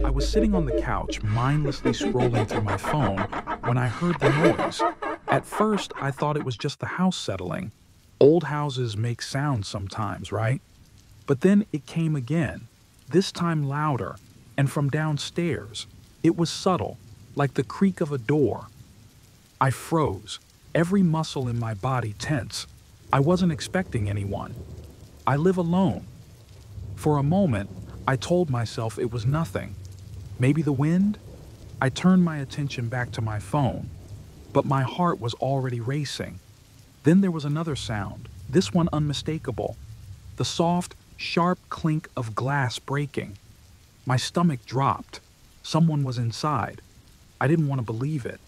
I was sitting on the couch, mindlessly scrolling through my phone, when I heard the noise. At first, I thought it was just the house settling. Old houses make sounds sometimes, right? But then it came again, this time louder, and from downstairs. It was subtle, like the creak of a door. I froze, every muscle in my body tense. I wasn't expecting anyone. I live alone. For a moment, I told myself it was nothing. Maybe the wind? I turned my attention back to my phone, but my heart was already racing. Then there was another sound, this one unmistakable. The soft, sharp clink of glass breaking. My stomach dropped. Someone was inside. I didn't want to believe it.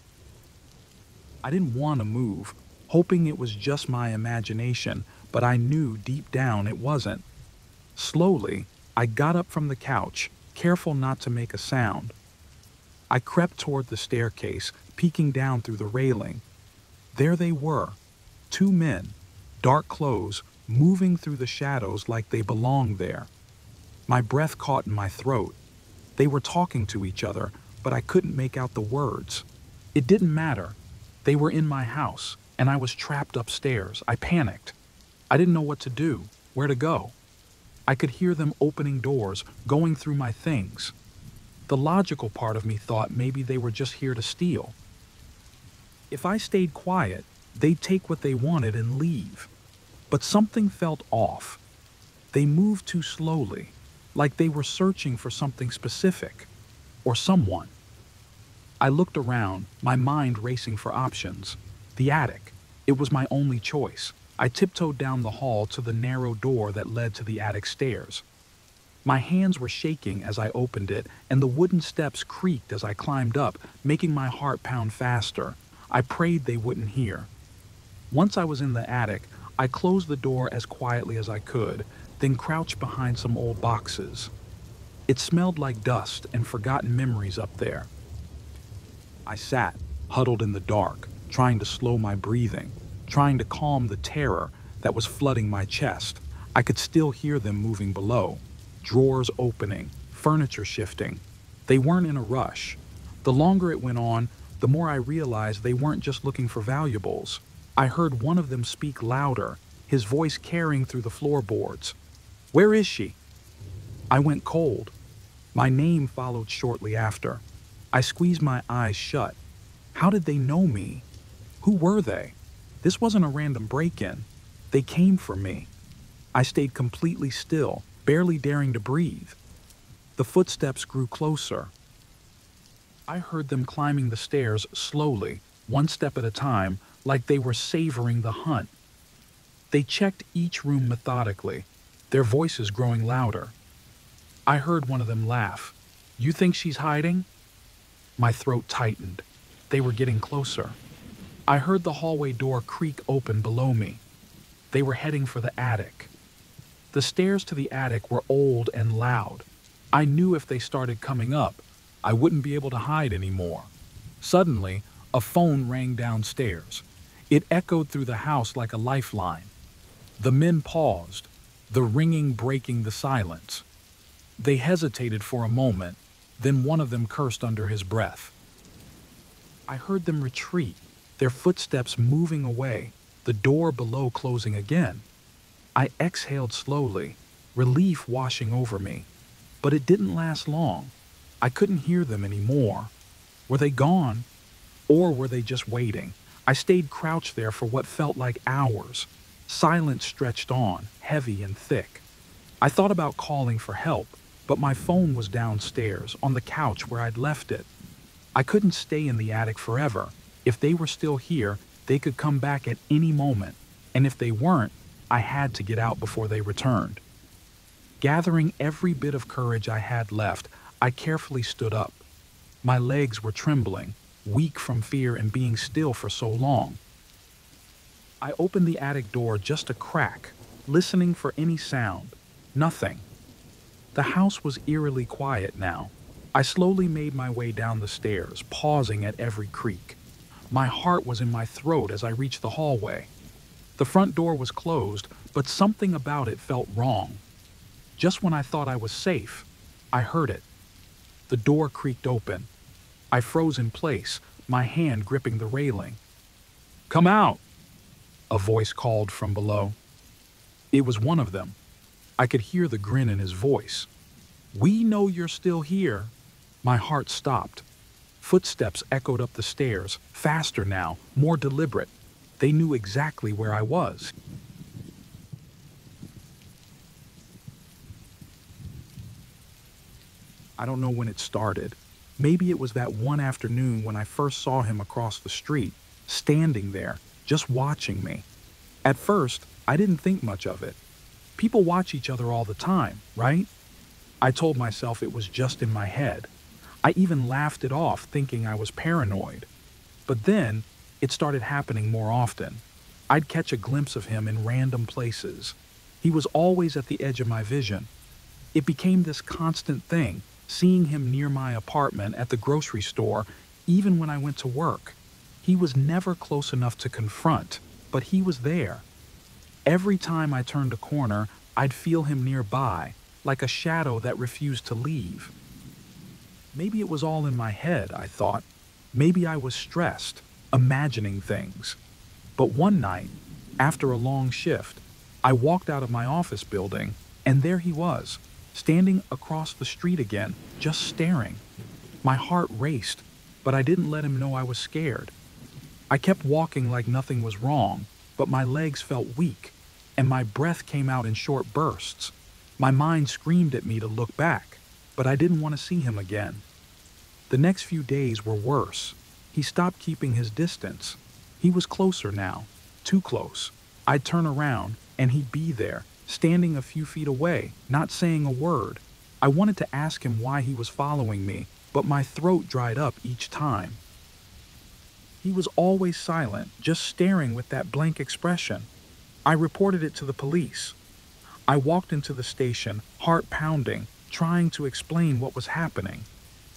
I didn't want to move, hoping it was just my imagination, but I knew deep down it wasn't. Slowly, I got up from the couch, careful not to make a sound. I crept toward the staircase, peeking down through the railing. There they were, two men, dark clothes, moving through the shadows like they belonged there. My breath caught in my throat. They were talking to each other, but I couldn't make out the words. It didn't matter. They were in my house, and I was trapped upstairs. I panicked. I didn't know what to do, where to go. I could hear them opening doors, going through my things. The logical part of me thought maybe they were just here to steal. If I stayed quiet, they'd take what they wanted and leave. But something felt off. They moved too slowly, like they were searching for something specific, or someone. I looked around, my mind racing for options. The attic. It was my only choice. I tiptoed down the hall to the narrow door that led to the attic stairs. My hands were shaking as I opened it, and the wooden steps creaked as I climbed up, making my heart pound faster. I prayed they wouldn't hear. Once I was in the attic, I closed the door as quietly as I could, then crouched behind some old boxes. It smelled like dust and forgotten memories up there. I sat, huddled in the dark, trying to slow my breathing, trying to calm the terror that was flooding my chest. I could still hear them moving below, drawers opening, furniture shifting. They weren't in a rush. The longer it went on, the more I realized they weren't just looking for valuables. I heard one of them speak louder, his voice carrying through the floorboards. "Where is she?" I went cold. My name followed shortly after. I squeezed my eyes shut. How did they know me? Who were they? This wasn't a random break-in. They came for me. I stayed completely still, barely daring to breathe. The footsteps grew closer. I heard them climbing the stairs slowly, one step at a time, like they were savoring the hunt. They checked each room methodically, their voices growing louder. I heard one of them laugh. "You think she's hiding?" My throat tightened. They were getting closer. I heard the hallway door creak open below me. They were heading for the attic. The stairs to the attic were old and loud. I knew if they started coming up, I wouldn't be able to hide anymore. Suddenly, a phone rang downstairs. It echoed through the house like a lifeline. The men paused, the ringing breaking the silence. They hesitated for a moment, then one of them cursed under his breath. I heard them retreat, their footsteps moving away, the door below closing again. I exhaled slowly, relief washing over me. But it didn't last long. I couldn't hear them anymore. Were they gone? Or were they just waiting? I stayed crouched there for what felt like hours. Silence stretched on, heavy and thick. I thought about calling for help, but my phone was downstairs, on the couch where I'd left it. I couldn't stay in the attic forever. If they were still here, they could come back at any moment. And if they weren't, I had to get out before they returned. Gathering every bit of courage I had left, I carefully stood up. My legs were trembling, weak from fear and being still for so long. I opened the attic door just a crack, listening for any sound. Nothing. The house was eerily quiet now. I slowly made my way down the stairs, pausing at every creak. My heart was in my throat as I reached the hallway. The front door was closed, but something about it felt wrong. Just when I thought I was safe, I heard it. The door creaked open. I froze in place, my hand gripping the railing. "Come out!" a voice called from below. It was one of them. I could hear the grin in his voice. "We know you're still here." My heart stopped. Footsteps echoed up the stairs, faster now, more deliberate. They knew exactly where I was. I don't know when it started. Maybe it was that one afternoon when I first saw him across the street, standing there, just watching me. At first, I didn't think much of it. People watch each other all the time, right? I told myself it was just in my head. I even laughed it off, thinking I was paranoid. But then, it started happening more often. I'd catch a glimpse of him in random places. He was always at the edge of my vision. It became this constant thing, seeing him near my apartment, at the grocery store, even when I went to work. He was never close enough to confront, but he was there. Every time I turned a corner, I'd feel him nearby, like a shadow that refused to leave. Maybe it was all in my head, I thought. Maybe I was stressed, imagining things. But one night, after a long shift, I walked out of my office building, and there he was, standing across the street again, just staring. My heart raced, but I didn't let him know I was scared. I kept walking like nothing was wrong, but my legs felt weak, and my breath came out in short bursts. My mind screamed at me to look back, but I didn't want to see him again. The next few days were worse. He stopped keeping his distance. He was closer now, too close. I'd turn around, and he'd be there, standing a few feet away, not saying a word. I wanted to ask him why he was following me, but my throat dried up each time. He was always silent, just staring with that blank expression. I reported it to the police. I walked into the station, heart pounding, trying to explain what was happening.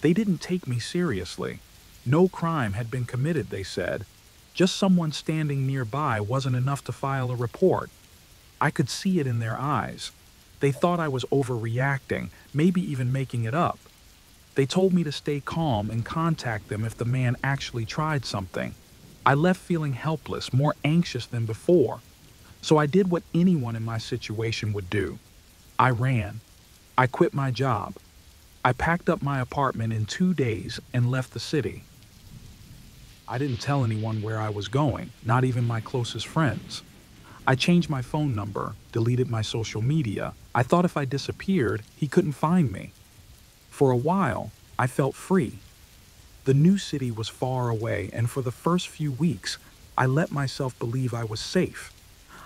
They didn't take me seriously. No crime had been committed, they said. Just someone standing nearby wasn't enough to file a report. I could see it in their eyes. They thought I was overreacting, maybe even making it up. They told me to stay calm and contact them if the man actually tried something. I left feeling helpless, more anxious than before. So I did what anyone in my situation would do. I ran. I quit my job. I packed up my apartment in 2 days and left the city. I didn't tell anyone where I was going, not even my closest friends. I changed my phone number, deleted my social media. I thought if I disappeared, he couldn't find me. For a while, I felt free. The new city was far away, and for the first few weeks, I let myself believe I was safe.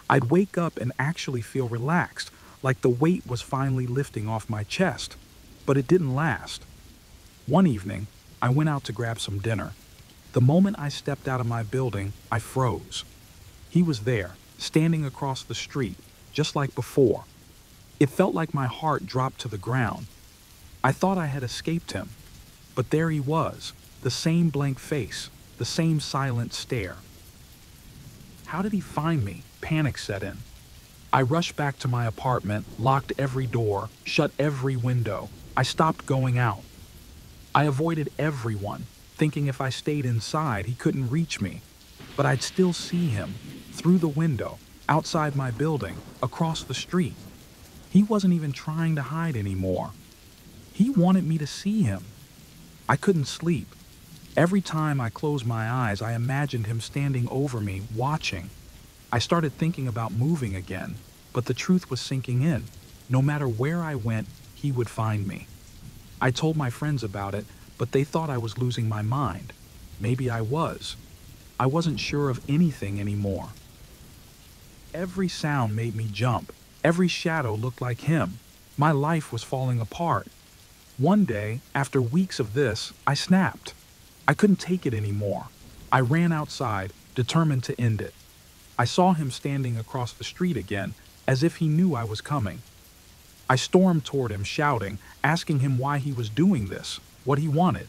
I'd wake up and actually feel relaxed, like the weight was finally lifting off my chest. But it didn't last. One evening, I went out to grab some dinner. The moment I stepped out of my building, I froze. He was there, standing across the street, just like before. It felt like my heart dropped to the ground. I thought I had escaped him, but there he was, the same blank face, the same silent stare. How did he find me? Panic set in. I rushed back to my apartment, locked every door, shut every window. I stopped going out. I avoided everyone, thinking if I stayed inside, he couldn't reach me. But I'd still see him, through the window, outside my building, across the street. He wasn't even trying to hide anymore. He wanted me to see him. I couldn't sleep. Every time I closed my eyes, I imagined him standing over me, watching. I started thinking about moving again, but the truth was sinking in. No matter where I went, he would find me. I told my friends about it, but they thought I was losing my mind. Maybe I was. I wasn't sure of anything anymore. Every sound made me jump. Every shadow looked like him. My life was falling apart. One day, after weeks of this, I snapped. I couldn't take it anymore. I ran outside, determined to end it. I saw him standing across the street again, as if he knew I was coming. I stormed toward him, shouting, asking him why he was doing this, what he wanted.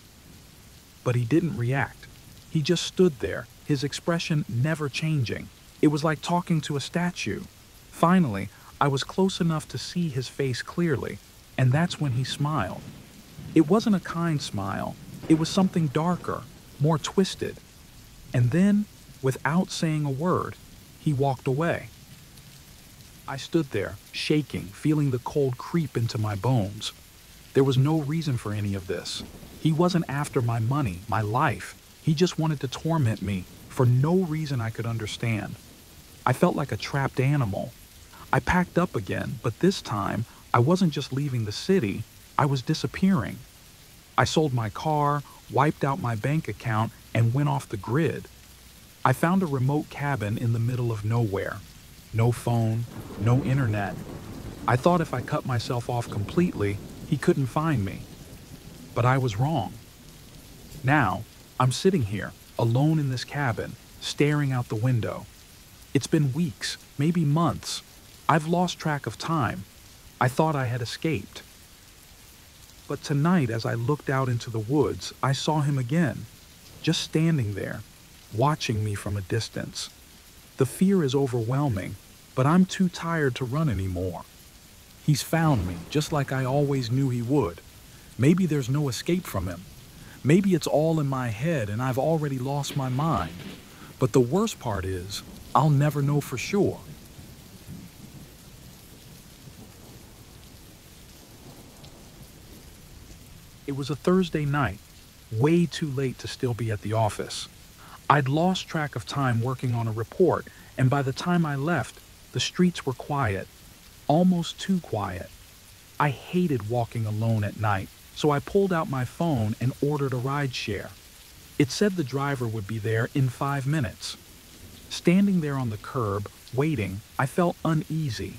But he didn't react. He just stood there, his expression never changing. It was like talking to a statue. Finally, I was close enough to see his face clearly, and that's when he smiled. It wasn't a kind smile, it was something darker, more twisted. And then, without saying a word, he walked away. I stood there, shaking, feeling the cold creep into my bones. There was no reason for any of this. He wasn't after my money, my life. He just wanted to torment me for no reason I could understand. I felt like a trapped animal. I packed up again, but this time I wasn't just leaving the city, I was disappearing. I sold my car, wiped out my bank account, and went off the grid. I found a remote cabin in the middle of nowhere. No phone, no internet. I thought if I cut myself off completely, he couldn't find me. But I was wrong. Now, I'm sitting here, alone in this cabin, staring out the window. It's been weeks, maybe months. I've lost track of time. I thought I had escaped. But tonight, as I looked out into the woods, I saw him again, just standing there, watching me from a distance. The fear is overwhelming, but I'm too tired to run anymore. He's found me, just like I always knew he would. Maybe there's no escape from him. Maybe it's all in my head and I've already lost my mind. But the worst part is, I'll never know for sure. It was a Thursday night, way too late to still be at the office. I'd lost track of time working on a report, and by the time I left, the streets were quiet, almost too quiet. I hated walking alone at night, so I pulled out my phone and ordered a rideshare. It said the driver would be there in 5 minutes. Standing there on the curb, waiting, I felt uneasy.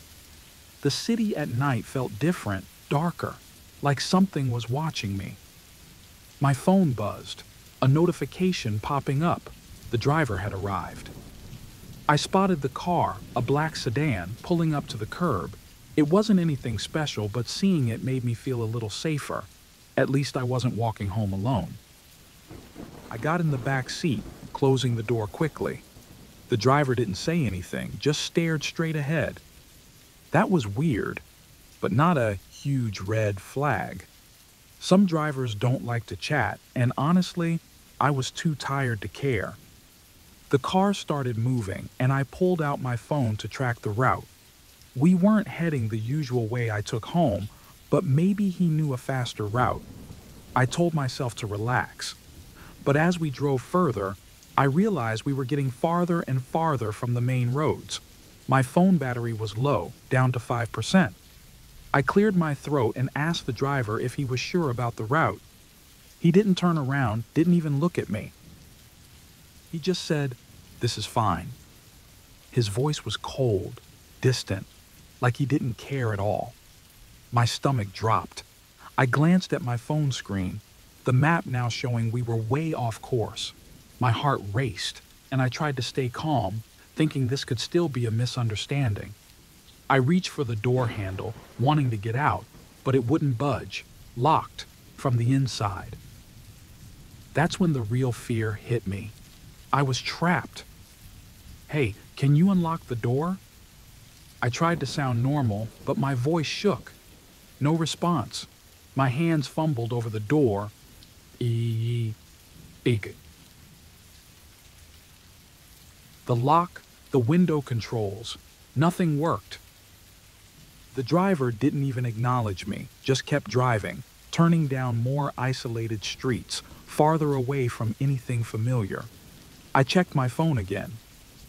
The city at night felt different, darker, like something was watching me. My phone buzzed, a notification popping up. The driver had arrived. I spotted the car, a black sedan, pulling up to the curb. It wasn't anything special, but seeing it made me feel a little safer. At least I wasn't walking home alone. I got in the back seat, closing the door quickly. The driver didn't say anything, just stared straight ahead. That was weird, but not a huge red flag. Some drivers don't like to chat, and honestly, I was too tired to care. The car started moving, and I pulled out my phone to track the route. We weren't heading the usual way I took home, but maybe he knew a faster route. I told myself to relax. But as we drove further, I realized we were getting farther and farther from the main roads. My phone battery was low, down to 5%. I cleared my throat and asked the driver if he was sure about the route. He didn't turn around, didn't even look at me. He just said, "This is fine." His voice was cold, distant, like he didn't care at all. My stomach dropped. I glanced at my phone screen, the map now showing we were way off course. My heart raced, and I tried to stay calm, thinking this could still be a misunderstanding. I reached for the door handle, wanting to get out, but it wouldn't budge, locked from the inside. That's when the real fear hit me. I was trapped. "Hey, can you unlock the door?" I tried to sound normal, but my voice shook. No response. My hands fumbled over the door. The lock, the window controls, nothing worked. The driver didn't even acknowledge me, just kept driving, turning down more isolated streets, farther away from anything familiar. I checked my phone again.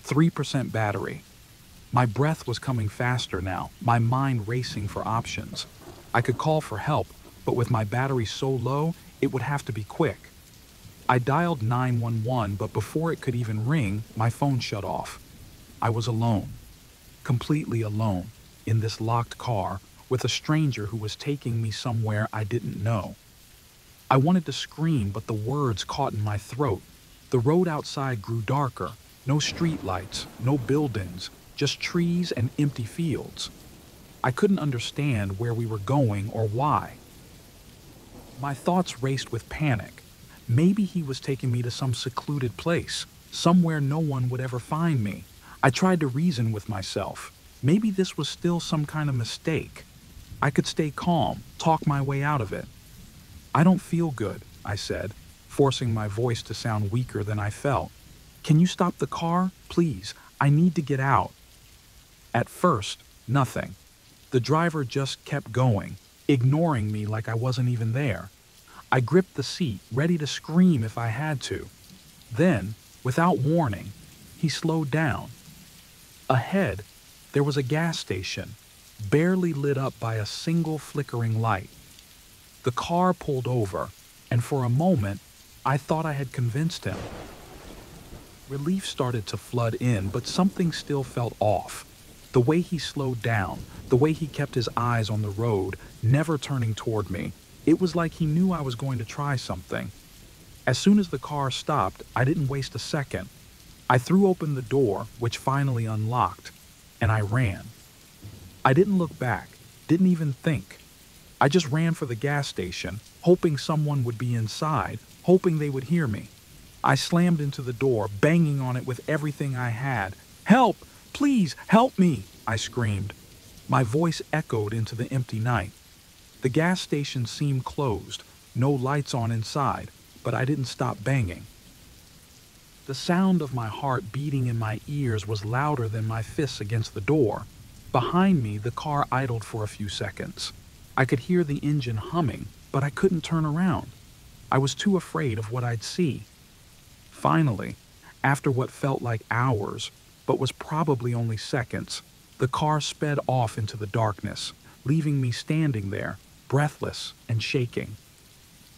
3% battery. My breath was coming faster now, my mind racing for options. I could call for help, but with my battery so low, it would have to be quick. I dialed 911, but before it could even ring, my phone shut off. I was alone, completely alone, in this locked car with a stranger who was taking me somewhere I didn't know. I wanted to scream, but the words caught in my throat. The road outside grew darker, no street lights, no buildings, just trees and empty fields. I couldn't understand where we were going or why. My thoughts raced with panic. Maybe he was taking me to some secluded place, somewhere no one would ever find me. I tried to reason with myself. Maybe this was still some kind of mistake. I could stay calm, talk my way out of it. I don't feel good, I said, forcing my voice to sound weaker than I felt. Can you stop the car? Please, I need to get out. At first, nothing. The driver just kept going, ignoring me like I wasn't even there. I gripped the seat, ready to scream if I had to. Then, without warning, he slowed down. Ahead, there was a gas station, barely lit up by a single flickering light. The car pulled over, and for a moment, I thought I had convinced him. Relief started to flood in, but something still felt off. The way he slowed down, the way he kept his eyes on the road, never turning toward me, it was like he knew I was going to try something. As soon as the car stopped, I didn't waste a second. I threw open the door, which finally unlocked, and I ran. I didn't look back, didn't even think. I just ran for the gas station, hoping someone would be inside, hoping they would hear me. I slammed into the door, banging on it with everything I had. "Help! Please, help me!" I screamed. My voice echoed into the empty night. The gas station seemed closed, no lights on inside, but I didn't stop banging. The sound of my heart beating in my ears was louder than my fists against the door. Behind me, the car idled for a few seconds. I could hear the engine humming, but I couldn't turn around. I was too afraid of what I'd see. Finally, after what felt like hours, but was probably only seconds, the car sped off into the darkness, leaving me standing there, breathless and shaking.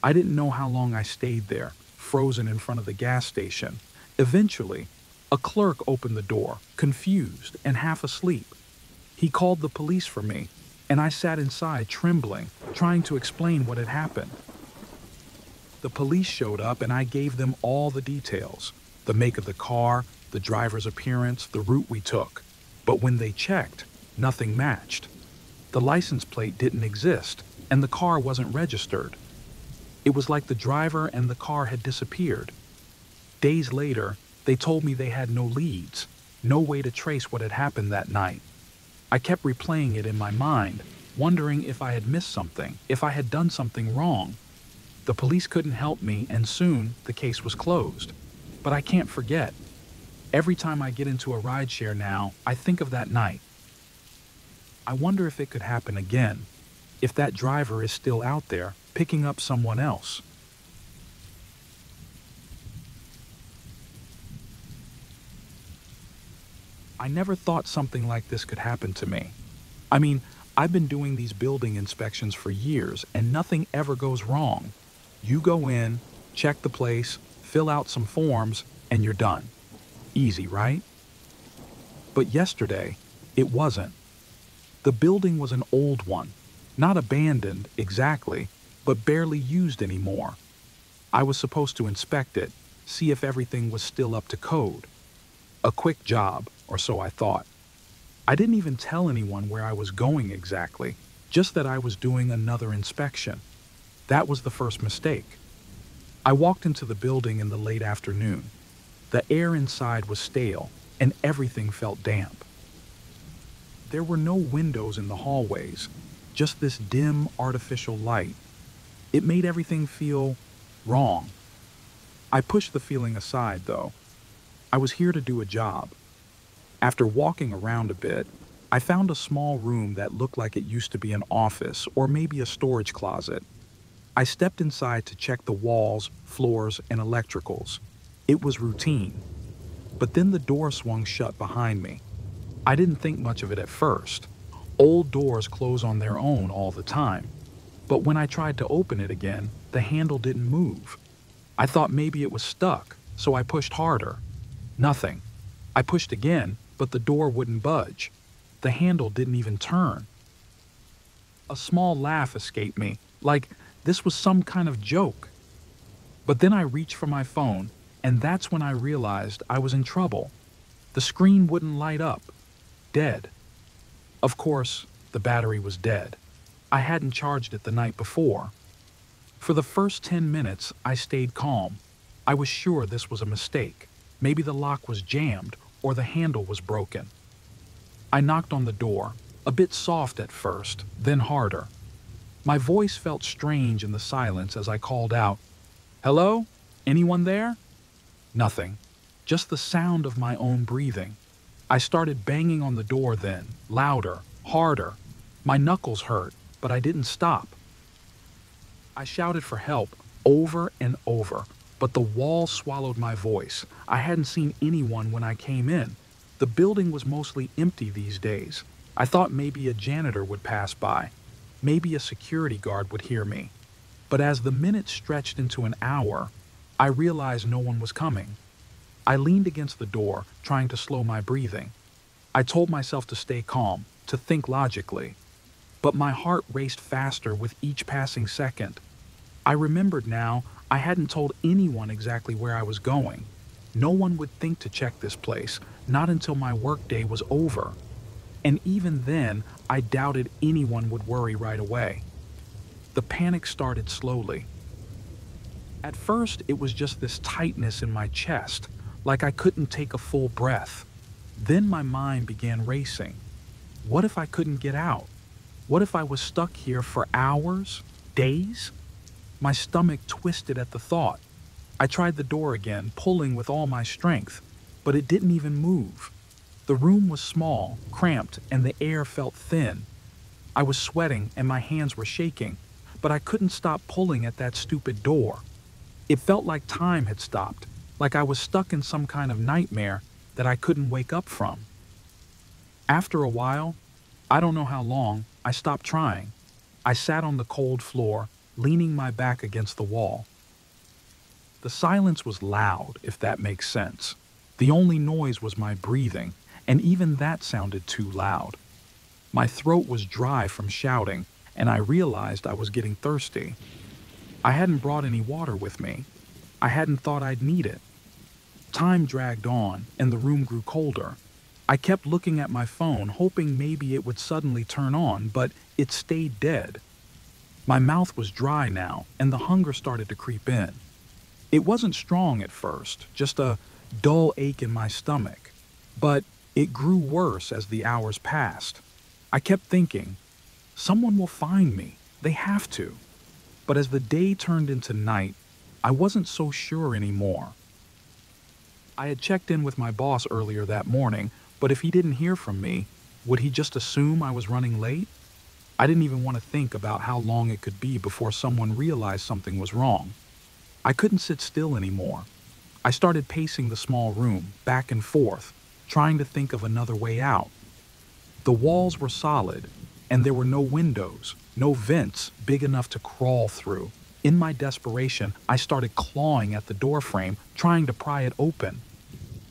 I didn't know how long I stayed there, frozen in front of the gas station. Eventually, a clerk opened the door, confused and half asleep. He called the police for me, and I sat inside trembling, trying to explain what had happened. The police showed up and I gave them all the details, the make of the car, the driver's appearance, the route we took. But when they checked, nothing matched. The license plate didn't exist, and the car wasn't registered. It was like the driver and the car had disappeared. Days later, they told me they had no leads, no way to trace what had happened that night. I kept replaying it in my mind, wondering if I had missed something, if I had done something wrong. The police couldn't help me, and soon the case was closed. But I can't forget. Every time I get into a rideshare now, I think of that night. I wonder if it could happen again, if that driver is still out there, picking up someone else. I never thought something like this could happen to me. I mean, I've been doing these building inspections for years, and nothing ever goes wrong. You go in, check the place, fill out some forms, and you're done. Easy, right? But yesterday, it wasn't. The building was an old one, not abandoned exactly, but barely used anymore. I was supposed to inspect it, see if everything was still up to code. A quick job, or so I thought. I didn't even tell anyone where I was going exactly, just that I was doing another inspection. That was the first mistake. I walked into the building in the late afternoon. The air inside was stale, and everything felt damp. There were no windows in the hallways, just this dim, artificial light. It made everything feel wrong. I pushed the feeling aside, though. I was here to do a job. After walking around a bit, I found a small room that looked like it used to be an office or maybe a storage closet. I stepped inside to check the walls, floors, and electricals. It was routine. But then the door swung shut behind me. I didn't think much of it at first. Old doors close on their own all the time. But when I tried to open it again, the handle didn't move. I thought maybe it was stuck, so I pushed harder. Nothing. I pushed again, but the door wouldn't budge. The handle didn't even turn. A small laugh escaped me, like this was some kind of joke. But then I reached for my phone, and that's when I realized I was in trouble. The screen wouldn't light up. Dead. Of course, the battery was dead. I hadn't charged it the night before. For the first 10 minutes, I stayed calm. I was sure this was a mistake. Maybe the lock was jammed or the handle was broken. I knocked on the door, a bit soft at first, then harder. My voice felt strange in the silence as I called out, "Hello? Anyone there?" Nothing. Just the sound of my own breathing. I started banging on the door then, louder, harder. My knuckles hurt, but I didn't stop. I shouted for help over and over, but the wall swallowed my voice. I hadn't seen anyone when I came in. The building was mostly empty these days. I thought maybe a janitor would pass by. Maybe a security guard would hear me. But as the minutes stretched into an hour, I realized no one was coming. I leaned against the door, trying to slow my breathing. I told myself to stay calm, to think logically. But my heart raced faster with each passing second. I remembered now I hadn't told anyone exactly where I was going. No one would think to check this place, not until my workday was over. And even then, I doubted anyone would worry right away. The panic started slowly. At first, it was just this tightness in my chest, like I couldn't take a full breath. Then my mind began racing. What if I couldn't get out? What if I was stuck here for hours, days? My stomach twisted at the thought. I tried the door again, pulling with all my strength, but it didn't even move. The room was small, cramped, and the air felt thin. I was sweating and my hands were shaking, but I couldn't stop pulling at that stupid door. It felt like time had stopped, like I was stuck in some kind of nightmare that I couldn't wake up from. After a while, I don't know how long, I stopped trying. I sat on the cold floor, leaning my back against the wall. The silence was loud, if that makes sense. The only noise was my breathing, and even that sounded too loud. My throat was dry from shouting, and I realized I was getting thirsty. I hadn't brought any water with me. I hadn't thought I'd need it. Time dragged on, and the room grew colder. I kept looking at my phone, hoping maybe it would suddenly turn on, but it stayed dead. My mouth was dry now, and the hunger started to creep in. It wasn't strong at first, just a dull ache in my stomach. But it grew worse as the hours passed. I kept thinking, someone will find me. They have to. But as the day turned into night, I wasn't so sure anymore. I had checked in with my boss earlier that morning, but if he didn't hear from me, would he just assume I was running late? I didn't even want to think about how long it could be before someone realized something was wrong. I couldn't sit still anymore. I started pacing the small room, back and forth, trying to think of another way out. The walls were solid, and there were no windows, no vents big enough to crawl through. In my desperation, I started clawing at the doorframe, trying to pry it open.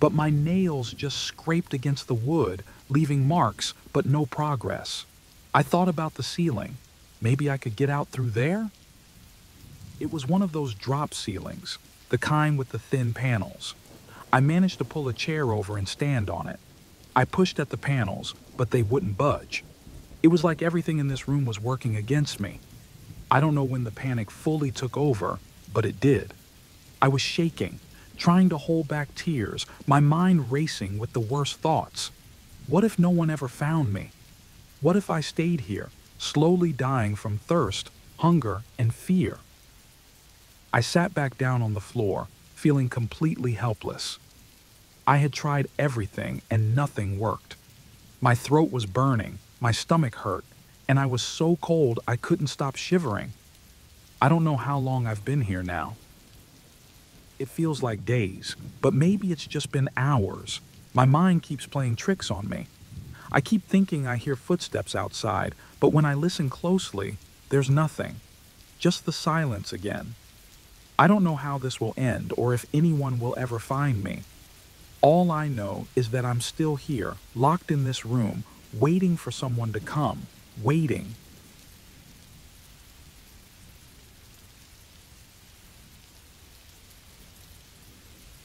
But my nails just scraped against the wood, leaving marks, but no progress. I thought about the ceiling. Maybe I could get out through there? It was one of those drop ceilings, the kind with the thin panels. I managed to pull a chair over and stand on it. I pushed at the panels, but they wouldn't budge. It was like everything in this room was working against me. I don't know when the panic fully took over, but it did. I was shaking, trying to hold back tears, my mind racing with the worst thoughts. What if no one ever found me? What if I stayed here, slowly dying from thirst, hunger, and fear? I sat back down on the floor, feeling completely helpless. I had tried everything and nothing worked. My throat was burning, my stomach hurt, and I was so cold I couldn't stop shivering. I don't know how long I've been here now. It feels like days, but maybe it's just been hours. My mind keeps playing tricks on me. I keep thinking I hear footsteps outside, but when I listen closely, there's nothing. Just the silence again. I don't know how this will end or if anyone will ever find me. All I know is that I'm still here, locked in this room, waiting for someone to come. Waiting.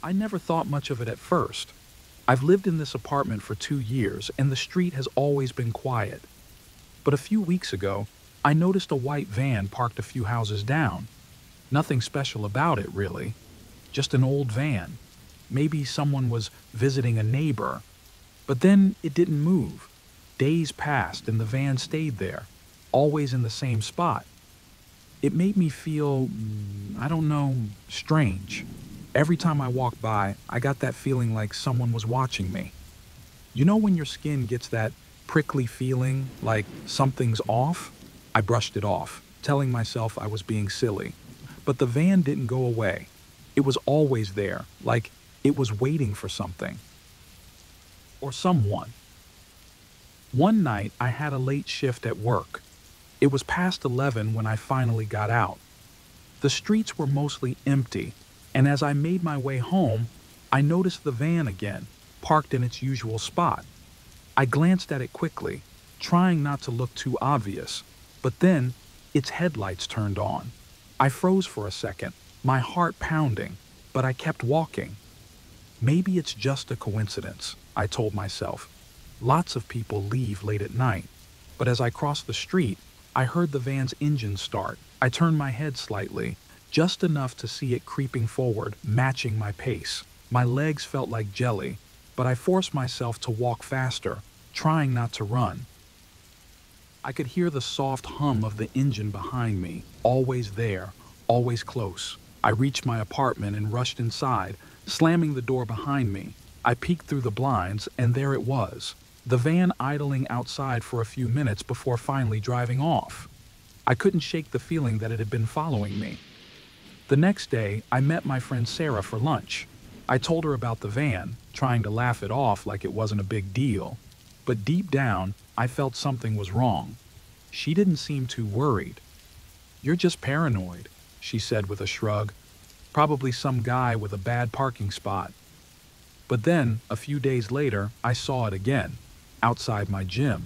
I never thought much of it at first. I've lived in this apartment for 2 years and the street has always been quiet. But a few weeks ago, I noticed a white van parked a few houses down. Nothing special about it, really. Just an old van. Maybe someone was visiting a neighbor. But then it didn't move. Days passed and the van stayed there, always in the same spot. It made me feel, I don't know, strange. Every time I walked by, I got that feeling like someone was watching me. You know when your skin gets that prickly feeling like something's off? I brushed it off, telling myself I was being silly. But the van didn't go away. It was always there, like it was waiting for something. Or someone. One night, I had a late shift at work. It was past 11 when I finally got out. The streets were mostly empty, and as I made my way home, I noticed the van again, parked in its usual spot. I glanced at it quickly, trying not to look too obvious, but then its headlights turned on. I froze for a second, my heart pounding, but I kept walking. Maybe it's just a coincidence, I told myself. Lots of people leave late at night, but as I crossed the street, I heard the van's engine start. I turned my head slightly, just enough to see it creeping forward, matching my pace. My legs felt like jelly, but I forced myself to walk faster, trying not to run. I could hear the soft hum of the engine behind me, always there, always close. I reached my apartment and rushed inside, slamming the door behind me. I peeked through the blinds, and there it was, the van idling outside for a few minutes before finally driving off. I couldn't shake the feeling that it had been following me. The next day, I met my friend Sarah for lunch. I told her about the van, trying to laugh it off like it wasn't a big deal. But deep down, I felt something was wrong. She didn't seem too worried. "You're just paranoid," she said with a shrug. "Probably some guy with a bad parking spot." But then, a few days later, I saw it again, outside my gym.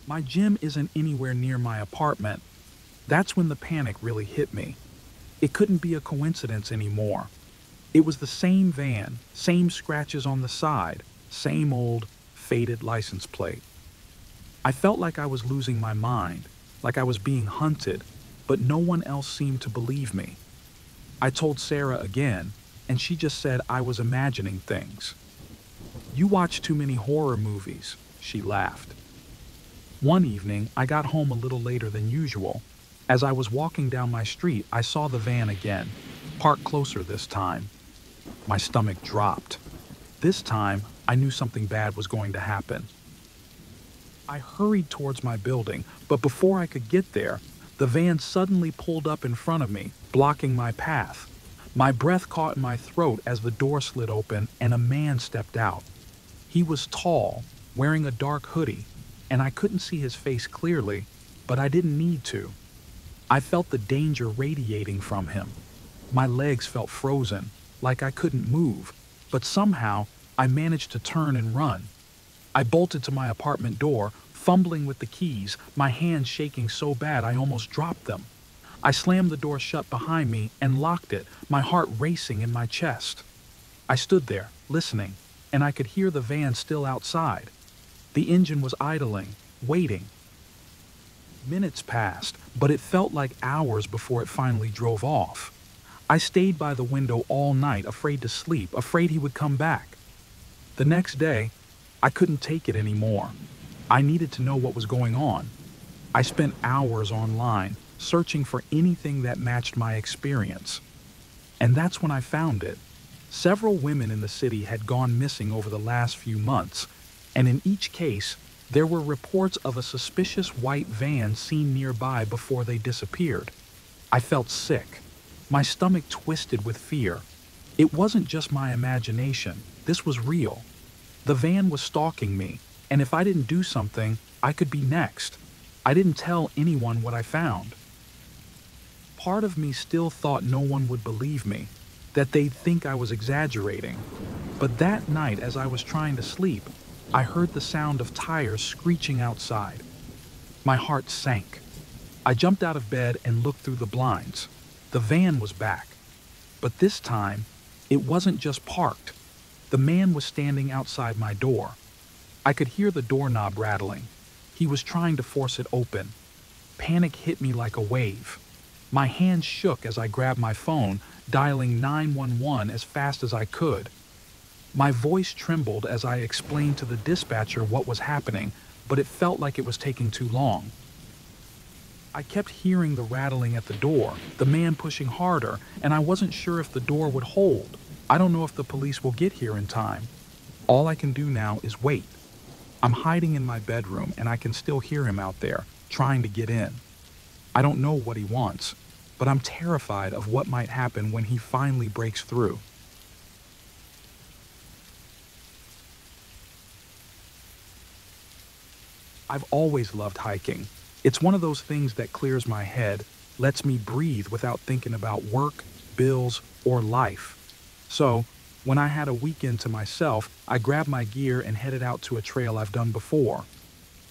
My gym isn't anywhere near my apartment. That's when the panic really hit me. It couldn't be a coincidence anymore. It was the same van, same scratches on the side, same old, faded license plate. I felt like I was losing my mind, like I was being hunted, but no one else seemed to believe me. I told Sarah again, and she just said I was imagining things. "You watch too many horror movies," she laughed. One evening, I got home a little later than usual. As I was walking down my street, I saw the van again, parked closer this time. My stomach dropped. This time, I knew something bad was going to happen. I hurried towards my building, but before I could get there, the van suddenly pulled up in front of me, blocking my path. My breath caught in my throat as the door slid open and a man stepped out. He was tall, wearing a dark hoodie, and I couldn't see his face clearly, but I didn't need to. I felt the danger radiating from him. My legs felt frozen, like I couldn't move, but somehow I managed to turn and run. I bolted to my apartment door, fumbling with the keys, my hands shaking so bad I almost dropped them. I slammed the door shut behind me and locked it, my heart racing in my chest. I stood there, listening, and I could hear the van still outside. The engine was idling, waiting. Minutes passed, but it felt like hours before it finally drove off. I stayed by the window all night, afraid to sleep, afraid he would come back. The next day, I couldn't take it anymore. I needed to know what was going on. I spent hours online, searching for anything that matched my experience. And that's when I found it. Several women in the city had gone missing over the last few months, and in each case, there were reports of a suspicious white van seen nearby before they disappeared. I felt sick. My stomach twisted with fear. It wasn't just my imagination. This was real. The van was stalking me, and if I didn't do something, I could be next. I didn't tell anyone what I found. Part of me still thought no one would believe me, that they'd think I was exaggerating. But that night, as I was trying to sleep, I heard the sound of tires screeching outside. My heart sank. I jumped out of bed and looked through the blinds. The van was back. But this time, it wasn't just parked. The man was standing outside my door. I could hear the doorknob rattling. He was trying to force it open. Panic hit me like a wave. My hands shook as I grabbed my phone, dialing 911 as fast as I could. My voice trembled as I explained to the dispatcher what was happening, but it felt like it was taking too long. I kept hearing the rattling at the door, the man pushing harder, and I wasn't sure if the door would hold. I don't know if the police will get here in time. All I can do now is wait. I'm hiding in my bedroom and I can still hear him out there, trying to get in. I don't know what he wants, but I'm terrified of what might happen when he finally breaks through. I've always loved hiking. It's one of those things that clears my head, lets me breathe without thinking about work, bills, or life. So, when I had a weekend to myself, I grabbed my gear and headed out to a trail I've done before.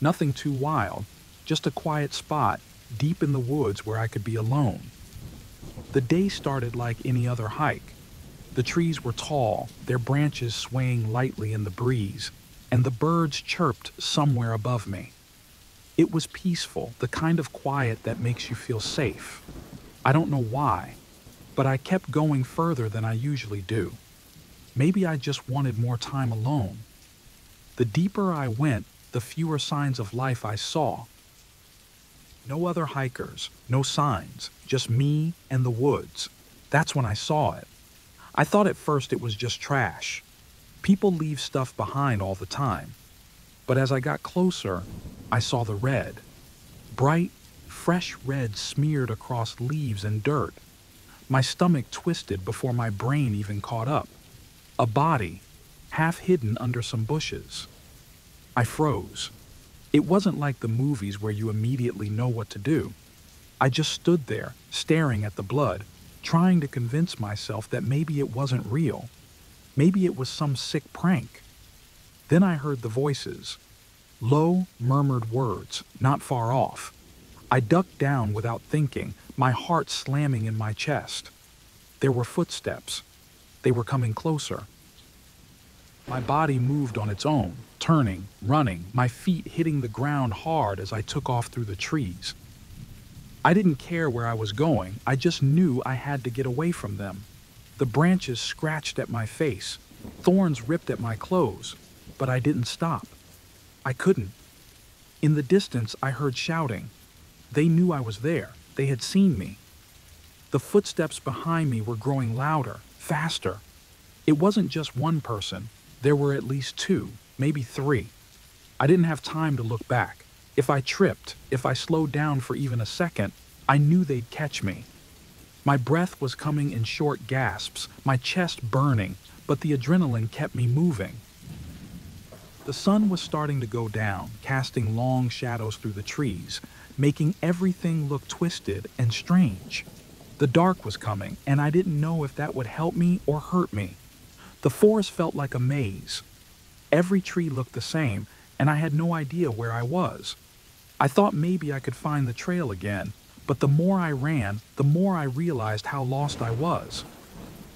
Nothing too wild, just a quiet spot deep in the woods where I could be alone. The day started like any other hike. The trees were tall, their branches swaying lightly in the breeze, and the birds chirped somewhere above me. It was peaceful, the kind of quiet that makes you feel safe. I don't know why, but I kept going further than I usually do. Maybe I just wanted more time alone. The deeper I went, the fewer signs of life I saw. No other hikers, no signs, just me and the woods. That's when I saw it. I thought at first it was just trash. People leave stuff behind all the time. But as I got closer, I saw the red. Bright, fresh red smeared across leaves and dirt. My stomach twisted before my brain even caught up. A body, half hidden under some bushes. I froze. It wasn't like the movies where you immediately know what to do. I just stood there, staring at the blood, trying to convince myself that maybe it wasn't real. Maybe it was some sick prank. Then I heard the voices. Low, murmured words, not far off. I ducked down without thinking, my heart slamming in my chest. There were footsteps. They were coming closer. My body moved on its own, turning, running, my feet hitting the ground hard as I took off through the trees. I didn't care where I was going, I just knew I had to get away from them. The branches scratched at my face, thorns ripped at my clothes, but I didn't stop. I couldn't. In the distance, I heard shouting. They knew I was there. They had seen me. The footsteps behind me were growing louder, faster. It wasn't just one person. There were at least two, maybe three. I didn't have time to look back. If I tripped, if I slowed down for even a second, I knew they'd catch me. My breath was coming in short gasps, my chest burning, but the adrenaline kept me moving. The sun was starting to go down, casting long shadows through the trees, making everything look twisted and strange. The dark was coming, and I didn't know if that would help me or hurt me. The forest felt like a maze. Every tree looked the same, and I had no idea where I was. I thought maybe I could find the trail again, but the more I ran, the more I realized how lost I was.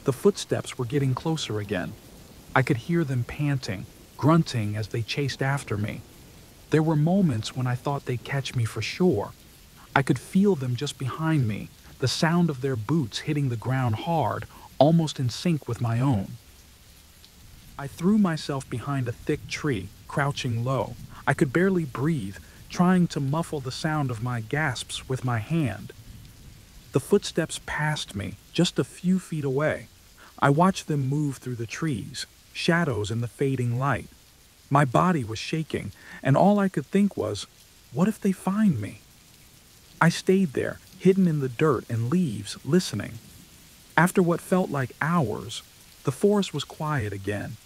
The footsteps were getting closer again. I could hear them panting, grunting as they chased after me. There were moments when I thought they'd catch me for sure. I could feel them just behind me, the sound of their boots hitting the ground hard, almost in sync with my own. I threw myself behind a thick tree, crouching low. I could barely breathe, trying to muffle the sound of my gasps with my hand. The footsteps passed me, just a few feet away. I watched them move through the trees, shadows in the fading light. My body was shaking, and all I could think was, what if they find me? I stayed there, hidden in the dirt and leaves, listening. After what felt like hours, the forest was quiet again,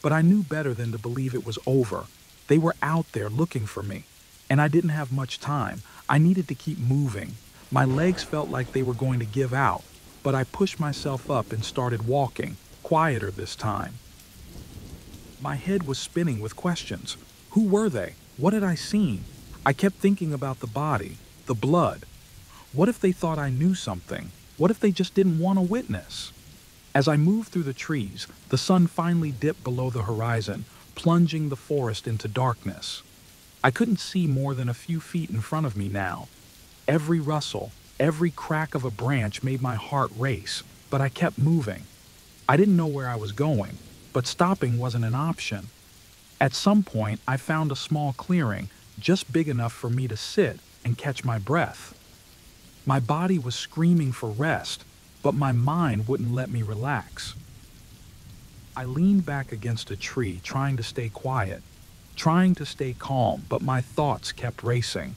but I knew better than to believe it was over. They were out there looking for me, and I didn't have much time. I needed to keep moving. My legs felt like they were going to give out, but I pushed myself up and started walking, quieter this time. My head was spinning with questions. Who were they? What had I seen? I kept thinking about the body, the blood. What if they thought I knew something? What if they just didn't want to witness? As I moved through the trees, the sun finally dipped below the horizon, plunging the forest into darkness. I couldn't see more than a few feet in front of me now. Every rustle, every crack of a branch made my heart race, but I kept moving. I didn't know where I was going, but stopping wasn't an option. At some point, I found a small clearing, just big enough for me to sit and catch my breath. My body was screaming for rest, but my mind wouldn't let me relax. I leaned back against a tree, trying to stay quiet, trying to stay calm, but my thoughts kept racing.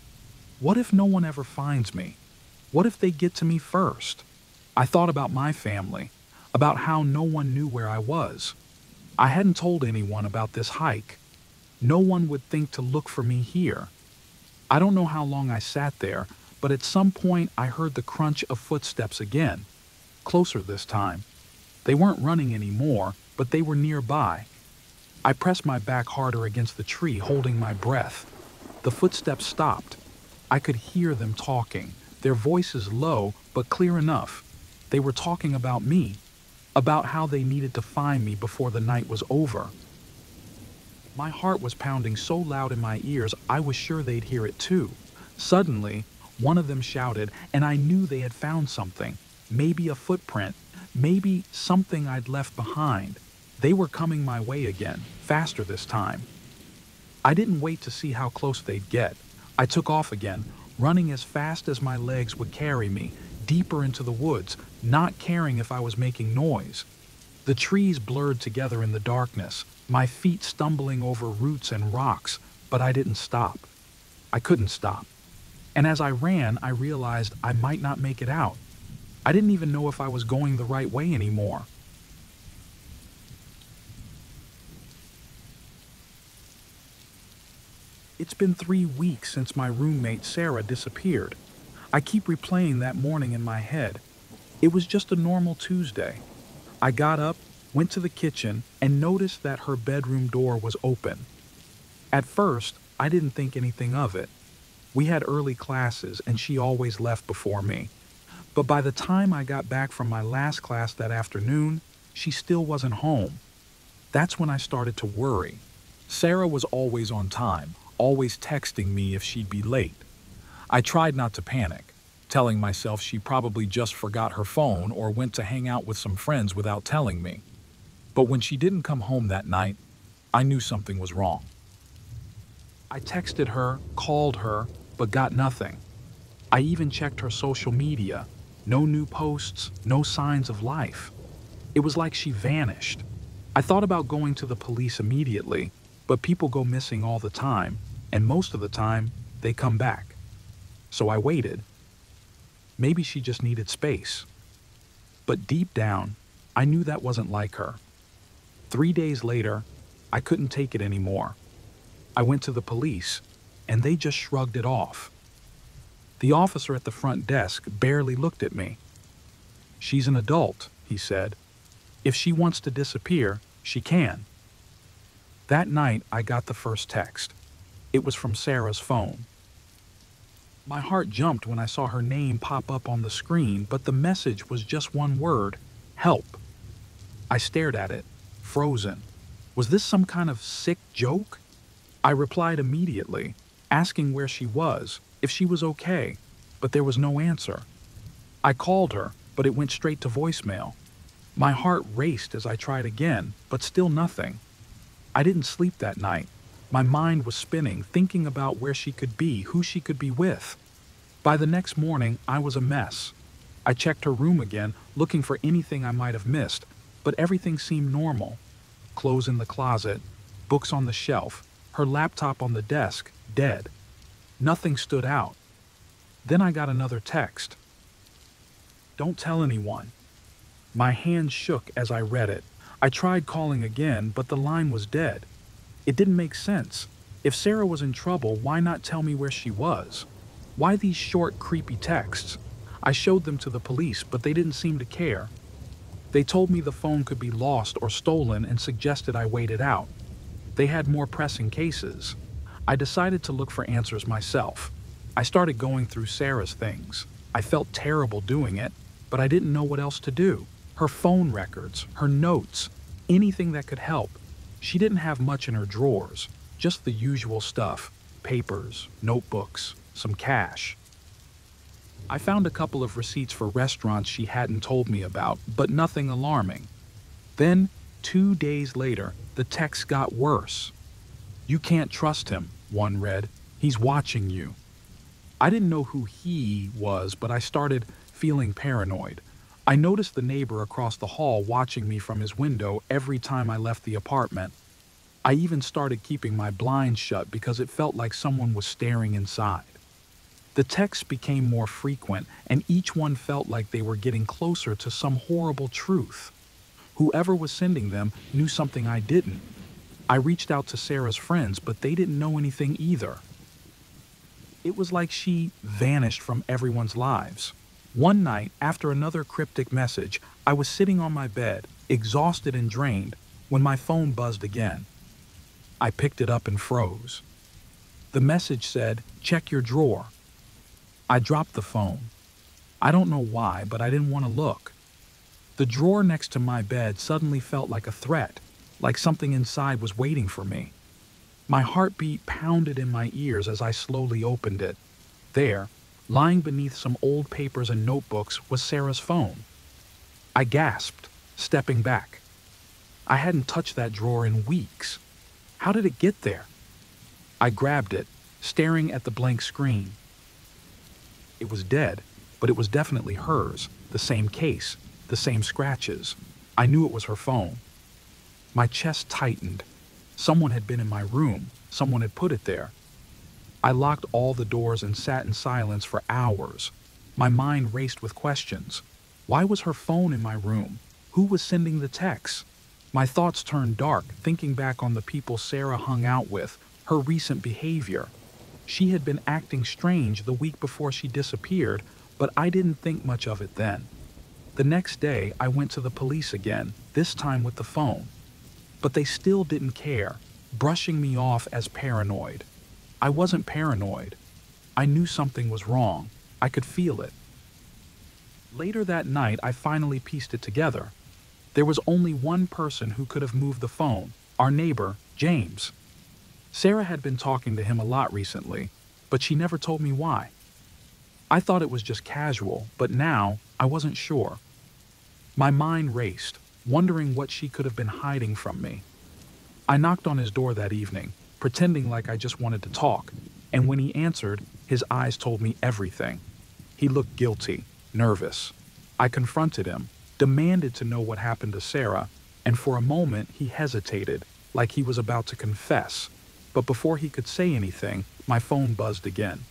What if no one ever finds me? What if they get to me first? I thought about my family, about how no one knew where I was. I hadn't told anyone about this hike. No one would think to look for me here. I don't know how long I sat there, but at some point I heard the crunch of footsteps again, closer this time. They weren't running anymore, but they were nearby. I pressed my back harder against the tree, holding my breath. The footsteps stopped. I could hear them talking, their voices low but clear enough. They were talking about me, about how they needed to find me before the night was over. My heart was pounding so loud in my ears, I was sure they'd hear it too. Suddenly, one of them shouted, and I knew they had found something. Maybe a footprint, maybe something I'd left behind. They were coming my way again, faster this time. I didn't wait to see how close they'd get. I took off again, running as fast as my legs would carry me, deeper into the woods, not caring if I was making noise. The trees blurred together in the darkness, my feet stumbling over roots and rocks, but I didn't stop. I couldn't stop. And as I ran, I realized I might not make it out. I didn't even know if I was going the right way anymore. It's been 3 weeks since my roommate Sarah disappeared. I keep replaying that morning in my head. It was just a normal Tuesday. I got up, went to the kitchen, and noticed that her bedroom door was open. At first, I didn't think anything of it. We had early classes, and she always left before me. But by the time I got back from my last class that afternoon, she still wasn't home. That's when I started to worry. Sarah was always on time, always texting me if she'd be late. I tried not to panic, telling myself she probably just forgot her phone or went to hang out with some friends without telling me. But when she didn't come home that night, I knew something was wrong. I texted her, called her, but got nothing. I even checked her social media. No new posts, no signs of life. It was like she vanished. I thought about going to the police immediately, but people go missing all the time, and most of the time, they come back. So I waited. Maybe she just needed space. But deep down, I knew that wasn't like her. 3 days later, I couldn't take it anymore. I went to the police, and they just shrugged it off. The officer at the front desk barely looked at me. "She's an adult," he said. "If she wants to disappear, she can." That night, I got the first text. It was from Sarah's phone. My heart jumped when I saw her name pop up on the screen, but the message was just one word: help. I stared at it, frozen. Was this some kind of sick joke? I replied immediately, asking where she was, if she was okay, but there was no answer. I called her, but it went straight to voicemail. My heart raced as I tried again, but still nothing. I didn't sleep that night. My mind was spinning, thinking about where she could be, who she could be with. By the next morning, I was a mess. I checked her room again, looking for anything I might have missed, but everything seemed normal. Clothes in the closet, books on the shelf, her laptop on the desk, dead. Nothing stood out. Then I got another text. "Don't tell anyone." My hands shook as I read it. I tried calling again, but the line was dead. It didn't make sense. If Sarah was in trouble, why not tell me where she was? Why these short, creepy texts? I showed them to the police, but they didn't seem to care. They told me the phone could be lost or stolen and suggested I wait it out. They had more pressing cases. I decided to look for answers myself. I started going through Sarah's things. I felt terrible doing it, but I didn't know what else to do. Her phone records, her notes, anything that could help. She didn't have much in her drawers, just the usual stuff: papers, notebooks, some cash. I found a couple of receipts for restaurants she hadn't told me about, but nothing alarming. Then, 2 days later, the text got worse. "You can't trust him," one read. "He's watching you." I didn't know who he was, but I started feeling paranoid. I noticed the neighbor across the hall watching me from his window every time I left the apartment. I even started keeping my blinds shut because it felt like someone was staring inside. The texts became more frequent, and each one felt like they were getting closer to some horrible truth. Whoever was sending them knew something I didn't. I reached out to Sarah's friends, but they didn't know anything either. It was like she vanished from everyone's lives. One night, after another cryptic message, I was sitting on my bed, exhausted and drained, when my phone buzzed again. I picked it up and froze. The message said, "Check your drawer." I dropped the phone. I don't know why, but I didn't want to look. The drawer next to my bed suddenly felt like a threat, like something inside was waiting for me. My heartbeat pounded in my ears as I slowly opened it. There, lying beneath some old papers and notebooks, was Sarah's phone. I gasped, stepping back. I hadn't touched that drawer in weeks. How did it get there? I grabbed it, staring at the blank screen. It was dead, but it was definitely hers, the same case, the same scratches. I knew it was her phone. My chest tightened. Someone had been in my room. Someone had put it there. I locked all the doors and sat in silence for hours. My mind raced with questions. Why was her phone in my room? Who was sending the texts? My thoughts turned dark, thinking back on the people Sarah hung out with, her recent behavior. She had been acting strange the week before she disappeared, but I didn't think much of it then. The next day, I went to the police again, this time with the phone. But they still didn't care, brushing me off as paranoid. I wasn't paranoid. I knew something was wrong. I could feel it. Later that night, I finally pieced it together. There was only one person who could have moved the phone, our neighbor, James. Sarah had been talking to him a lot recently, but she never told me why. I thought it was just casual, but now I wasn't sure. My mind raced, wondering what she could have been hiding from me. I knocked on his door that evening, pretending like I just wanted to talk, and when he answered, his eyes told me everything. He looked guilty, nervous. I confronted him, demanded to know what happened to Sarah, and for a moment he hesitated, like he was about to confess. But before he could say anything, my phone buzzed again.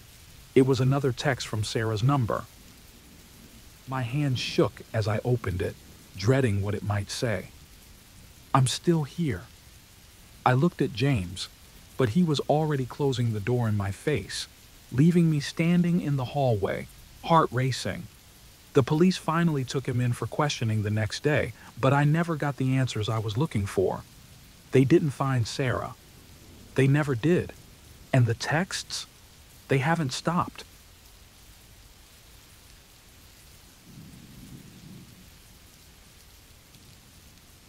It was another text from Sarah's number. My hand shook as I opened it, dreading what it might say. "I'm still here." I looked at James, but he was already closing the door in my face, leaving me standing in the hallway, heart racing. The police finally took him in for questioning the next day, but I never got the answers I was looking for. They didn't find Sarah. They never did. And the texts? They haven't stopped.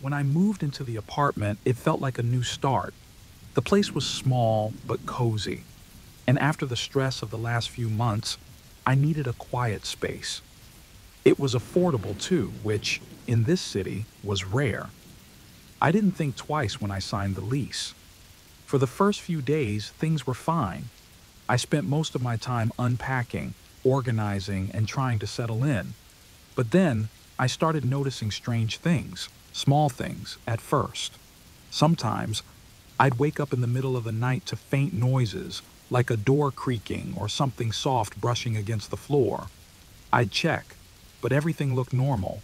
When I moved into the apartment, it felt like a new start. The place was small but cozy, and after the stress of the last few months, I needed a quiet space. It was affordable too, which, in this city, was rare. I didn't think twice when I signed the lease. For the first few days, things were fine. I spent most of my time unpacking, organizing, and trying to settle in. But then, I started noticing strange things, small things, at first. Sometimes, I'd wake up in the middle of the night to faint noises, like a door creaking or something soft brushing against the floor. I'd check, but everything looked normal.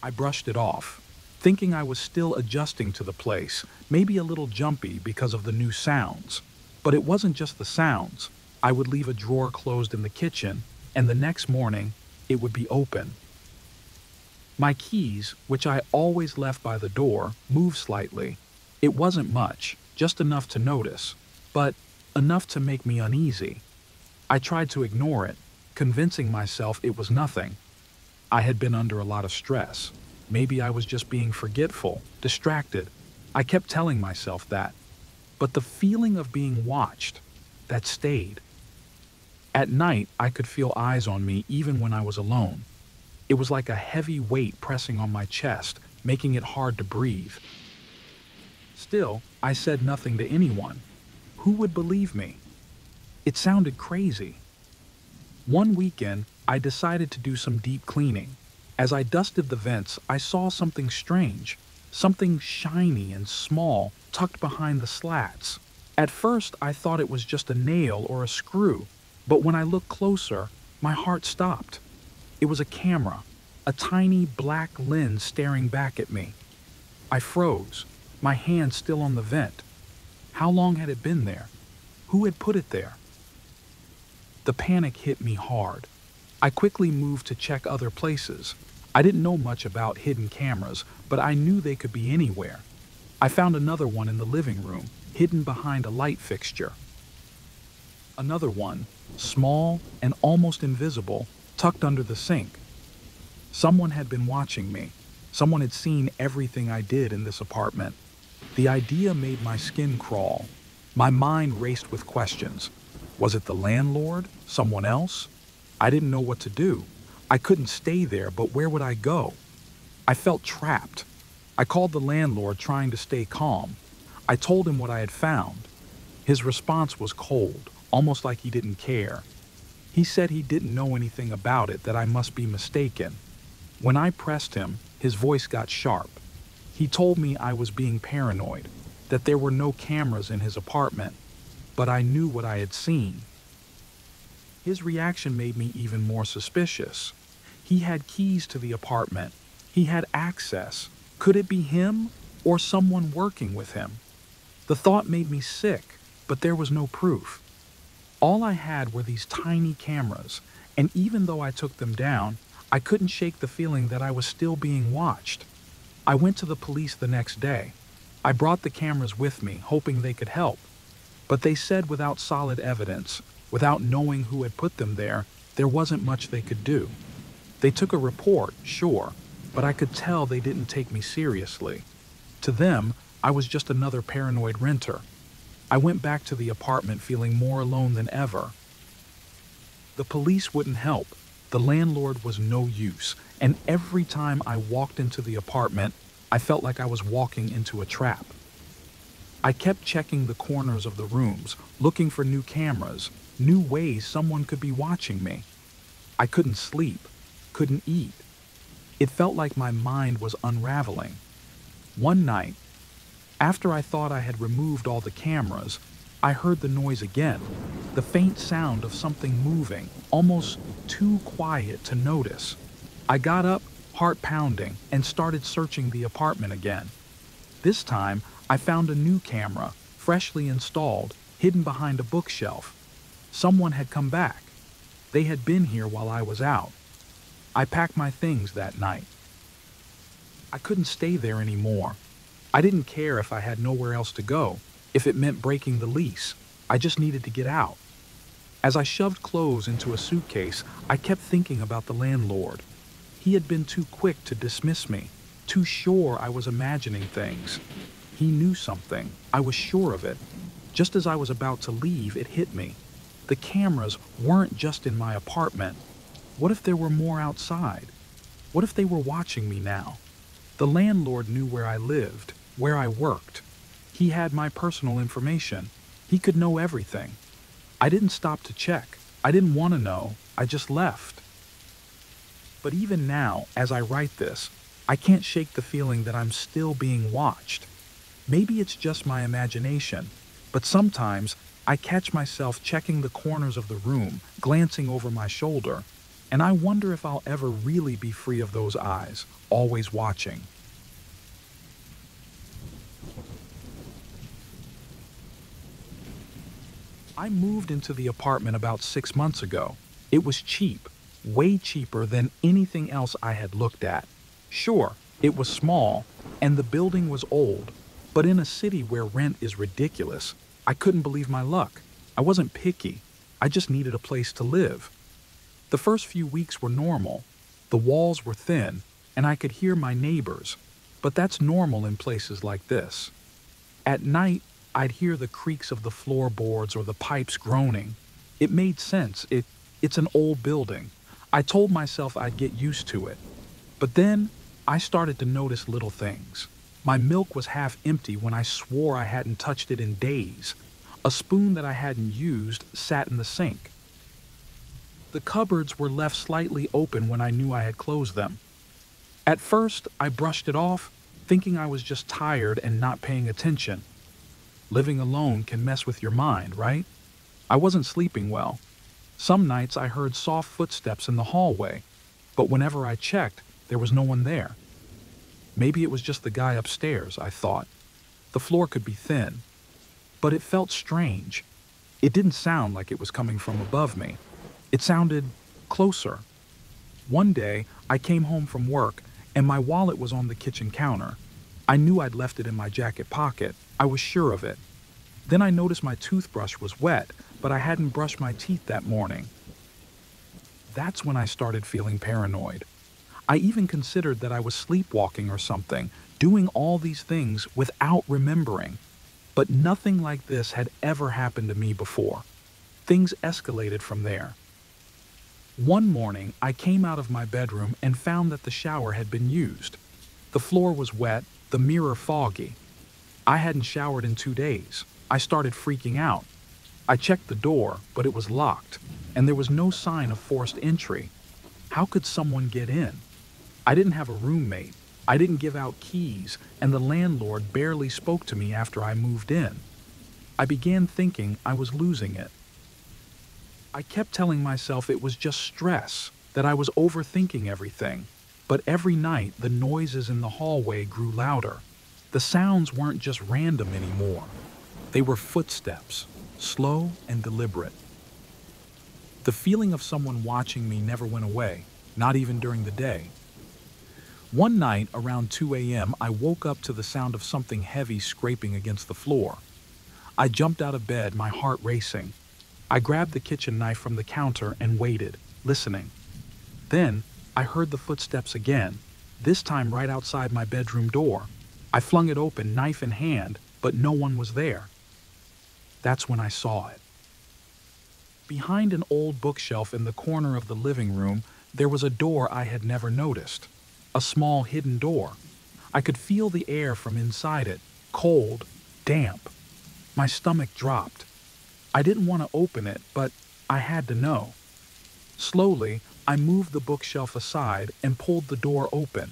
I brushed it off, thinking I was still adjusting to the place, maybe a little jumpy because of the new sounds. But it wasn't just the sounds. I would leave a drawer closed in the kitchen, and the next morning, it would be open. My keys, which I always left by the door, moved slightly. It wasn't much, just enough to notice, but enough to make me uneasy. I tried to ignore it, convincing myself it was nothing. I had been under a lot of stress. Maybe I was just being forgetful, distracted. I kept telling myself that. But the feeling of being watched, that stayed. At night, I could feel eyes on me even when I was alone. It was like a heavy weight pressing on my chest, making it hard to breathe. Still, I said nothing to anyone. Who would believe me? It sounded crazy. One weekend, I decided to do some deep cleaning. As I dusted the vents, I saw something strange, something shiny and small tucked behind the slats. At first, I thought it was just a nail or a screw, but when I looked closer, my heart stopped. It was a camera, a tiny black lens staring back at me. I froze, my hand still on the vent. How long had it been there? Who had put it there? The panic hit me hard. I quickly moved to check other places. I didn't know much about hidden cameras, but I knew they could be anywhere. I found another one in the living room, hidden behind a light fixture. Another one, small and almost invisible, tucked under the sink. Someone had been watching me. Someone had seen everything I did in this apartment. The idea made my skin crawl. My mind raced with questions. Was it the landlord? Someone else? I didn't know what to do. I couldn't stay there, but where would I go? I felt trapped. I called the landlord, trying to stay calm. I told him what I had found. His response was cold, almost like he didn't care. He said he didn't know anything about it, that I must be mistaken. When I pressed him, his voice got sharp. He told me I was being paranoid, that there were no cameras in his apartment, but I knew what I had seen. His reaction made me even more suspicious. He had keys to the apartment. He had access. Could it be him or someone working with him? The thought made me sick, but there was no proof. All I had were these tiny cameras, and even though I took them down, I couldn't shake the feeling that I was still being watched. I went to the police the next day. I brought the cameras with me, hoping they could help. But they said without solid evidence, without knowing who had put them there wasn't much they could do. They took a report, sure, but I could tell they didn't take me seriously. To them, I was just another paranoid renter. I went back to the apartment feeling more alone than ever. The police wouldn't help. The landlord was no use, and every time I walked into the apartment, I felt like I was walking into a trap. I kept checking the corners of the rooms, looking for new cameras, new ways someone could be watching me. I couldn't sleep, couldn't eat. It felt like my mind was unraveling. One night, after I thought I had removed all the cameras, I heard the noise again, the faint sound of something moving, almost too quiet to notice. I got up, heart pounding, and started searching the apartment again. This time, I found a new camera, freshly installed, hidden behind a bookshelf. Someone had come back. They had been here while I was out. I packed my things that night. I couldn't stay there anymore. I didn't care if I had nowhere else to go, if it meant breaking the lease. I just needed to get out. As I shoved clothes into a suitcase, I kept thinking about the landlord. He had been too quick to dismiss me, too sure I was imagining things. He knew something. I was sure of it. Just as I was about to leave, it hit me. The cameras weren't just in my apartment. What if there were more outside? What if they were watching me now? The landlord knew where I lived, where I worked. He had my personal information. He could know everything. I didn't stop to check. I didn't want to know. I just left. But even now, as I write this, I can't shake the feeling that I'm still being watched. Maybe it's just my imagination, but sometimes I catch myself checking the corners of the room, glancing over my shoulder, and I wonder if I'll ever really be free of those eyes, always watching. I moved into the apartment about 6 months ago. It was cheap, way cheaper than anything else I had looked at. Sure, it was small, and the building was old, but in a city where rent is ridiculous, I couldn't believe my luck. I wasn't picky. I just needed a place to live. The first few weeks were normal. The walls were thin, and I could hear my neighbors, but that's normal in places like this. At night, I'd hear the creaks of the floorboards or the pipes groaning. It made sense. It's an old building. I told myself I'd get used to it. But then, I started to notice little things. My milk was half empty when I swore I hadn't touched it in days. A spoon that I hadn't used sat in the sink. The cupboards were left slightly open when I knew I had closed them. At first, I brushed it off, thinking I was just tired and not paying attention. Living alone can mess with your mind, right? I wasn't sleeping well. Some nights I heard soft footsteps in the hallway, but whenever I checked, there was no one there. Maybe it was just the guy upstairs, I thought. The floor could be thin, but it felt strange. It didn't sound like it was coming from above me. It sounded closer. One day, I came home from work and my wallet was on the kitchen counter. I knew I'd left it in my jacket pocket. I was sure of it. Then I noticed my toothbrush was wet, but I hadn't brushed my teeth that morning. That's when I started feeling paranoid. I even considered that I was sleepwalking or something, doing all these things without remembering. But nothing like this had ever happened to me before. Things escalated from there. One morning, I came out of my bedroom and found that the shower had been used. The floor was wet, the mirror foggy. I hadn't showered in 2 days. I started freaking out. I checked the door, but it was locked, and there was no sign of forced entry. How could someone get in? I didn't have a roommate. I didn't give out keys, and the landlord barely spoke to me after I moved in. I began thinking I was losing it. I kept telling myself it was just stress, that I was overthinking everything. But every night, the noises in the hallway grew louder. The sounds weren't just random anymore. They were footsteps, slow and deliberate. The feeling of someone watching me never went away, not even during the day. One night, around 2 a.m., I woke up to the sound of something heavy scraping against the floor. I jumped out of bed, my heart racing. I grabbed the kitchen knife from the counter and waited, listening. Then, I heard the footsteps again, this time right outside my bedroom door. I flung it open, knife in hand, but no one was there. That's when I saw it. Behind an old bookshelf in the corner of the living room, there was a door I had never noticed. A small hidden door. I could feel the air from inside it, cold, damp. My stomach dropped. I didn't want to open it, but I had to know. Slowly, I moved the bookshelf aside and pulled the door open.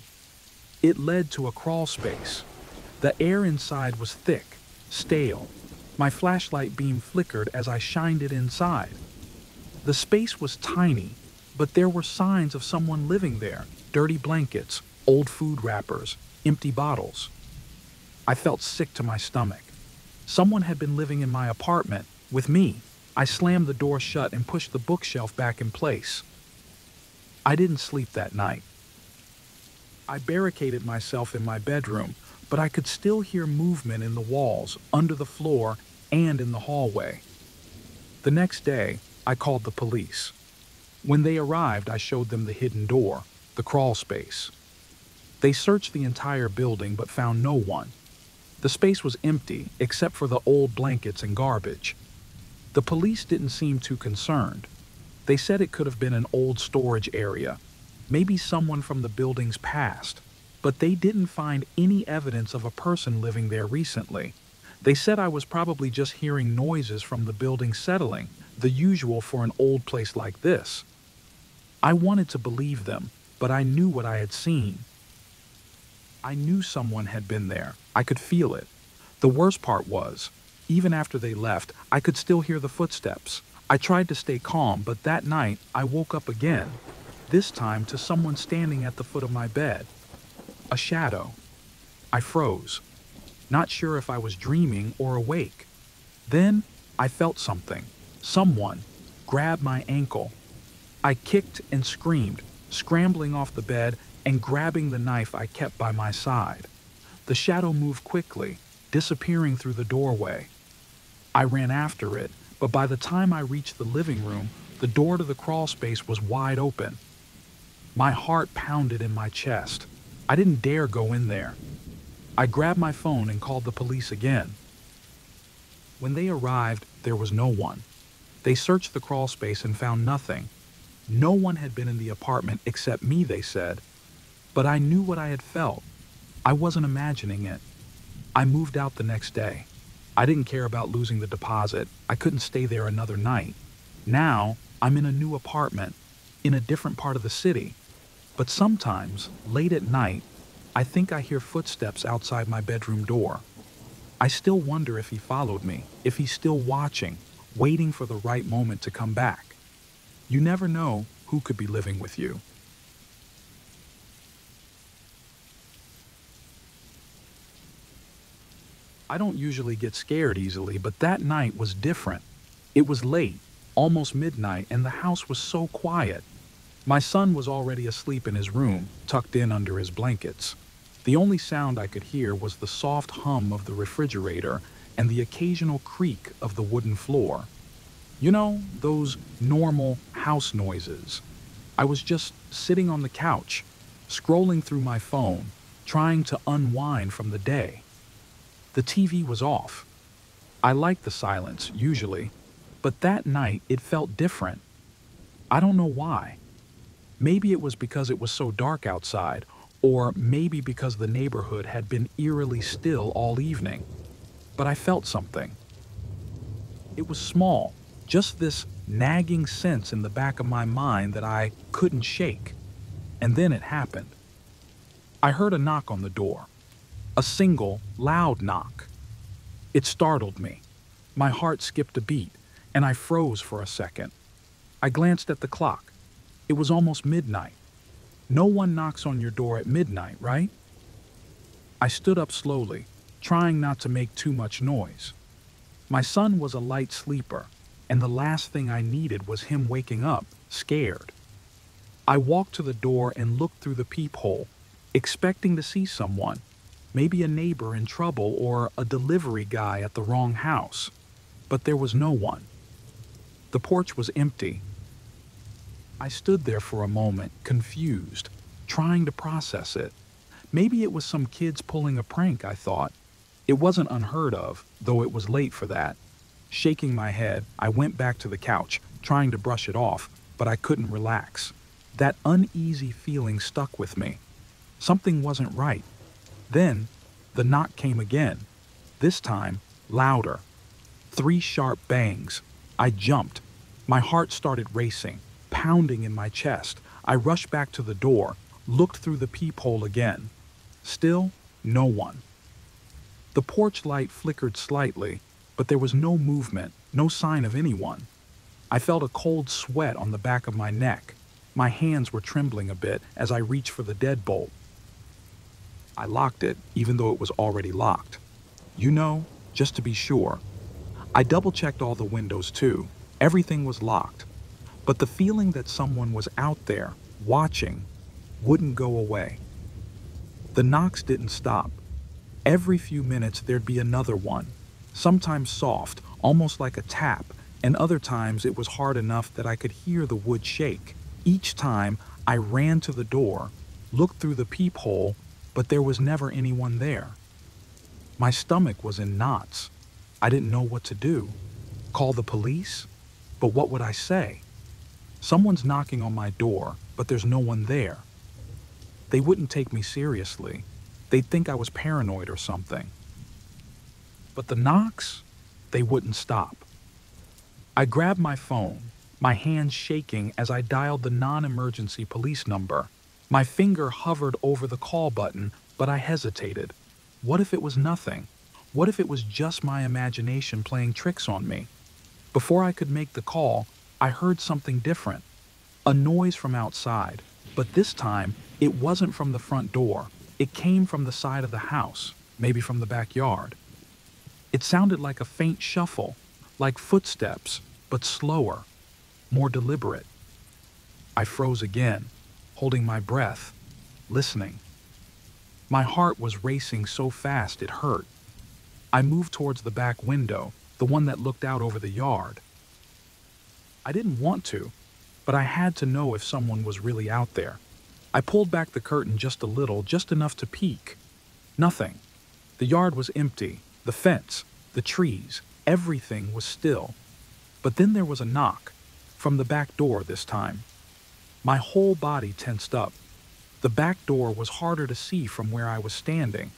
It led to a crawl space. The air inside was thick, stale. My flashlight beam flickered as I shined it inside. The space was tiny, but there were signs of someone living there. Dirty blankets, old food wrappers, empty bottles. I felt sick to my stomach. Someone had been living in my apartment with me. I slammed the door shut and pushed the bookshelf back in place. I didn't sleep that night. I barricaded myself in my bedroom, but I could still hear movement in the walls, under the floor, and in the hallway. The next day, I called the police. When they arrived, I showed them the hidden door, the crawl space. They searched the entire building but found no one. The space was empty except for the old blankets and garbage. The police didn't seem too concerned. They said it could have been an old storage area, maybe someone from the building's past, but they didn't find any evidence of a person living there recently. They said I was probably just hearing noises from the building settling, the usual for an old place like this. I wanted to believe them, but I knew what I had seen. I knew someone had been there. I could feel it. The worst part was, even after they left, I could still hear the footsteps. I tried to stay calm, but that night I woke up again, this time to someone standing at the foot of my bed. A shadow. I froze, not sure if I was dreaming or awake. Then I felt something. Someone grabbed my ankle. I kicked and screamed, scrambling off the bed and grabbing the knife I kept by my side. The shadow moved quickly, disappearing through the doorway. I ran after it, but by the time I reached the living room, the door to the crawl space was wide open. My heart pounded in my chest. I didn't dare go in there. I grabbed my phone and called the police again. When they arrived, there was no one. They searched the crawl space and found nothing. No one had been in the apartment except me, they said. But I knew what I had felt. I wasn't imagining it. I moved out the next day. I didn't care about losing the deposit. I couldn't stay there another night. Now, I'm in a new apartment, in a different part of the city. But sometimes, late at night, I think I hear footsteps outside my bedroom door. I still wonder if he followed me, if he's still watching, waiting for the right moment to come back. You never know who could be living with you. I don't usually get scared easily, but that night was different. It was late, almost midnight, and the house was so quiet. My son was already asleep in his room, tucked in under his blankets. The only sound I could hear was the soft hum of the refrigerator and the occasional creak of the wooden floor. You know, those normal house noises. I was just sitting on the couch, scrolling through my phone, trying to unwind from the day. The TV was off. I like the silence, usually, but that night it felt different. I don't know why. Maybe it was because it was so dark outside, or maybe because the neighborhood had been eerily still all evening. But I felt something. It was small, just this nagging sense in the back of my mind that I couldn't shake. And then it happened. I heard a knock on the door. A single, loud knock. It startled me. My heart skipped a beat, and I froze for a second. I glanced at the clock. It was almost midnight. No one knocks on your door at midnight, right? I stood up slowly, trying not to make too much noise. My son was a light sleeper, and the last thing I needed was him waking up, scared. I walked to the door and looked through the peephole, expecting to see someone, maybe a neighbor in trouble or a delivery guy at the wrong house. But there was no one. The porch was empty. I stood there for a moment, confused, trying to process it. Maybe it was some kids pulling a prank, I thought. It wasn't unheard of, though it was late for that. Shaking my head, I went back to the couch, trying to brush it off, but I couldn't relax. That uneasy feeling stuck with me. Something wasn't right. Then, the knock came again. This time, louder. 3 sharp bangs. I jumped. My heart started racing, pounding in my chest. I rushed back to the door, looked through the peephole again. Still, no one. The porch light flickered slightly, but there was no movement, no sign of anyone. I felt a cold sweat on the back of my neck. My hands were trembling a bit as I reached for the deadbolt. I locked it, even though it was already locked. You know, just to be sure. I double-checked all the windows too. Everything was locked. But the feeling that someone was out there, watching, wouldn't go away. The knocks didn't stop. Every few minutes there'd be another one, sometimes soft, almost like a tap, and other times it was hard enough that I could hear the wood shake. Each time, I ran to the door, looked through the peephole, but there was never anyone there. My stomach was in knots. I didn't know what to do. Call the police? But what would I say? Someone's knocking on my door, but there's no one there. They wouldn't take me seriously. They'd think I was paranoid or something. But the knocks, they wouldn't stop. I grabbed my phone, my hands shaking as I dialed the non-emergency police number. My finger hovered over the call button, but I hesitated. What if it was nothing? What if it was just my imagination playing tricks on me? Before I could make the call, I heard something different. A noise from outside, but this time it wasn't from the front door. It came from the side of the house, maybe from the backyard. It sounded like a faint shuffle, like footsteps, but slower, more deliberate. I froze again, holding my breath, listening. My heart was racing so fast it hurt. I moved towards the back window, the one that looked out over the yard. I didn't want to, but I had to know if someone was really out there. I pulled back the curtain just a little, just enough to peek. Nothing. The yard was empty, the fence, the trees, everything was still. But then there was a knock, from the back door this time. My whole body tensed up. The back door was harder to see from where I was standing,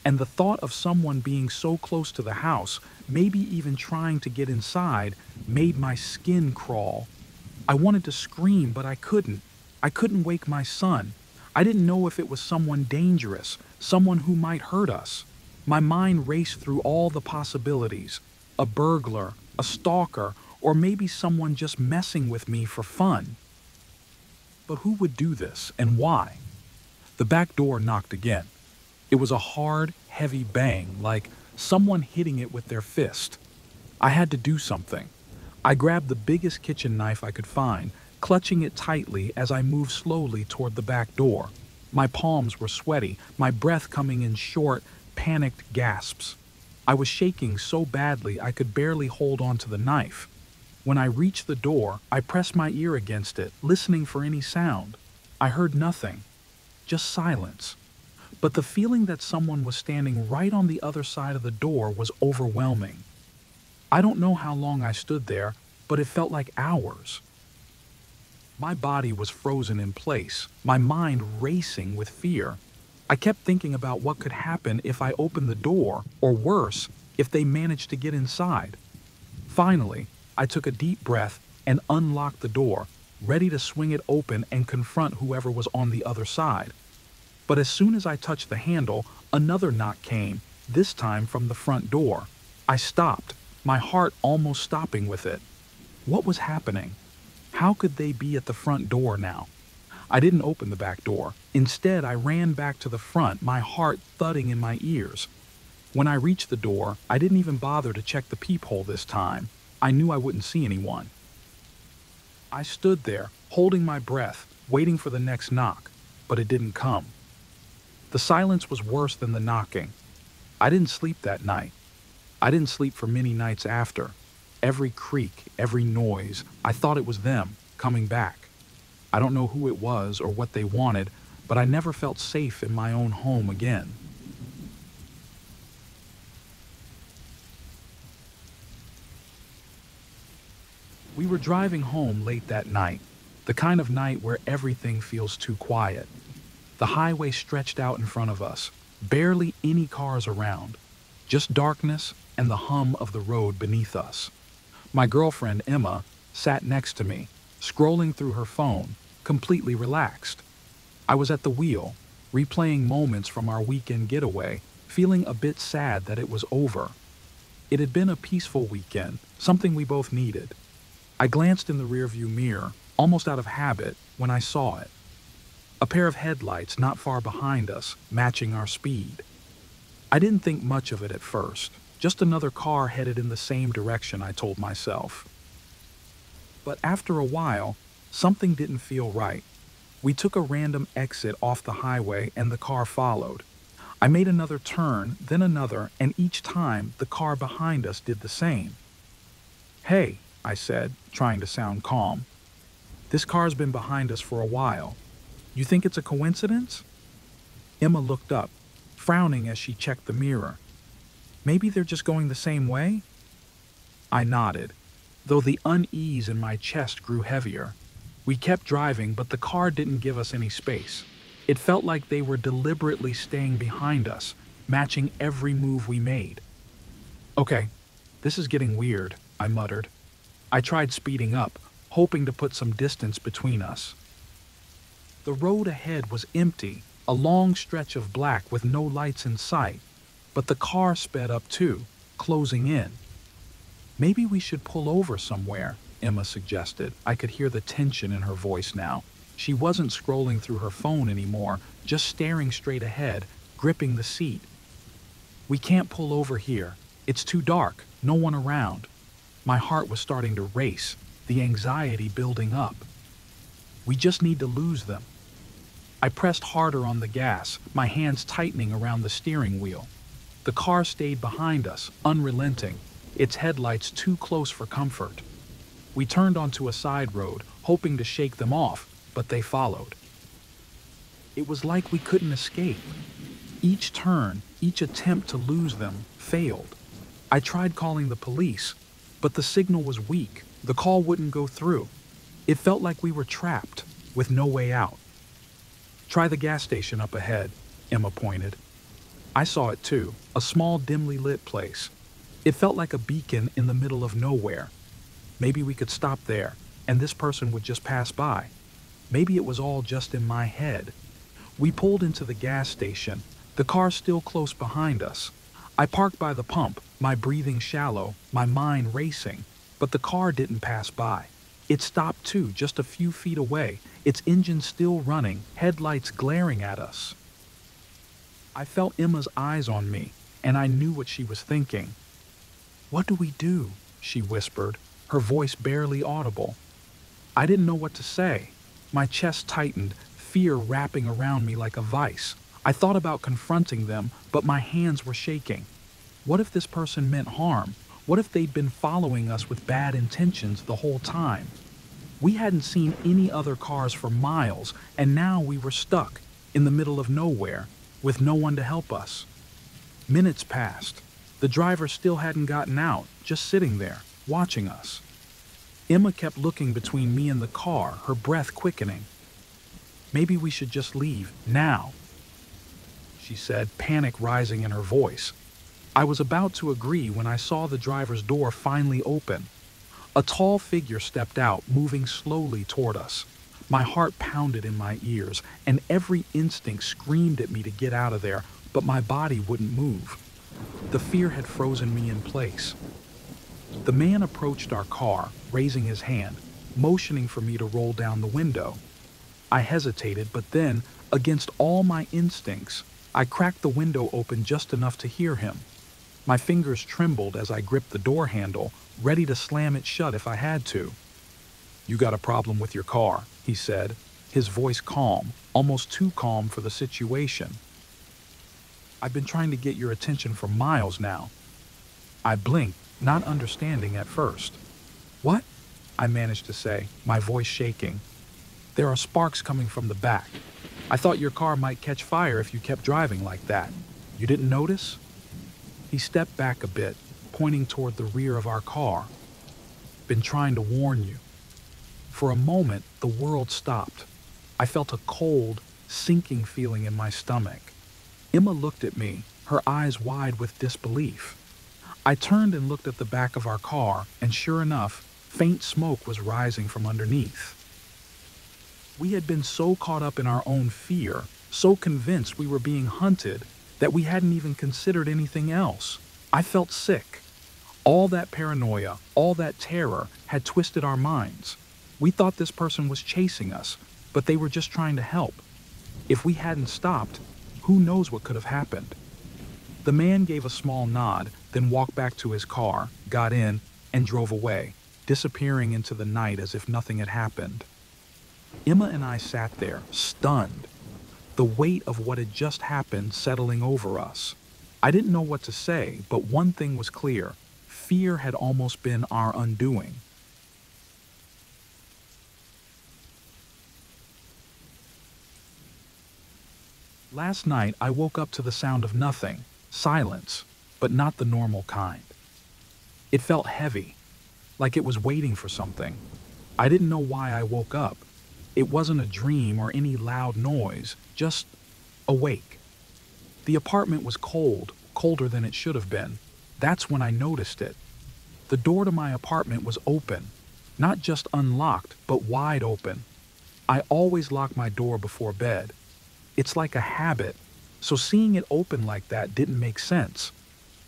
And the thought of someone being so close to the house, maybe even trying to get inside, made my skin crawl. I wanted to scream, but I couldn't. I couldn't wake my son. I didn't know if it was someone dangerous, someone who might hurt us. My mind raced through all the possibilities. A burglar, a stalker, or maybe someone just messing with me for fun. But who would do this, and why? The back door knocked again. It was a hard, heavy bang, like someone hitting it with their fist. I had to do something. I grabbed the biggest kitchen knife I could find, clutching it tightly as I moved slowly toward the back door. My palms were sweaty, my breath coming in short, panicked gasps. I was shaking so badly I could barely hold on to the knife. When I reached the door, I pressed my ear against it, listening for any sound. I heard nothing, just silence. But the feeling that someone was standing right on the other side of the door was overwhelming. I don't know how long I stood there, but it felt like hours. My body was frozen in place, my mind racing with fear. I kept thinking about what could happen if I opened the door, or worse, if they managed to get inside. Finally, I took a deep breath and unlocked the door, ready to swing it open and confront whoever was on the other side. But as soon as I touched the handle, another knock came, this time from the front door. I stopped, my heart almost stopping with it. What was happening? How could they be at the front door now? I didn't open the back door. Instead, I ran back to the front, my heart thudding in my ears. When I reached the door, I didn't even bother to check the peephole this time. I knew I wouldn't see anyone. I stood there, holding my breath, waiting for the next knock, but it didn't come. The silence was worse than the knocking. I didn't sleep that night. I didn't sleep for many nights after. Every creak, every noise, I thought it was them, coming back. I don't know who it was or what they wanted, but I never felt safe in my own home again. We were driving home late that night, the kind of night where everything feels too quiet. The highway stretched out in front of us, barely any cars around, just darkness and the hum of the road beneath us. My girlfriend, Emma, sat next to me, scrolling through her phone, completely relaxed. I was at the wheel, replaying moments from our weekend getaway, feeling a bit sad that it was over. It had been a peaceful weekend, something we both needed. I glanced in the rearview mirror, almost out of habit, when I saw it. A pair of headlights not far behind us, matching our speed. I didn't think much of it at first, just another car headed in the same direction, I told myself. But after a while, something didn't feel right. We took a random exit off the highway and the car followed. I made another turn, then another, and each time the car behind us did the same. "Hey," I said, trying to sound calm. "This car's been behind us for a while. You think it's a coincidence?" Emma looked up, frowning as she checked the mirror. "Maybe they're just going the same way?" I nodded, though the unease in my chest grew heavier. We kept driving, but the car didn't give us any space. It felt like they were deliberately staying behind us, matching every move we made. "Okay, this is getting weird," I muttered. I tried speeding up, hoping to put some distance between us. The road ahead was empty, a long stretch of black with no lights in sight, but the car sped up too, closing in. "Maybe we should pull over somewhere," Emma suggested. I could hear the tension in her voice now. She wasn't scrolling through her phone anymore, just staring straight ahead, gripping the seat. "We can't pull over here. It's too dark, no one around." My heart was starting to race, the anxiety building up. "We just need to lose them." I pressed harder on the gas, my hands tightening around the steering wheel. The car stayed behind us, unrelenting, its headlights too close for comfort. We turned onto a side road, hoping to shake them off, but they followed. It was like we couldn't escape. Each turn, each attempt to lose them, failed. I tried calling the police, but the signal was weak. The call wouldn't go through. It felt like we were trapped, with no way out. "Try the gas station up ahead," Emma pointed. I saw it too, a small dimly lit place. It felt like a beacon in the middle of nowhere. Maybe we could stop there, and this person would just pass by. Maybe it was all just in my head. We pulled into the gas station, the car still close behind us. I parked by the pump, my breathing shallow, my mind racing, but the car didn't pass by. It stopped too, just a few feet away, its engine still running, headlights glaring at us. I felt Emma's eyes on me, and I knew what she was thinking. "What do we do?" she whispered, her voice barely audible. I didn't know what to say. My chest tightened, fear wrapping around me like a vice. I thought about confronting them, but my hands were shaking. What if this person meant harm? What if they'd been following us with bad intentions the whole time? We hadn't seen any other cars for miles, and now we were stuck in the middle of nowhere with no one to help us. Minutes passed. The driver still hadn't gotten out, just sitting there, watching us. Emma kept looking between me and the car, her breath quickening. "Maybe we should just leave, now," she said, panic rising in her voice. I was about to agree when I saw the driver's door finally open. A tall figure stepped out, moving slowly toward us. My heart pounded in my ears, and every instinct screamed at me to get out of there, but my body wouldn't move. The fear had frozen me in place. The man approached our car, raising his hand, motioning for me to roll down the window. I hesitated, but then, against all my instincts, I cracked the window open just enough to hear him. My fingers trembled as I gripped the door handle, ready to slam it shut if I had to. "You got a problem with your car," he said, his voice calm, almost too calm for the situation. "I've been trying to get your attention for miles now." I blinked, not understanding at first. "What?" I managed to say, my voice shaking. "There are sparks coming from the back. I thought your car might catch fire if you kept driving like that. You didn't notice?" He stepped back a bit, pointing toward the rear of our car. "Been trying to warn you." For a moment, the world stopped. I felt a cold, sinking feeling in my stomach. Emma looked at me, her eyes wide with disbelief. I turned and looked at the back of our car, and sure enough, faint smoke was rising from underneath. We had been so caught up in our own fear, so convinced we were being hunted, that we hadn't even considered anything else. I felt sick. All that paranoia, all that terror had twisted our minds. We thought this person was chasing us, but they were just trying to help. If we hadn't stopped, who knows what could have happened. The man gave a small nod, then walked back to his car, got in, and drove away, disappearing into the night as if nothing had happened. Emma and I sat there, stunned, the weight of what had just happened settling over us. I didn't know what to say, but one thing was clear: fear had almost been our undoing. Last night, I woke up to the sound of nothing, silence, but not the normal kind. It felt heavy, like it was waiting for something. I didn't know why I woke up. It wasn't a dream or any loud noise, just awake. The apartment was cold, colder than it should have been. That's when I noticed it. The door to my apartment was open, not just unlocked, but wide open. I always lock my door before bed. It's like a habit, so seeing it open like that didn't make sense.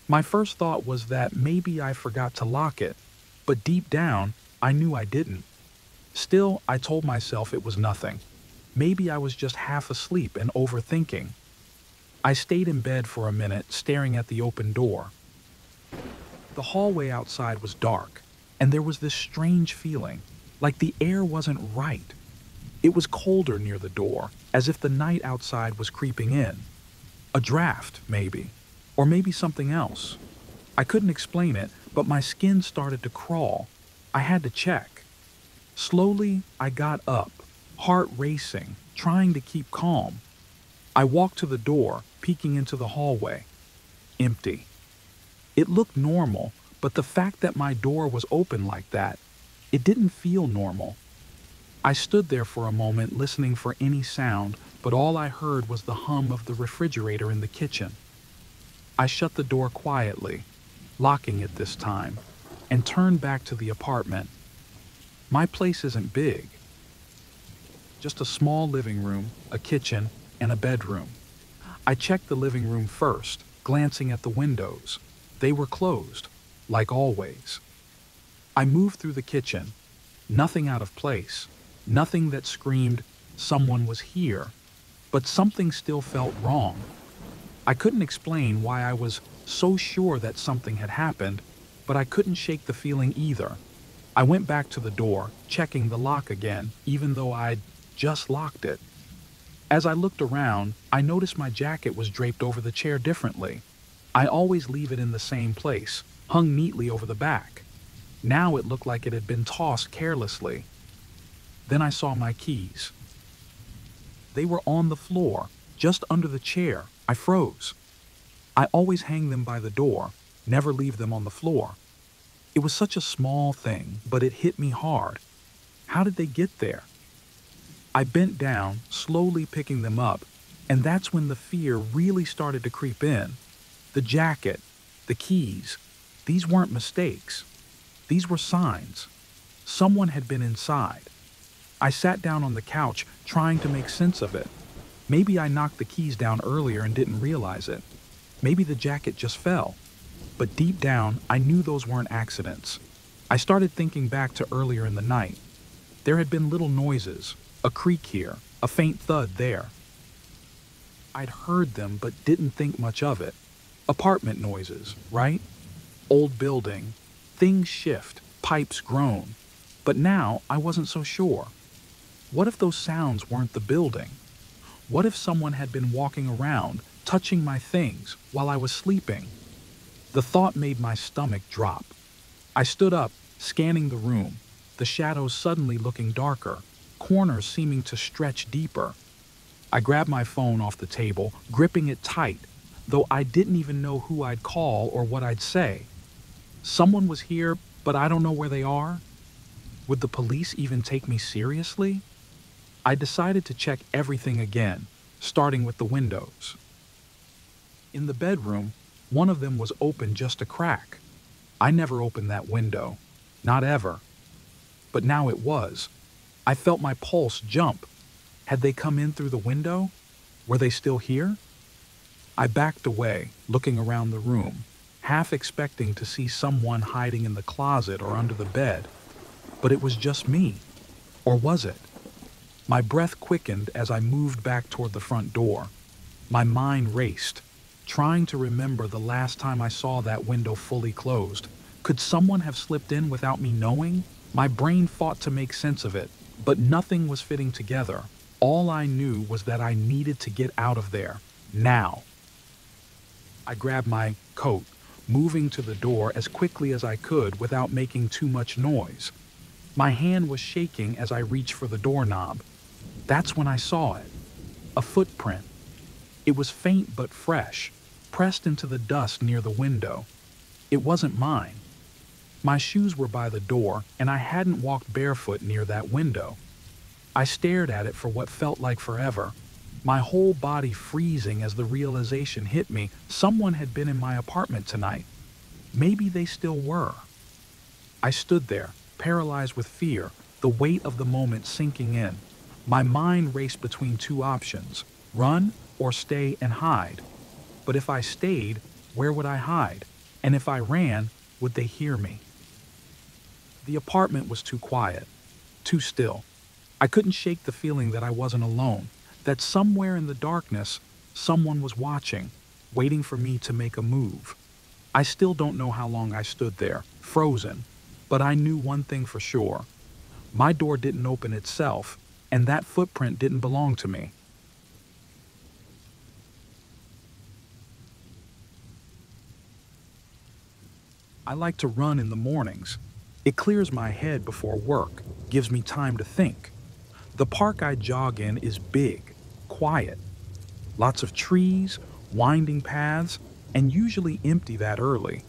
My first thought was that maybe I forgot to lock it, but deep down, I knew I didn't. Still, I told myself it was nothing. Maybe I was just half asleep and overthinking. I stayed in bed for a minute, staring at the open door. The hallway outside was dark, and there was this strange feeling, like the air wasn't right. It was colder near the door, as if the night outside was creeping in. A draft, maybe. Or maybe something else. I couldn't explain it, but my skin started to crawl. I had to check. Slowly, I got up, heart racing, trying to keep calm. I walked to the door, peeking into the hallway. Empty. It looked normal, but the fact that my door was open like that, it didn't feel normal. I stood there for a moment listening for any sound, but all I heard was the hum of the refrigerator in the kitchen. I shut the door quietly, locking it this time, and turned back to the apartment. My place isn't big, just a small living room, a kitchen, and a bedroom. I checked the living room first, glancing at the windows. They were closed, like always. I moved through the kitchen. Nothing out of place, nothing that screamed, someone was here, but something still felt wrong. I couldn't explain why I was so sure that something had happened, but I couldn't shake the feeling either. I went back to the door, checking the lock again, even though I'd just locked it. As I looked around, I noticed my jacket was draped over the chair differently. I always leave it in the same place, hung neatly over the back. Now it looked like it had been tossed carelessly. Then I saw my keys. They were on the floor, just under the chair. I froze. I always hang them by the door, never leave them on the floor. It was such a small thing, but it hit me hard. How did they get there? I bent down, slowly picking them up, and that's when the fear really started to creep in. The jacket, the keys, these weren't mistakes. These were signs. Someone had been inside. I sat down on the couch, trying to make sense of it. Maybe I knocked the keys down earlier and didn't realize it. Maybe the jacket just fell. But deep down, I knew those weren't accidents. I started thinking back to earlier in the night. There had been little noises, a creak here, a faint thud there. I'd heard them but didn't think much of it. Apartment noises, right? Old building. Things shift, pipes groan. But now I wasn't so sure. What if those sounds weren't the building? What if someone had been walking around, touching my things while I was sleeping? The thought made my stomach drop. I stood up, scanning the room, the shadows suddenly looking darker, corners seeming to stretch deeper. I grabbed my phone off the table, gripping it tight, though I didn't even know who I'd call or what I'd say. Someone was here, but I don't know where they are. Would the police even take me seriously? I decided to check everything again, starting with the windows. In the bedroom, one of them was open just a crack. I never opened that window, not ever. But now it was. I felt my pulse jump. Had they come in through the window? Were they still here? I backed away, looking around the room, half expecting to see someone hiding in the closet or under the bed. But it was just me. Or was it? My breath quickened as I moved back toward the front door. My mind raced, trying to remember the last time I saw that window fully closed. Could someone have slipped in without me knowing? My brain fought to make sense of it, but nothing was fitting together. All I knew was that I needed to get out of there, now. I grabbed my coat, moving to the door as quickly as I could without making too much noise. My hand was shaking as I reached for the doorknob. That's when I saw it. A footprint. It was faint but fresh, pressed into the dust near the window. It wasn't mine. My shoes were by the door, and I hadn't walked barefoot near that window. I stared at it for what felt like forever, my whole body freezing as the realization hit me someone had been in my apartment tonight. Maybe they still were. I stood there, paralyzed with fear, the weight of the moment sinking in. My mind raced between two options, run or stay and hide. But if I stayed, where would I hide? And if I ran, would they hear me? The apartment was too quiet, too still. I couldn't shake the feeling that I wasn't alone, that somewhere in the darkness, someone was watching, waiting for me to make a move. I still don't know how long I stood there, frozen, but I knew one thing for sure. My door didn't open itself, and that footprint didn't belong to me. I like to run in the mornings. It clears my head before work, gives me time to think. The park I jog in is big, quiet. Lots of trees, winding paths, and usually empty that early.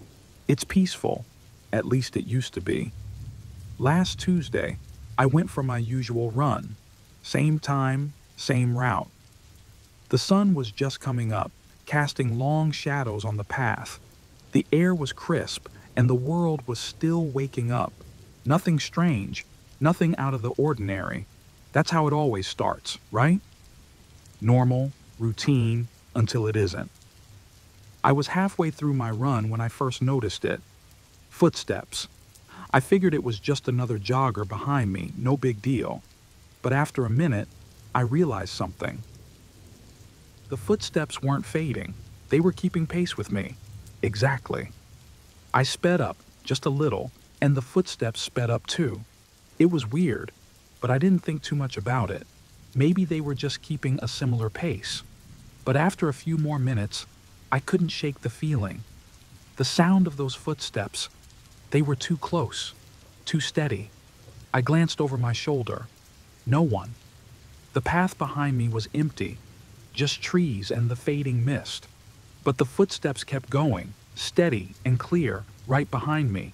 It's peaceful, at least it used to be. Last Tuesday, I went for my usual run. Same time, same route. The sun was just coming up, casting long shadows on the path. The air was crisp, and the world was still waking up. Nothing strange, nothing out of the ordinary. That's how it always starts, right? Normal, routine, until it isn't. I was halfway through my run when I first noticed it. Footsteps. I figured it was just another jogger behind me, no big deal. But after a minute, I realized something. The footsteps weren't fading. They were keeping pace with me. Exactly. I sped up, just a little, and the footsteps sped up too. It was weird, but I didn't think too much about it. Maybe they were just keeping a similar pace. But after a few more minutes, I couldn't shake the feeling. The sound of those footsteps, they were too close, too steady. I glanced over my shoulder. No one. The path behind me was empty, just trees and the fading mist. But the footsteps kept going, steady and clear, right behind me.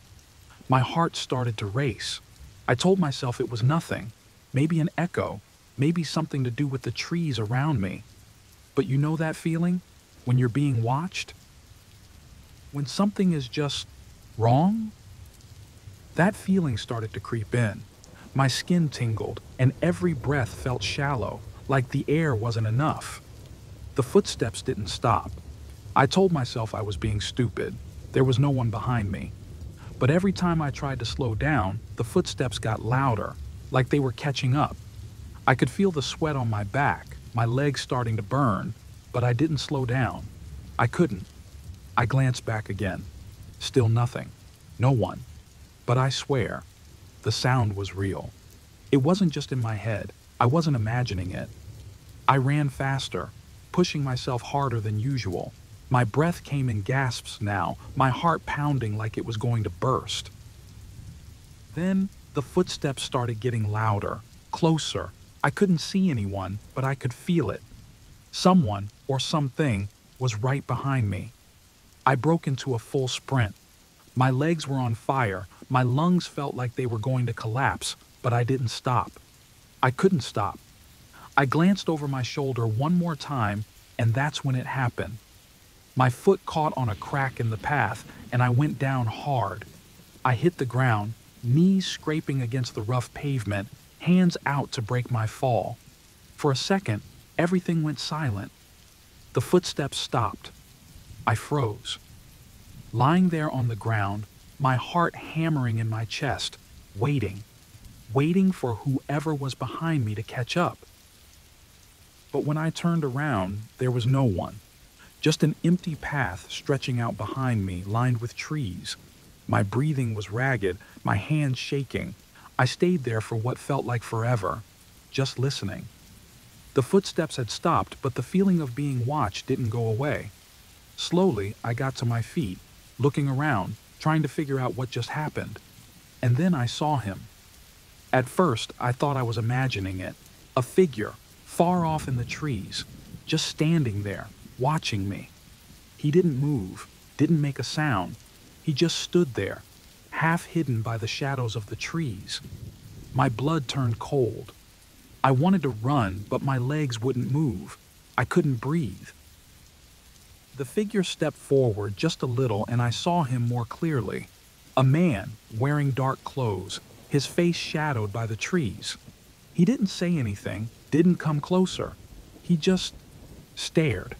My heart started to race. I told myself it was nothing, maybe an echo, maybe something to do with the trees around me. But you know that feeling? When you're being watched? When something is just wrong? That feeling started to creep in. My skin tingled, and every breath felt shallow, like the air wasn't enough. The footsteps didn't stop. I told myself I was being stupid. There was no one behind me. But every time I tried to slow down, the footsteps got louder, like they were catching up. I could feel the sweat on my back, my legs starting to burn, but I didn't slow down. I couldn't. I glanced back again. Still nothing. No one. But I swear, the sound was real. It wasn't just in my head. I wasn't imagining it. I ran faster, pushing myself harder than usual. My breath came in gasps now, my heart pounding like it was going to burst. Then the footsteps started getting louder, closer. I couldn't see anyone, but I could feel it. Someone, or something, was right behind me. I broke into a full sprint. My legs were on fire, my lungs felt like they were going to collapse, but I didn't stop. I couldn't stop. I glanced over my shoulder one more time, and that's when it happened. My foot caught on a crack in the path, and I went down hard. I hit the ground, knees scraping against the rough pavement, hands out to break my fall. For a second, everything went silent. The footsteps stopped. I froze. Lying there on the ground, my heart hammering in my chest, waiting for whoever was behind me to catch up. But when I turned around, there was no one. Just an empty path stretching out behind me, lined with trees. My breathing was ragged, my hands shaking. I stayed there for what felt like forever, just listening. The footsteps had stopped, but the feeling of being watched didn't go away. Slowly, I got to my feet, looking around, trying to figure out what just happened. And then I saw him. At first, I thought I was imagining it. A figure, far off in the trees, just standing there, watching me. He didn't move, didn't make a sound. He just stood there, half hidden by the shadows of the trees. My blood turned cold. I wanted to run, but my legs wouldn't move. I couldn't breathe. The figure stepped forward just a little, and I saw him more clearly. A man, wearing dark clothes, his face shadowed by the trees. He didn't say anything, didn't come closer. He just stared.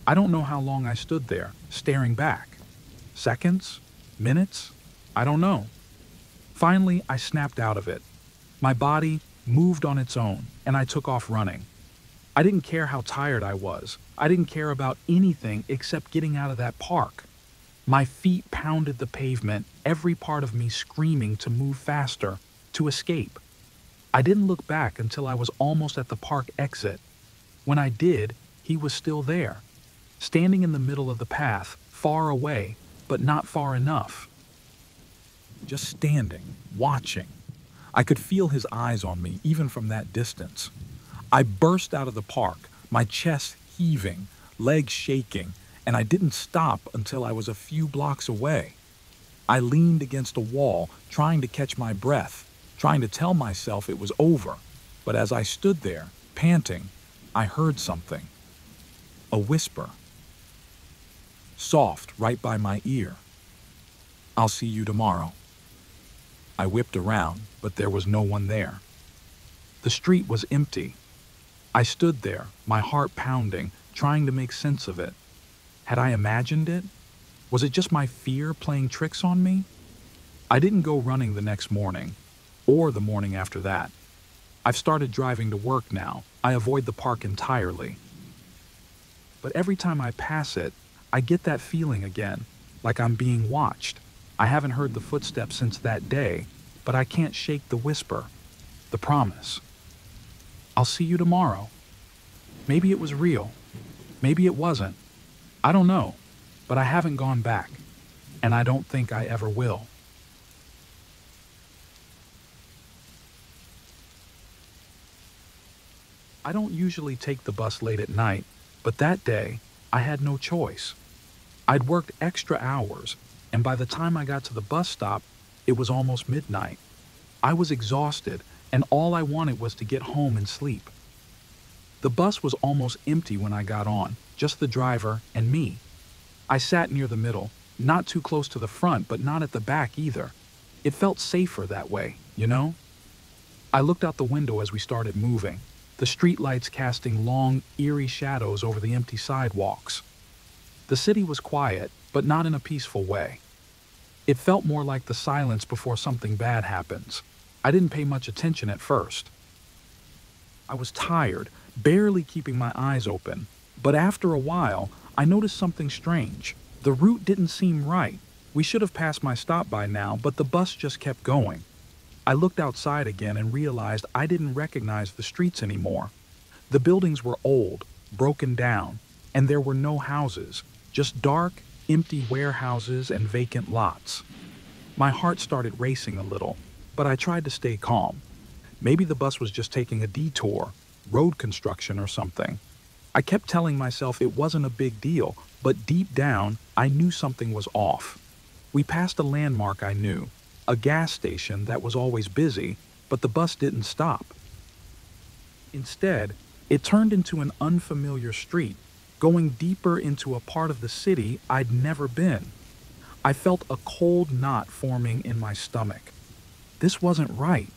I don't know how long I stood there, staring back. Seconds? Minutes? I don't know. Finally, I snapped out of it. My body moved on its own, and I took off running. I didn't care how tired I was. I didn't care about anything except getting out of that park. My feet pounded the pavement, every part of me screaming to move faster, to escape. I didn't look back until I was almost at the park exit. When I did, he was still there, standing in the middle of the path, far away, but not far enough. Just standing, watching. I could feel his eyes on me, even from that distance. I burst out of the park, my chest heaving, legs shaking, and I didn't stop until I was a few blocks away. I leaned against a wall, trying to catch my breath, trying to tell myself it was over. But as I stood there, panting, I heard something. A whisper. soft right by my ear. "I'll see you tomorrow." I whipped around, but there was no one there. The street was empty. I stood there, my heart pounding, trying to make sense of it. Had I imagined it? Was it just my fear playing tricks on me? I didn't go running the next morning, or the morning after that. I've started driving to work now. I avoid the park entirely. But every time I pass it, I get that feeling again, like I'm being watched. I haven't heard the footsteps since that day, but I can't shake the whisper, the promise. "I'll see you tomorrow." Maybe it was real. Maybe it wasn't. I don't know, but I haven't gone back, and I don't think I ever will. I don't usually take the bus late at night, but that day, I had no choice. I'd worked extra hours, and by the time I got to the bus stop, it was almost midnight. I was exhausted, and all I wanted was to get home and sleep. The bus was almost empty when I got on, just the driver and me. I sat near the middle, not too close to the front, but not at the back either. It felt safer that way, you know? I looked out the window as we started moving, the streetlights casting long, eerie shadows over the empty sidewalks. The city was quiet, but not in a peaceful way. It felt more like the silence before something bad happens. I didn't pay much attention at first. I was tired, barely keeping my eyes open, but after a while, I noticed something strange. The route didn't seem right. We should have passed my stop by now, but the bus just kept going. I looked outside again and realized I didn't recognize the streets anymore. The buildings were old, broken down, and there were no houses, just dark, empty warehouses and vacant lots. My heart started racing a little, but I tried to stay calm. Maybe the bus was just taking a detour, road construction or something. I kept telling myself it wasn't a big deal, but deep down, I knew something was off. We passed a landmark I knew, a gas station that was always busy, but the bus didn't stop. Instead, it turned into an unfamiliar street, going deeper into a part of the city I'd never been. I felt a cold knot forming in my stomach. This wasn't right.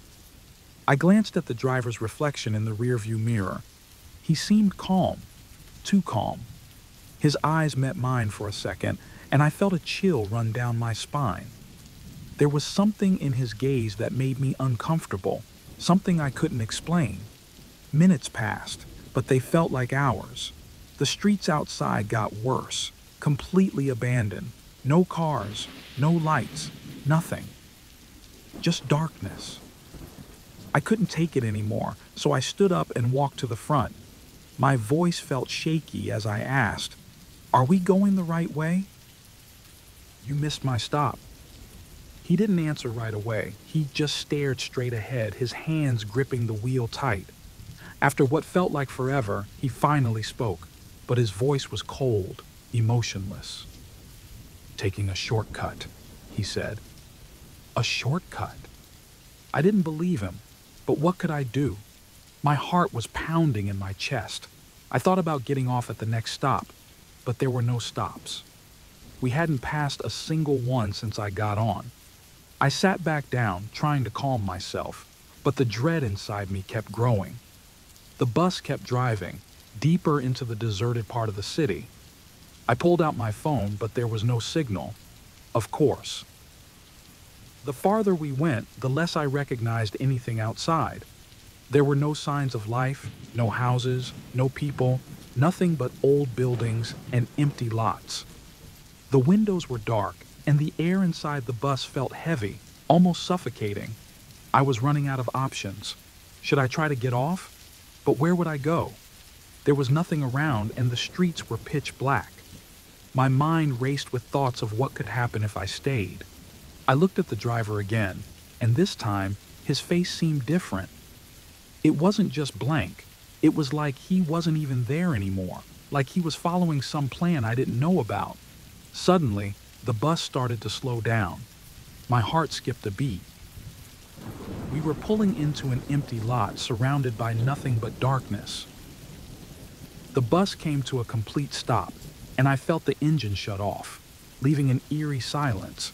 I glanced at the driver's reflection in the rearview mirror. He seemed calm, too calm. His eyes met mine for a second, and I felt a chill run down my spine. There was something in his gaze that made me uncomfortable, something I couldn't explain. Minutes passed, but they felt like hours. The streets outside got worse, completely abandoned. No cars, no lights, nothing. Just darkness. I couldn't take it anymore, so I stood up and walked to the front. My voice felt shaky as I asked, "Are we going the right way?" "You missed my stop." He didn't answer right away. He just stared straight ahead, his hands gripping the wheel tight. After what felt like forever, he finally spoke, but his voice was cold, emotionless. "Taking a shortcut," he said. A shortcut? I didn't believe him, but what could I do? My heart was pounding in my chest. I thought about getting off at the next stop, but there were no stops. We hadn't passed a single one since I got on. I sat back down, trying to calm myself, but the dread inside me kept growing. The bus kept driving, deeper into the deserted part of the city. I pulled out my phone, but there was no signal. Of course. The farther we went, the less I recognized anything outside. There were no signs of life, no houses, no people, nothing but old buildings and empty lots. The windows were dark, and the air inside the bus felt heavy, almost suffocating. I was running out of options. Should I try to get off? But where would I go? There was nothing around, and the streets were pitch black. My mind raced with thoughts of what could happen if I stayed. I looked at the driver again, and this time, his face seemed different. It wasn't just blank. It was like he wasn't even there anymore, like he was following some plan I didn't know about. Suddenly, the bus started to slow down. My heart skipped a beat. We were pulling into an empty lot surrounded by nothing but darkness. The bus came to a complete stop. and I felt the engine shut off, leaving an eerie silence.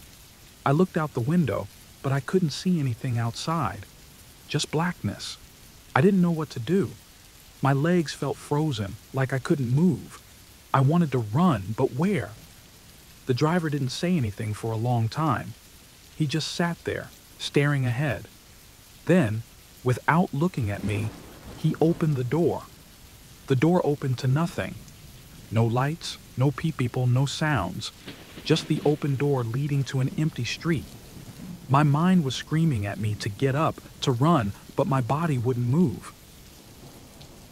I looked out the window, but I couldn't see anything outside. Just blackness. I didn't know what to do. My legs felt frozen, like I couldn't move. I wanted to run, but where? The driver didn't say anything for a long time. He just sat there, staring ahead. Then, without looking at me, he opened the door. The door opened to nothing. No lights, no people, no sounds. Just the open door leading to an empty street. My mind was screaming at me to get up, to run, but my body wouldn't move.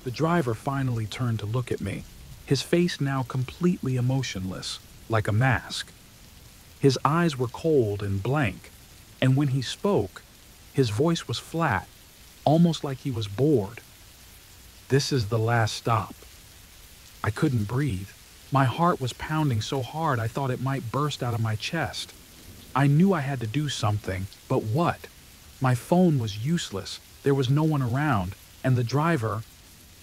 The driver finally turned to look at me, his face now completely emotionless, like a mask. His eyes were cold and blank, and when he spoke, his voice was flat, almost like he was bored. "This is the last stop." I couldn't breathe. My heart was pounding so hard I thought it might burst out of my chest. I knew I had to do something, but what? My phone was useless, there was no one around, and the driver,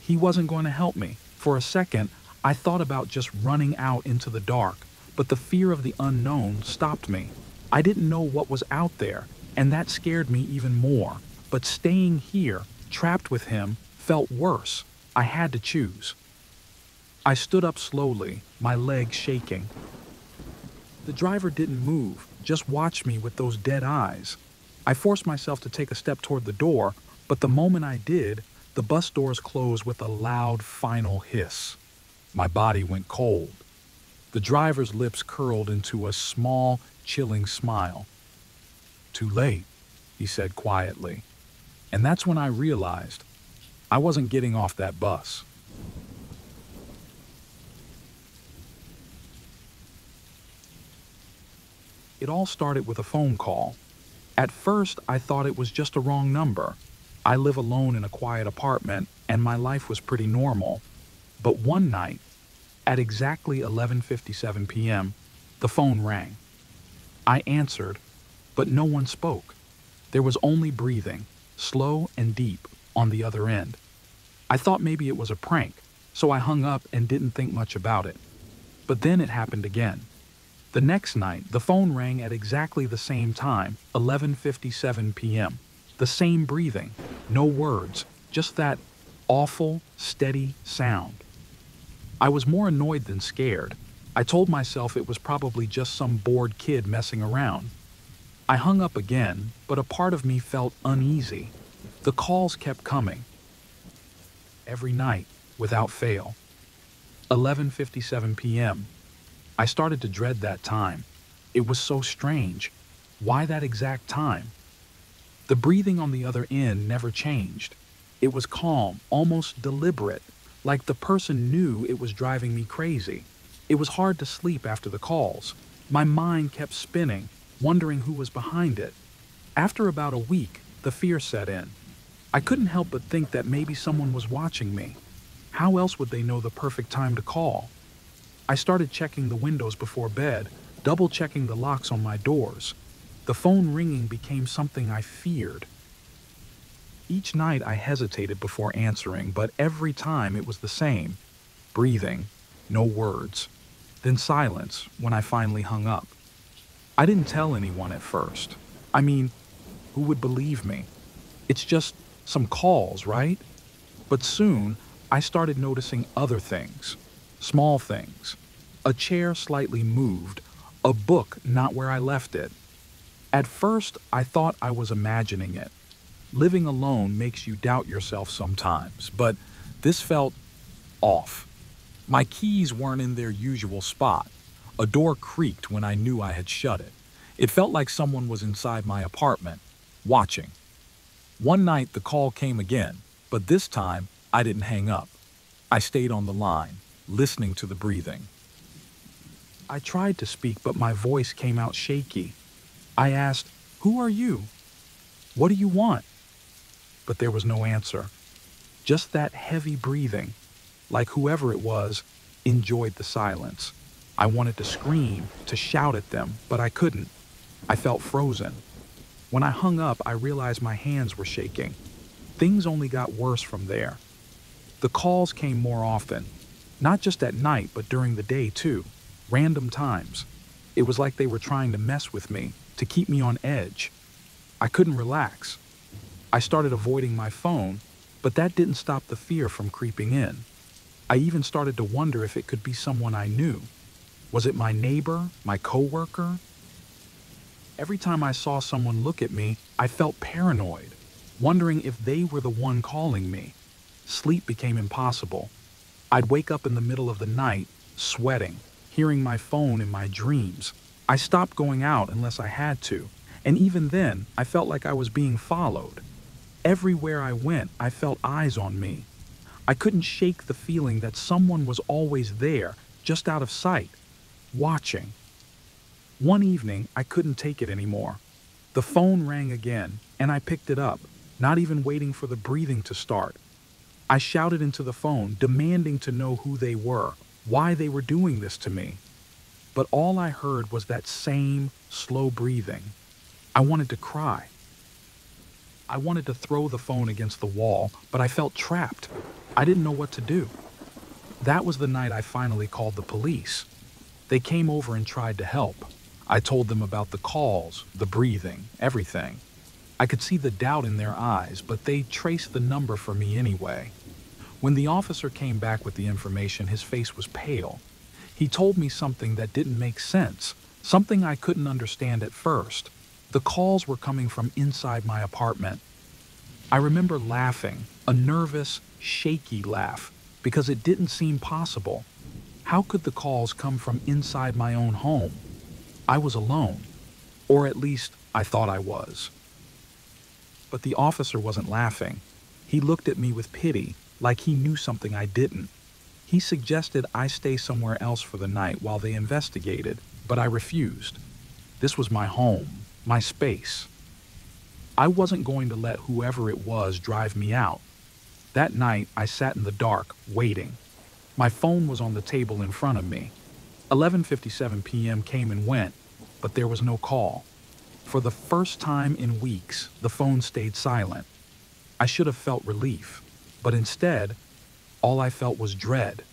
he wasn't going to help me. For a second, I thought about just running out into the dark, but the fear of the unknown stopped me. I didn't know what was out there, and that scared me even more. But staying here, trapped with him, felt worse. I had to choose. I stood up slowly, my legs shaking. The driver didn't move, just watched me with those dead eyes. I forced myself to take a step toward the door, but the moment I did, the bus doors closed with a loud, final hiss. My body went cold. The driver's lips curled into a small, chilling smile. "Too late," he said quietly. And that's when I realized I wasn't getting off that bus. It all started with a phone call. At first, I thought it was just a wrong number. I live alone in a quiet apartment, and my life was pretty normal. But one night, at exactly 11:57 p.m., the phone rang. I answered, but no one spoke. There was only breathing, slow and deep, on the other end. I thought maybe it was a prank, so I hung up and didn't think much about it. But then it happened again. The next night, the phone rang at exactly the same time, 11:57 p.m. The same breathing, no words, just that awful, steady sound. I was more annoyed than scared. I told myself it was probably just some bored kid messing around. I hung up again, but a part of me felt uneasy. The calls kept coming. Every night, without fail. 11:57 p.m. I started to dread that time. It was so strange. Why that exact time? The breathing on the other end never changed. It was calm, almost deliberate, like the person knew it was driving me crazy. It was hard to sleep after the calls. My mind kept spinning, wondering who was behind it. After about a week, the fear set in. I couldn't help but think that maybe someone was watching me. How else would they know the perfect time to call? I started checking the windows before bed, double-checking the locks on my doors. The phone ringing became something I feared. Each night I hesitated before answering, but every time it was the same. Breathing, no words. Then silence when I finally hung up. I didn't tell anyone at first. I mean, who would believe me? It's just some calls, right? But soon, I started noticing other things. Small things. A chair slightly moved. A book not where I left it. At first, I thought I was imagining it. Living alone makes you doubt yourself sometimes, but this felt off. My keys weren't in their usual spot. A door creaked when I knew I had shut it. It felt like someone was inside my apartment, watching. One night the call came again, but this time I didn't hang up. I stayed on the line, listening to the breathing. I tried to speak, but my voice came out shaky. I asked, "Who are you? What do you want?" But there was no answer. Just that heavy breathing, like whoever it was, enjoyed the silence. I wanted to scream, to shout at them, but I couldn't. I felt frozen. When I hung up, I realized my hands were shaking. Things only got worse from there. The calls came more often. Not just at night, but during the day too. Random times. It was like they were trying to mess with me, to keep me on edge. I couldn't relax. I started avoiding my phone, but that didn't stop the fear from creeping in. I even started to wonder if it could be someone I knew. Was it my neighbor, my coworker? Every time I saw someone look at me, I felt paranoid, wondering if they were the one calling me. Sleep became impossible. I'd wake up in the middle of the night, sweating, hearing my phone in my dreams. I stopped going out unless I had to, and even then, I felt like I was being followed. Everywhere I went, I felt eyes on me. I couldn't shake the feeling that someone was always there, just out of sight, watching. One evening, I couldn't take it anymore. The phone rang again, and I picked it up, not even waiting for the breathing to start. I shouted into the phone, demanding to know who they were, why they were doing this to me. But all I heard was that same slow breathing. I wanted to cry. I wanted to throw the phone against the wall, but I felt trapped. I didn't know what to do. That was the night I finally called the police. They came over and tried to help. I told them about the calls, the breathing, everything. I could see the doubt in their eyes, but they traced the number for me anyway. When the officer came back with the information, his face was pale. He told me something that didn't make sense, something I couldn't understand at first. The calls were coming from inside my apartment. I remember laughing, a nervous, shaky laugh, because it didn't seem possible. How could the calls come from inside my own home? I was alone, or at least I thought I was. But the officer wasn't laughing. He looked at me with pity, like he knew something I didn't. He suggested I stay somewhere else for the night while they investigated, but I refused. This was my home, my space. I wasn't going to let whoever it was drive me out. That night, I sat in the dark, waiting. My phone was on the table in front of me. 11:57 p.m. came and went, but there was no call. For the first time in weeks, the phone stayed silent. I should have felt relief, but instead, all I felt was dread.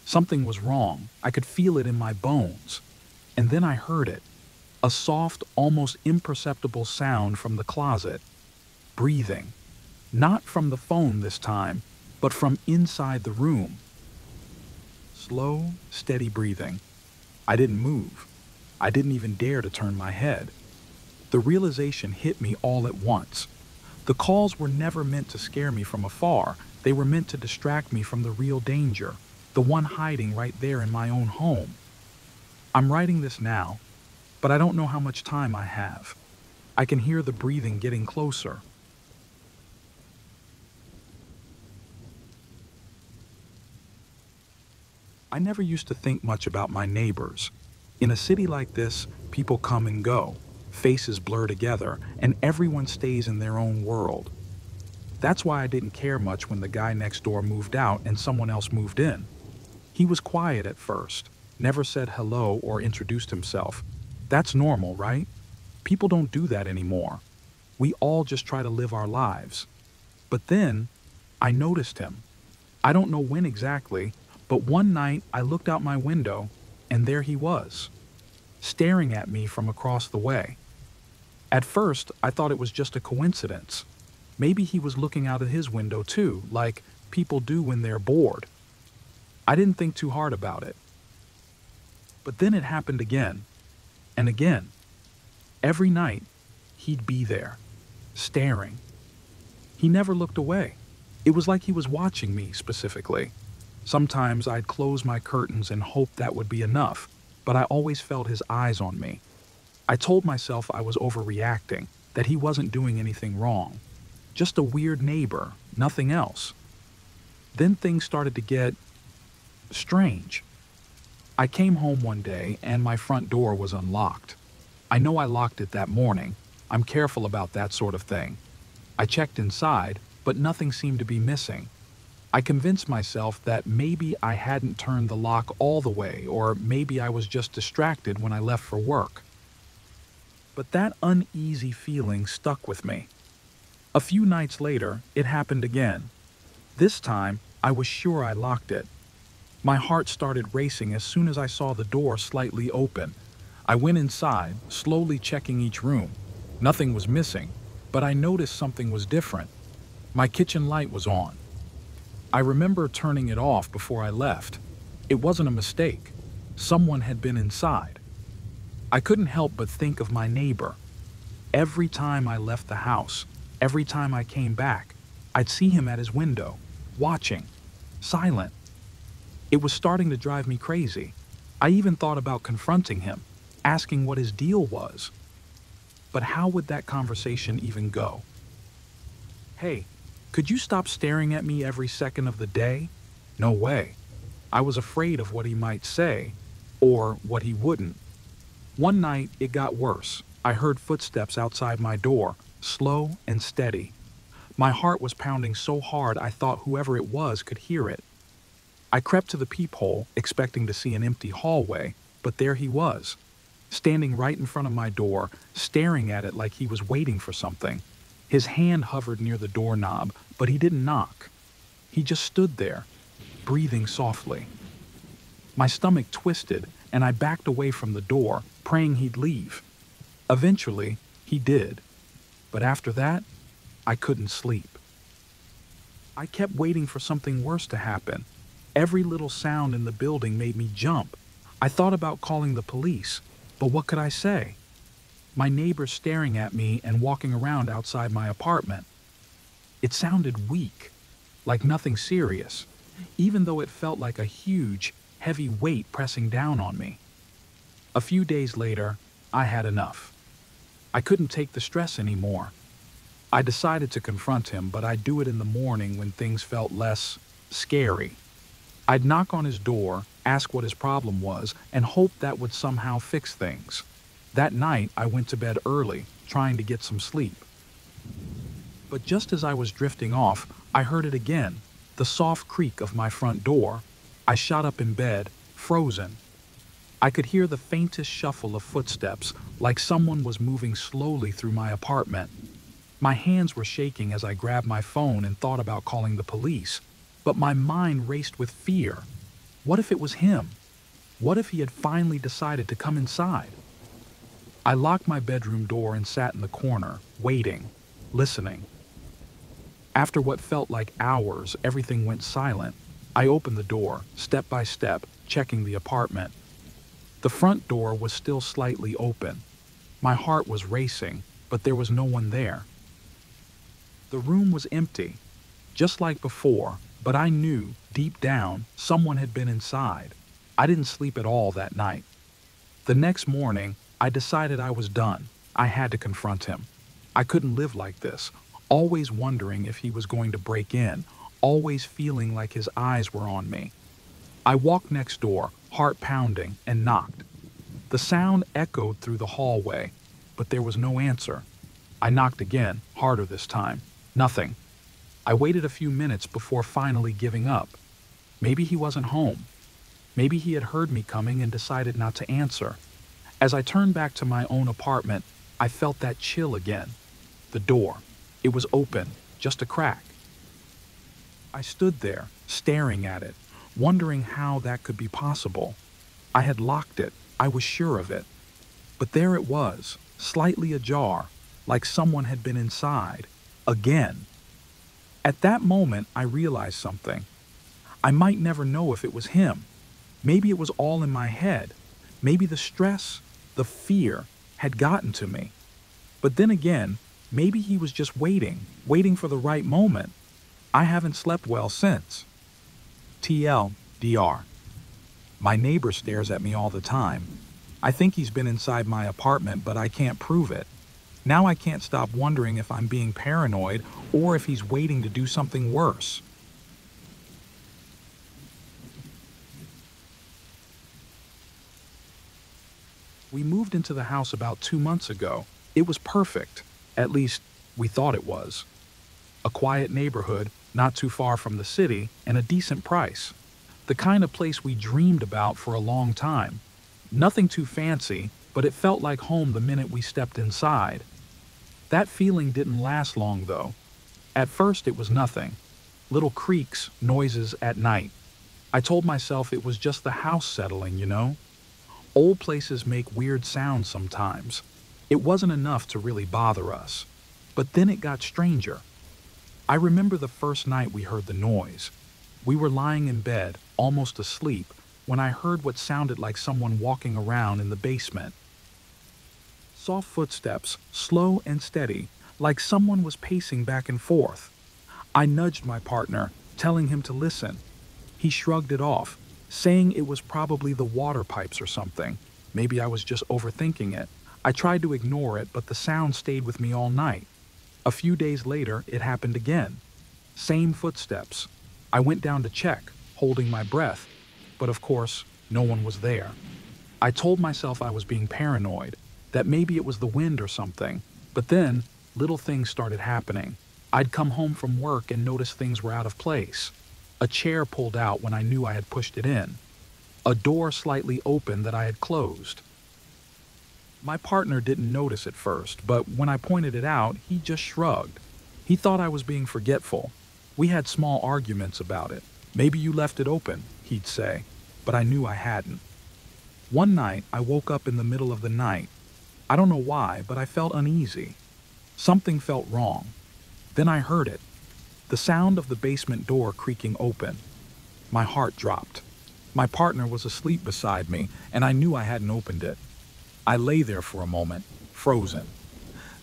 Something was wrong. I could feel it in my bones. And then I heard it. A soft, almost imperceptible sound from the closet. Breathing. Not from the phone this time, but from inside the room. Slow, steady breathing. I didn't move. I didn't even dare to turn my head. The realization hit me all at once. The calls were never meant to scare me from afar. They were meant to distract me from the real danger, the one hiding right there in my own home. I'm writing this now, but I don't know how much time I have. I can hear the breathing getting closer. I never used to think much about my neighbors. In a city like this, people come and go, faces blur together, and everyone stays in their own world. That's why I didn't care much when the guy next door moved out and someone else moved in. He was quiet at first, never said hello or introduced himself. That's normal, right? People don't do that anymore. We all just try to live our lives. But then, I noticed him. I don't know when exactly, but one night I looked out my window, and there he was, staring at me from across the way. At first, I thought it was just a coincidence. Maybe he was looking out of his window too, like people do when they're bored. I didn't think too hard about it. But then it happened again, and again. Every night, he'd be there, staring. He never looked away. It was like he was watching me specifically. Sometimes I'd close my curtains and hope that would be enough, but I always felt his eyes on me. I told myself I was overreacting, that he wasn't doing anything wrong. Just a weird neighbor, nothing else. Then things started to get strange. I came home one day and my front door was unlocked. I know I locked it that morning. I'm careful about that sort of thing. I checked inside, but nothing seemed to be missing. I convinced myself that maybe I hadn't turned the lock all the way, or maybe I was just distracted when I left for work. But that uneasy feeling stuck with me. A few nights later, it happened again. This time, I was sure I locked it. My heart started racing as soon as I saw the door slightly open. I went inside, slowly checking each room. Nothing was missing, but I noticed something was different. My kitchen light was on. I remember turning it off before I left. It wasn't a mistake. Someone had been inside. I couldn't help but think of my neighbor. Every time I left the house, every time I came back, I'd see him at his window, watching, silent. It was starting to drive me crazy. I even thought about confronting him, asking what his deal was. But how would that conversation even go? Hey, could you stop staring at me every second of the day? No way. I was afraid of what he might say, or what he wouldn't. One night, it got worse. I heard footsteps outside my door, slow and steady. My heart was pounding so hard I thought whoever it was could hear it. I crept to the peephole, expecting to see an empty hallway, but there he was, standing right in front of my door, staring at it like he was waiting for something. His hand hovered near the doorknob, but he didn't knock. He just stood there, breathing softly. My stomach twisted, and I backed away from the door, praying he'd leave. Eventually, he did. But after that, I couldn't sleep. I kept waiting for something worse to happen. Every little sound in the building made me jump. I thought about calling the police, but what could I say? My neighbors staring at me and walking around outside my apartment. It sounded weak, like nothing serious, even though it felt like a huge, heavy weight pressing down on me. A few days later, I had enough. I couldn't take the stress anymore. I decided to confront him, but I'd do it in the morning when things felt less scary. I'd knock on his door, ask what his problem was, and hope that would somehow fix things. That night, I went to bed early, trying to get some sleep. But just as I was drifting off, I heard it again, the soft creak of my front door. I shot up in bed, frozen. I could hear the faintest shuffle of footsteps, like someone was moving slowly through my apartment. My hands were shaking as I grabbed my phone and thought about calling the police, but my mind raced with fear. What if it was him? What if he had finally decided to come inside? I locked my bedroom door and sat in the corner, waiting, listening. After what felt like hours, everything went silent. I opened the door, step by step, checking the apartment. The front door was still slightly open. My heart was racing, but there was no one there. The room was empty, just like before, but I knew, deep down, someone had been inside. I didn't sleep at all that night. The next morning, I decided I was done. I had to confront him. I couldn't live like this, always wondering if he was going to break in, always feeling like his eyes were on me. I walked next door, heart pounding, and knocked. The sound echoed through the hallway, but there was no answer. I knocked again, harder this time. Nothing. I waited a few minutes before finally giving up. Maybe he wasn't home. Maybe he had heard me coming and decided not to answer. As I turned back to my own apartment, I felt that chill again. The door. It was open, just a crack. I stood there, staring at it, wondering how that could be possible. I had locked it, I was sure of it. But there it was, slightly ajar, like someone had been inside, again. At that moment, I realized something. I might never know if it was him. Maybe it was all in my head. Maybe the stress, the fear, had gotten to me. But then again, maybe he was just waiting for the right moment. I haven't slept well since. TLDR. My neighbor stares at me all the time. I think he's been inside my apartment, but I can't prove it. Now I can't stop wondering if I'm being paranoid or if he's waiting to do something worse. We moved into the house about 2 months ago. It was perfect. At least, we thought it was. A quiet neighborhood, not too far from the city, and a decent price. The kind of place we dreamed about for a long time. Nothing too fancy, but it felt like home the minute we stepped inside. That feeling didn't last long, though. At first, it was nothing. Little creaks, noises at night. I told myself it was just the house settling, you know? Old places make weird sounds sometimes. It wasn't enough to really bother us. But then it got stranger. I remember the first night we heard the noise. We were lying in bed, almost asleep, when I heard what sounded like someone walking around in the basement. Soft footsteps, slow and steady, like someone was pacing back and forth. I nudged my partner, telling him to listen. He shrugged it off, saying it was probably the water pipes or something. Maybe I was just overthinking it. I tried to ignore it, but the sound stayed with me all night. A few days later, it happened again. Same footsteps. I went down to check, holding my breath, but of course, no one was there. I told myself I was being paranoid, that maybe it was the wind or something, but then little things started happening. I'd come home from work and notice things were out of place. A chair pulled out when I knew I had pushed it in. A door slightly open that I had closed. My partner didn't notice at first, but when I pointed it out, he just shrugged. He thought I was being forgetful. We had small arguments about it. Maybe you left it open, he'd say, but I knew I hadn't. One night, I woke up in the middle of the night. I don't know why, but I felt uneasy. Something felt wrong. Then I heard it. The sound of the basement door creaking open. My heart dropped. My partner was asleep beside me, and I knew I hadn't opened it. I lay there for a moment, frozen.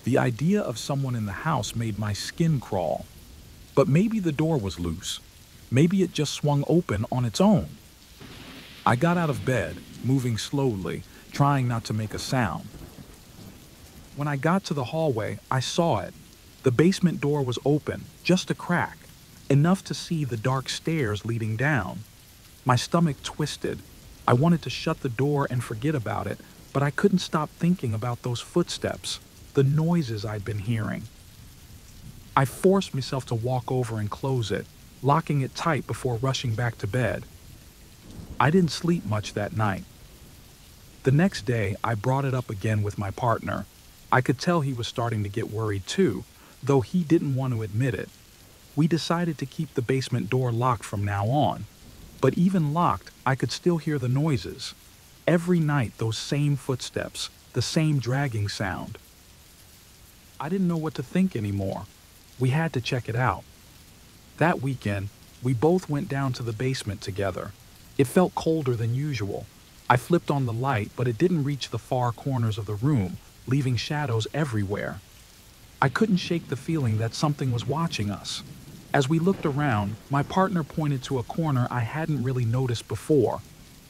The idea of someone in the house made my skin crawl. But maybe the door was loose. Maybe it just swung open on its own. I got out of bed, moving slowly, trying not to make a sound. When I got to the hallway, I saw it. The basement door was open, just a crack, enough to see the dark stairs leading down. My stomach twisted. I wanted to shut the door and forget about it, but I couldn't stop thinking about those footsteps, the noises I'd been hearing. I forced myself to walk over and close it, locking it tight before rushing back to bed. I didn't sleep much that night. The next day, I brought it up again with my partner. I could tell he was starting to get worried too, though he didn't want to admit it. We decided to keep the basement door locked from now on. But even locked, I could still hear the noises. Every night, those same footsteps, the same dragging sound. I didn't know what to think anymore. We had to check it out. That weekend, we both went down to the basement together. It felt colder than usual. I flipped on the light, but it didn't reach the far corners of the room, leaving shadows everywhere. I couldn't shake the feeling that something was watching us. As we looked around, my partner pointed to a corner I hadn't really noticed before,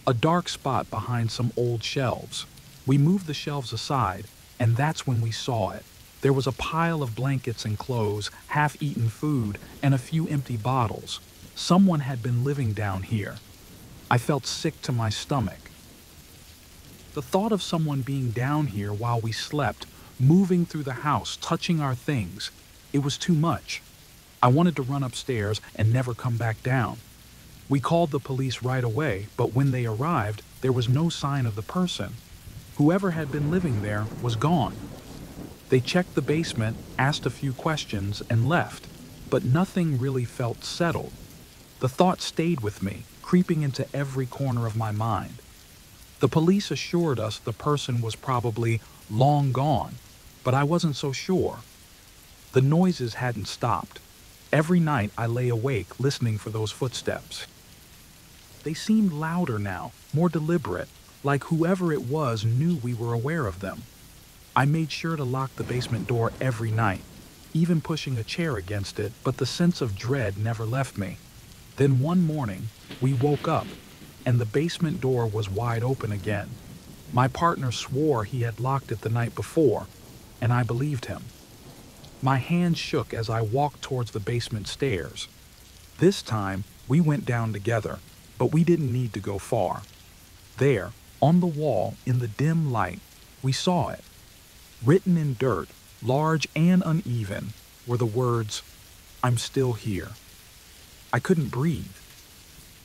a dark spot behind some old shelves. We moved the shelves aside, and that's when we saw it. There was a pile of blankets and clothes, half-eaten food, and a few empty bottles. Someone had been living down here. I felt sick to my stomach. The thought of someone being down here while we slept, moving through the house, touching our things, it was too much. I wanted to run upstairs and never come back down. We called the police right away, but when they arrived, there was no sign of the person. Whoever had been living there was gone. They checked the basement, asked a few questions, and left, but nothing really felt settled. The thought stayed with me, creeping into every corner of my mind. The police assured us the person was probably long gone, but I wasn't so sure. The noises hadn't stopped. Every night I lay awake listening for those footsteps. They seemed louder now, more deliberate, like whoever it was knew we were aware of them. I made sure to lock the basement door every night, even pushing a chair against it, but the sense of dread never left me. Then one morning, we woke up, and the basement door was wide open again. My partner swore he had locked it the night before, and I believed him. My hands shook as I walked towards the basement stairs. This time, we went down together, but we didn't need to go far. There, on the wall, in the dim light, we saw it. Written in dirt, large and uneven, were the words, "I'm still here." I couldn't breathe.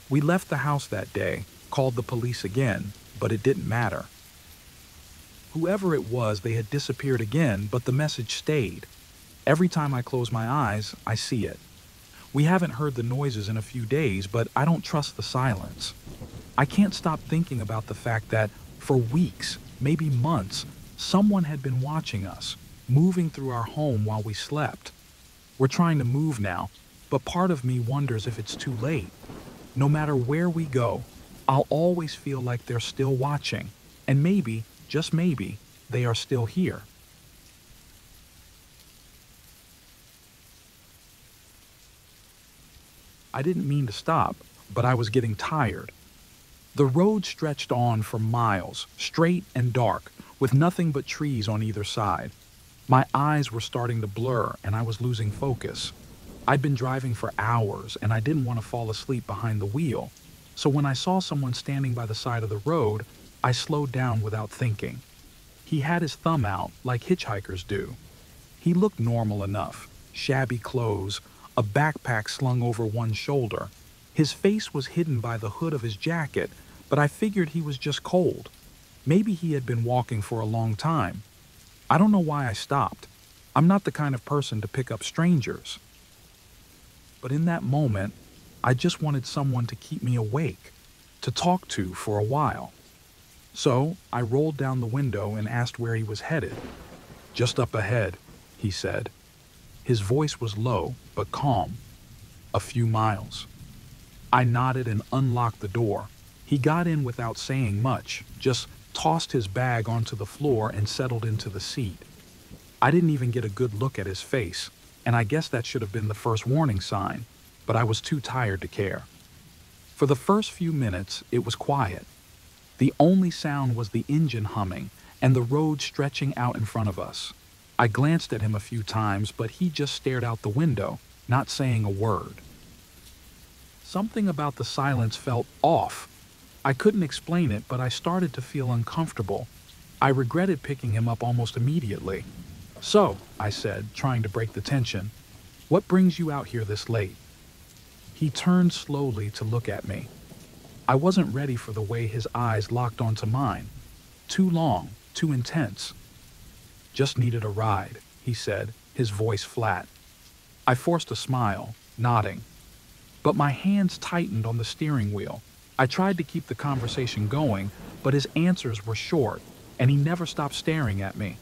We left the house that day, called the police again, but it didn't matter. Whoever it was, they had disappeared again, but the message stayed. Every time I close my eyes, I see it. We haven't heard the noises in a few days, but I don't trust the silence. I can't stop thinking about the fact that for weeks, maybe months, someone had been watching us, moving through our home while we slept. We're trying to move now, but part of me wonders if it's too late. No matter where we go, I'll always feel like they're still watching, and maybe, just maybe, they are still here. I didn't mean to stop, but I was getting tired. The road stretched on for miles, straight and dark, with nothing but trees on either side. My eyes were starting to blur, and I was losing focus. I'd been driving for hours, and I didn't want to fall asleep behind the wheel. So when I saw someone standing by the side of the road, I slowed down without thinking. He had his thumb out, like hitchhikers do. He looked normal enough, shabby clothes, a backpack slung over one shoulder. His face was hidden by the hood of his jacket, but I figured he was just cold. Maybe he had been walking for a long time. I don't know why I stopped. I'm not the kind of person to pick up strangers. But in that moment, I just wanted someone to keep me awake, to talk to for a while. So I rolled down the window and asked where he was headed. "Just up ahead," he said. His voice was low, but calm. "A few miles." I nodded and unlocked the door. He got in without saying much, just tossed his bag onto the floor and settled into the seat. I didn't even get a good look at his face, and I guess that should have been the first warning sign, but I was too tired to care. For the first few minutes, it was quiet. The only sound was the engine humming and the road stretching out in front of us. I glanced at him a few times, but he just stared out the window, not saying a word. Something about the silence felt off. I couldn't explain it, but I started to feel uncomfortable. I regretted picking him up almost immediately. "So," I said, trying to break the tension, "what brings you out here this late?" He turned slowly to look at me. I wasn't ready for the way his eyes locked onto mine. Too long, too intense. "Just needed a ride," he said, his voice flat. I forced a smile, nodding. But my hands tightened on the steering wheel. I tried to keep the conversation going, but his answers were short, and he never stopped staring at me.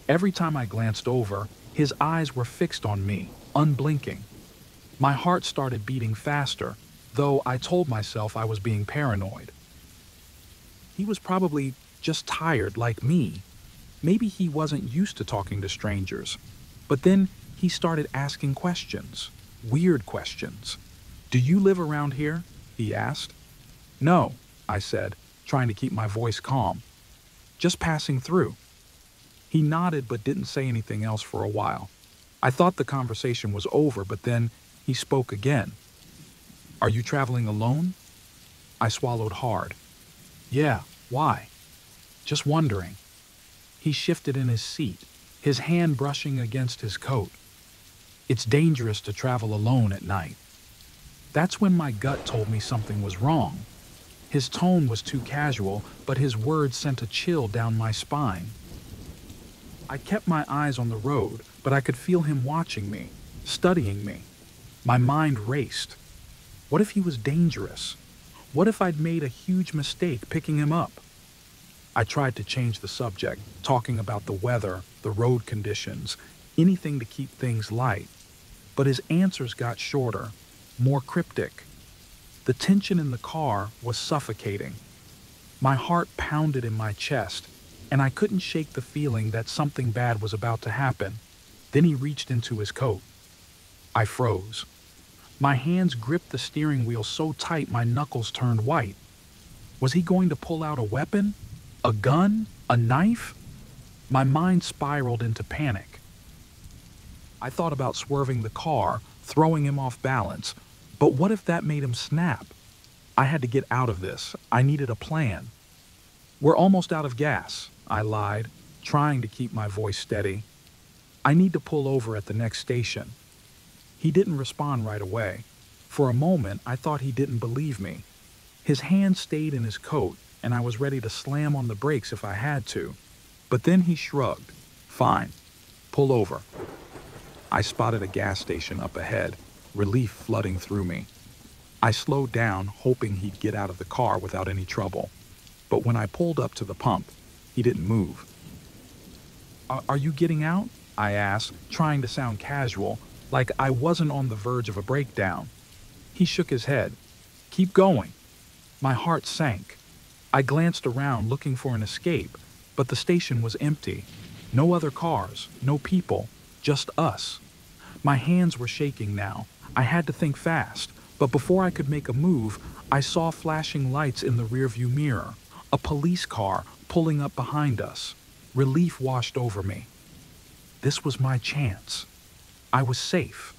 Every time I glanced over, his eyes were fixed on me, unblinking. My heart started beating faster, though I told myself I was being paranoid. He was probably just tired like me. Maybe he wasn't used to talking to strangers. But then he started asking questions, weird questions. "Do you live around here?" he asked. "No," I said, trying to keep my voice calm. "Just passing through." He nodded but didn't say anything else for a while. I thought the conversation was over, but then he spoke again. "Are you traveling alone?" I swallowed hard. "Yeah, why?" "Just wondering." He shifted in his seat, his hand brushing against his coat. "It's dangerous to travel alone at night." That's when my gut told me something was wrong. His tone was too casual, but his words sent a chill down my spine. I kept my eyes on the road, but I could feel him watching me, studying me. My mind raced. What if he was dangerous? What if I'd made a huge mistake picking him up? I tried to change the subject, talking about the weather, the road conditions, anything to keep things light. But his answers got shorter, more cryptic. The tension in the car was suffocating. My heart pounded in my chest, and I couldn't shake the feeling that something bad was about to happen. Then he reached into his coat. I froze. My hands gripped the steering wheel so tight my knuckles turned white. Was he going to pull out a weapon? A gun? A knife? My mind spiraled into panic. I thought about swerving the car, throwing him off balance. But what if that made him snap? I had to get out of this. I needed a plan. "We're almost out of gas," I lied, trying to keep my voice steady. "I need to pull over at the next station." He didn't respond right away. For a moment, I thought he didn't believe me. His hand stayed in his coat, and I was ready to slam on the brakes if I had to. But then he shrugged. "Fine. Pull over." I spotted a gas station up ahead. relief flooding through me. I slowed down, hoping he'd get out of the car without any trouble. But when I pulled up to the pump, he didn't move. Are you getting out?" I asked, trying to sound casual, like I wasn't on the verge of a breakdown. He shook his head. "Keep going." My heart sank. I glanced around looking for an escape, but the station was empty. No other cars, no people, just us. My hands were shaking now. I had to think fast, but before I could make a move, I saw flashing lights in the rearview mirror, a police car pulling up behind us. Relief washed over me. This was my chance. I was safe.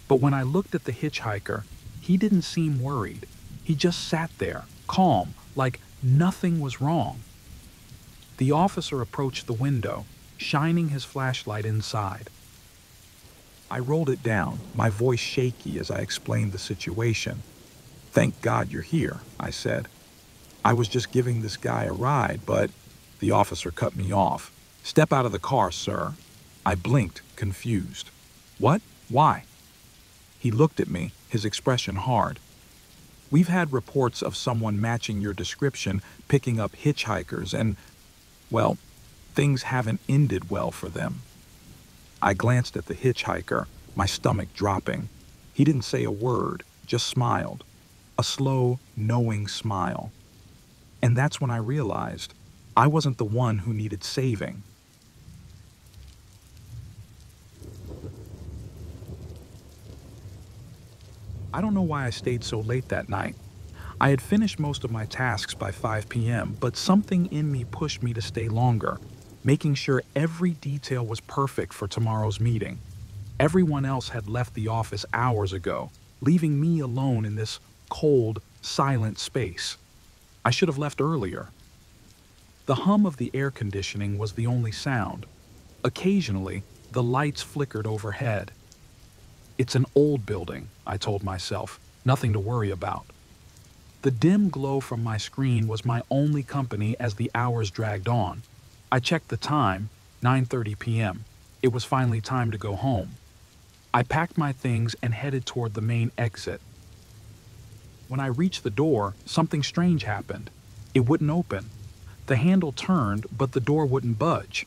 But when I looked at the hitchhiker, he didn't seem worried. He just sat there, calm, like nothing was wrong. The officer approached the window, shining his flashlight inside. I rolled it down, my voice shaky as I explained the situation. "Thank God you're here," I said. "I was just giving this guy a ride, but..." The officer cut me off. "Step out of the car, sir." I blinked, confused. "What? Why?" He looked at me, his expression hard. "We've had reports of someone matching your description picking up hitchhikers and, well, things haven't ended well for them." I glanced at the hitchhiker, my stomach dropping. He didn't say a word, just smiled. A slow, knowing smile. And that's when I realized I wasn't the one who needed saving. I don't know why I stayed so late that night. I had finished most of my tasks by 5 p.m., but something in me pushed me to stay longer, making sure every detail was perfect for tomorrow's meeting. Everyone else had left the office hours ago, leaving me alone in this cold, silent space. I should have left earlier. The hum of the air conditioning was the only sound. Occasionally, the lights flickered overhead. "It's an old building," I told myself, "nothing to worry about." The dim glow from my screen was my only company as the hours dragged on. I checked the time, 9:30 p.m. It was finally time to go home. I packed my things and headed toward the main exit. When I reached the door, something strange happened. It wouldn't open. The handle turned, but the door wouldn't budge.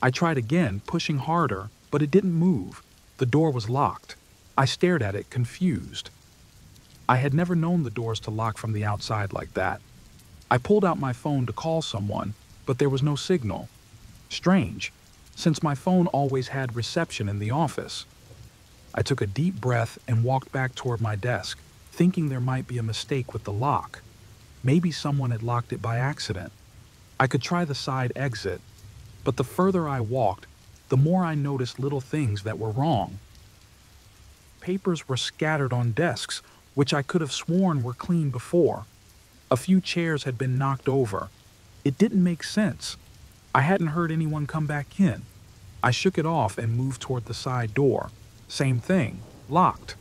I tried again, pushing harder, but it didn't move. The door was locked. I stared at it, confused. I had never known the doors to lock from the outside like that. I pulled out my phone to call someone, but there was no signal. Strange, since my phone always had reception in the office. I took a deep breath and walked back toward my desk, thinking there might be a mistake with the lock. Maybe someone had locked it by accident. I could try the side exit, but the further I walked, the more I noticed little things that were wrong. Papers were scattered on desks, which I could have sworn were clean before. A few chairs had been knocked over. It didn't make sense. I hadn't heard anyone come back in. I shook it off and moved toward the side door. Same thing, locked.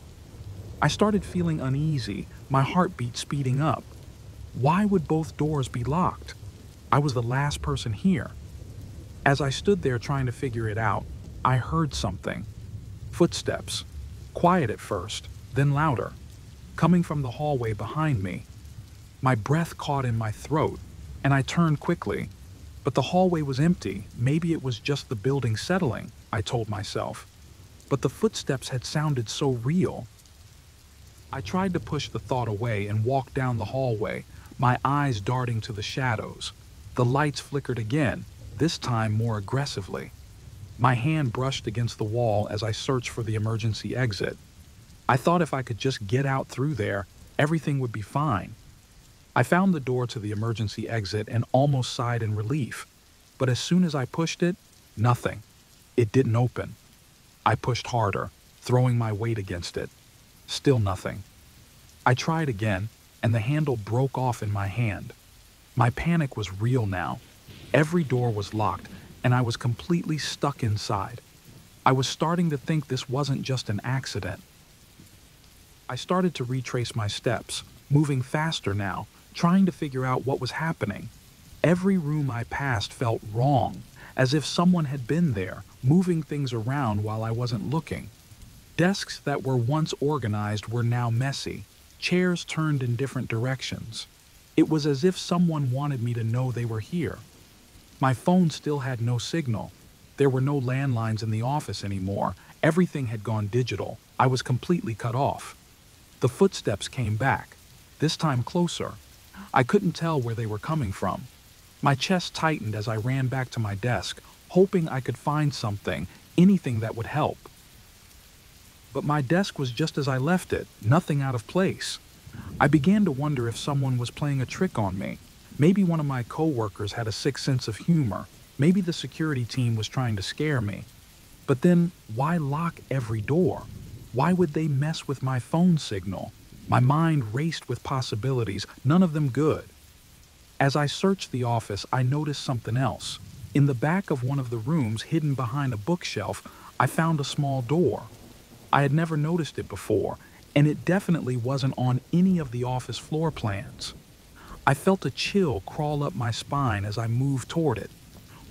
I started feeling uneasy, my heartbeat speeding up. Why would both doors be locked? I was the last person here. As I stood there trying to figure it out, I heard something. Footsteps. Quiet at first, then louder, coming from the hallway behind me. My breath caught in my throat, and I turned quickly. But the hallway was empty. Maybe it was just the building settling, I told myself. But the footsteps had sounded so real. I tried to push the thought away and walked down the hallway, my eyes darting to the shadows. The lights flickered again, this time more aggressively. My hand brushed against the wall as I searched for the emergency exit. I thought if I could just get out through there, everything would be fine. I found the door to the emergency exit and almost sighed in relief. But as soon as I pushed it, nothing. It didn't open. I pushed harder, throwing my weight against it. Still nothing. I tried again, and the handle broke off in my hand. My panic was real now. Every door was locked, and I was completely stuck inside. I was starting to think this wasn't just an accident. I started to retrace my steps, moving faster now, trying to figure out what was happening. Every room I passed felt wrong, as if someone had been there, moving things around while I wasn't looking. Desks that were once organized were now messy, chairs turned in different directions. It was as if someone wanted me to know they were here. My phone still had no signal. There were no landlines in the office anymore. Everything had gone digital. I was completely cut off. The footsteps came back, this time closer. I couldn't tell where they were coming from. My chest tightened as I ran back to my desk, hoping I could find something, anything that would help. But my desk was just as I left it, nothing out of place. I began to wonder if someone was playing a trick on me. Maybe one of my coworkers had a sick sense of humor. Maybe the security team was trying to scare me. But then, why lock every door? Why would they mess with my phone signal? My mind raced with possibilities, none of them good. As I searched the office, I noticed something else. In the back of one of the rooms, hidden behind a bookshelf, I found a small door. I had never noticed it before, and it definitely wasn't on any of the office floor plans. I felt a chill crawl up my spine as I moved toward it.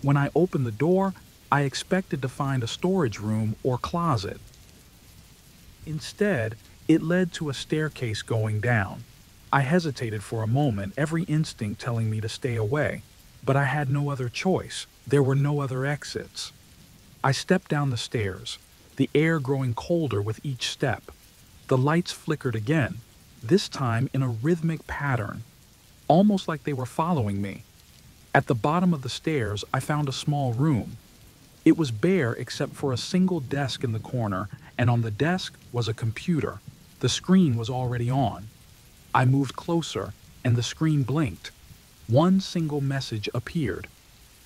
When I opened the door, I expected to find a storage room or closet. Instead, it led to a staircase going down. I hesitated for a moment, every instinct telling me to stay away, but I had no other choice. There were no other exits. I stepped down the stairs, the air growing colder with each step. The lights flickered again, this time in a rhythmic pattern, almost like they were following me. At the bottom of the stairs, I found a small room. It was bare except for a single desk in the corner, and on the desk was a computer. The screen was already on. I moved closer, and the screen blinked. One single message appeared.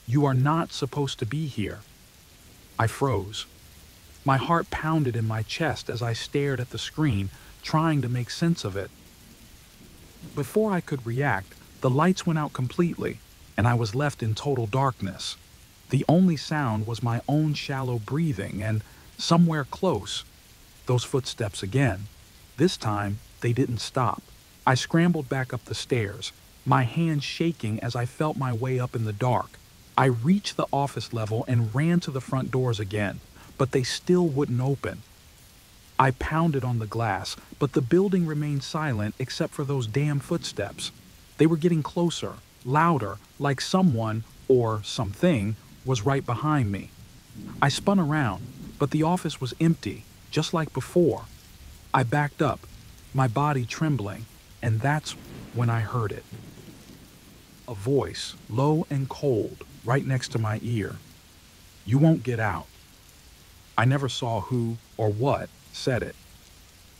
"You are not supposed to be here." I froze. My heart pounded in my chest as I stared at the screen, trying to make sense of it. Before I could react, the lights went out completely, and I was left in total darkness. The only sound was my own shallow breathing, and somewhere close, those footsteps again. This time, they didn't stop. I scrambled back up the stairs, my hands shaking as I felt my way up in the dark. I reached the office level and ran to the front doors again, but they still wouldn't open. I pounded on the glass, but the building remained silent except for those damn footsteps. They were getting closer, louder, like someone, or something, was right behind me. I spun around, but the office was empty, just like before. I backed up, my body trembling, and that's when I heard it. A voice, low and cold, right next to my ear. "You won't get out." I never saw who or what said it.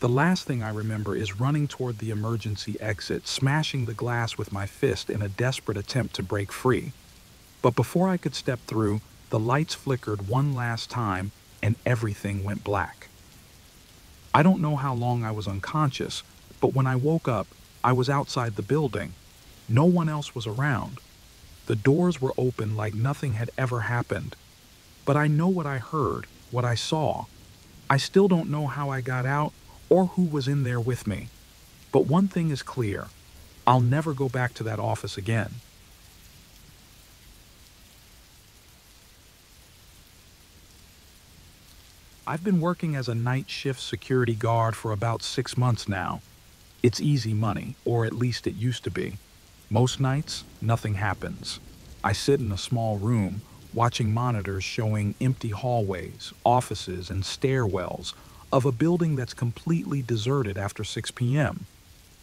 The last thing I remember is running toward the emergency exit, smashing the glass with my fist in a desperate attempt to break free. But before I could step through, the lights flickered one last time and everything went black. I don't know how long I was unconscious, but when I woke up, I was outside the building. No one else was around. The doors were open like nothing had ever happened. But I know what I heard, what I saw. I still don't know how I got out or who was in there with me. But one thing is clear. I'll never go back to that office again. I've been working as a night shift security guard for about 6 months now. It's easy money, or at least it used to be. Most nights, nothing happens. I sit in a small room, watching monitors showing empty hallways, offices, and stairwells of a building that's completely deserted after 6 p.m.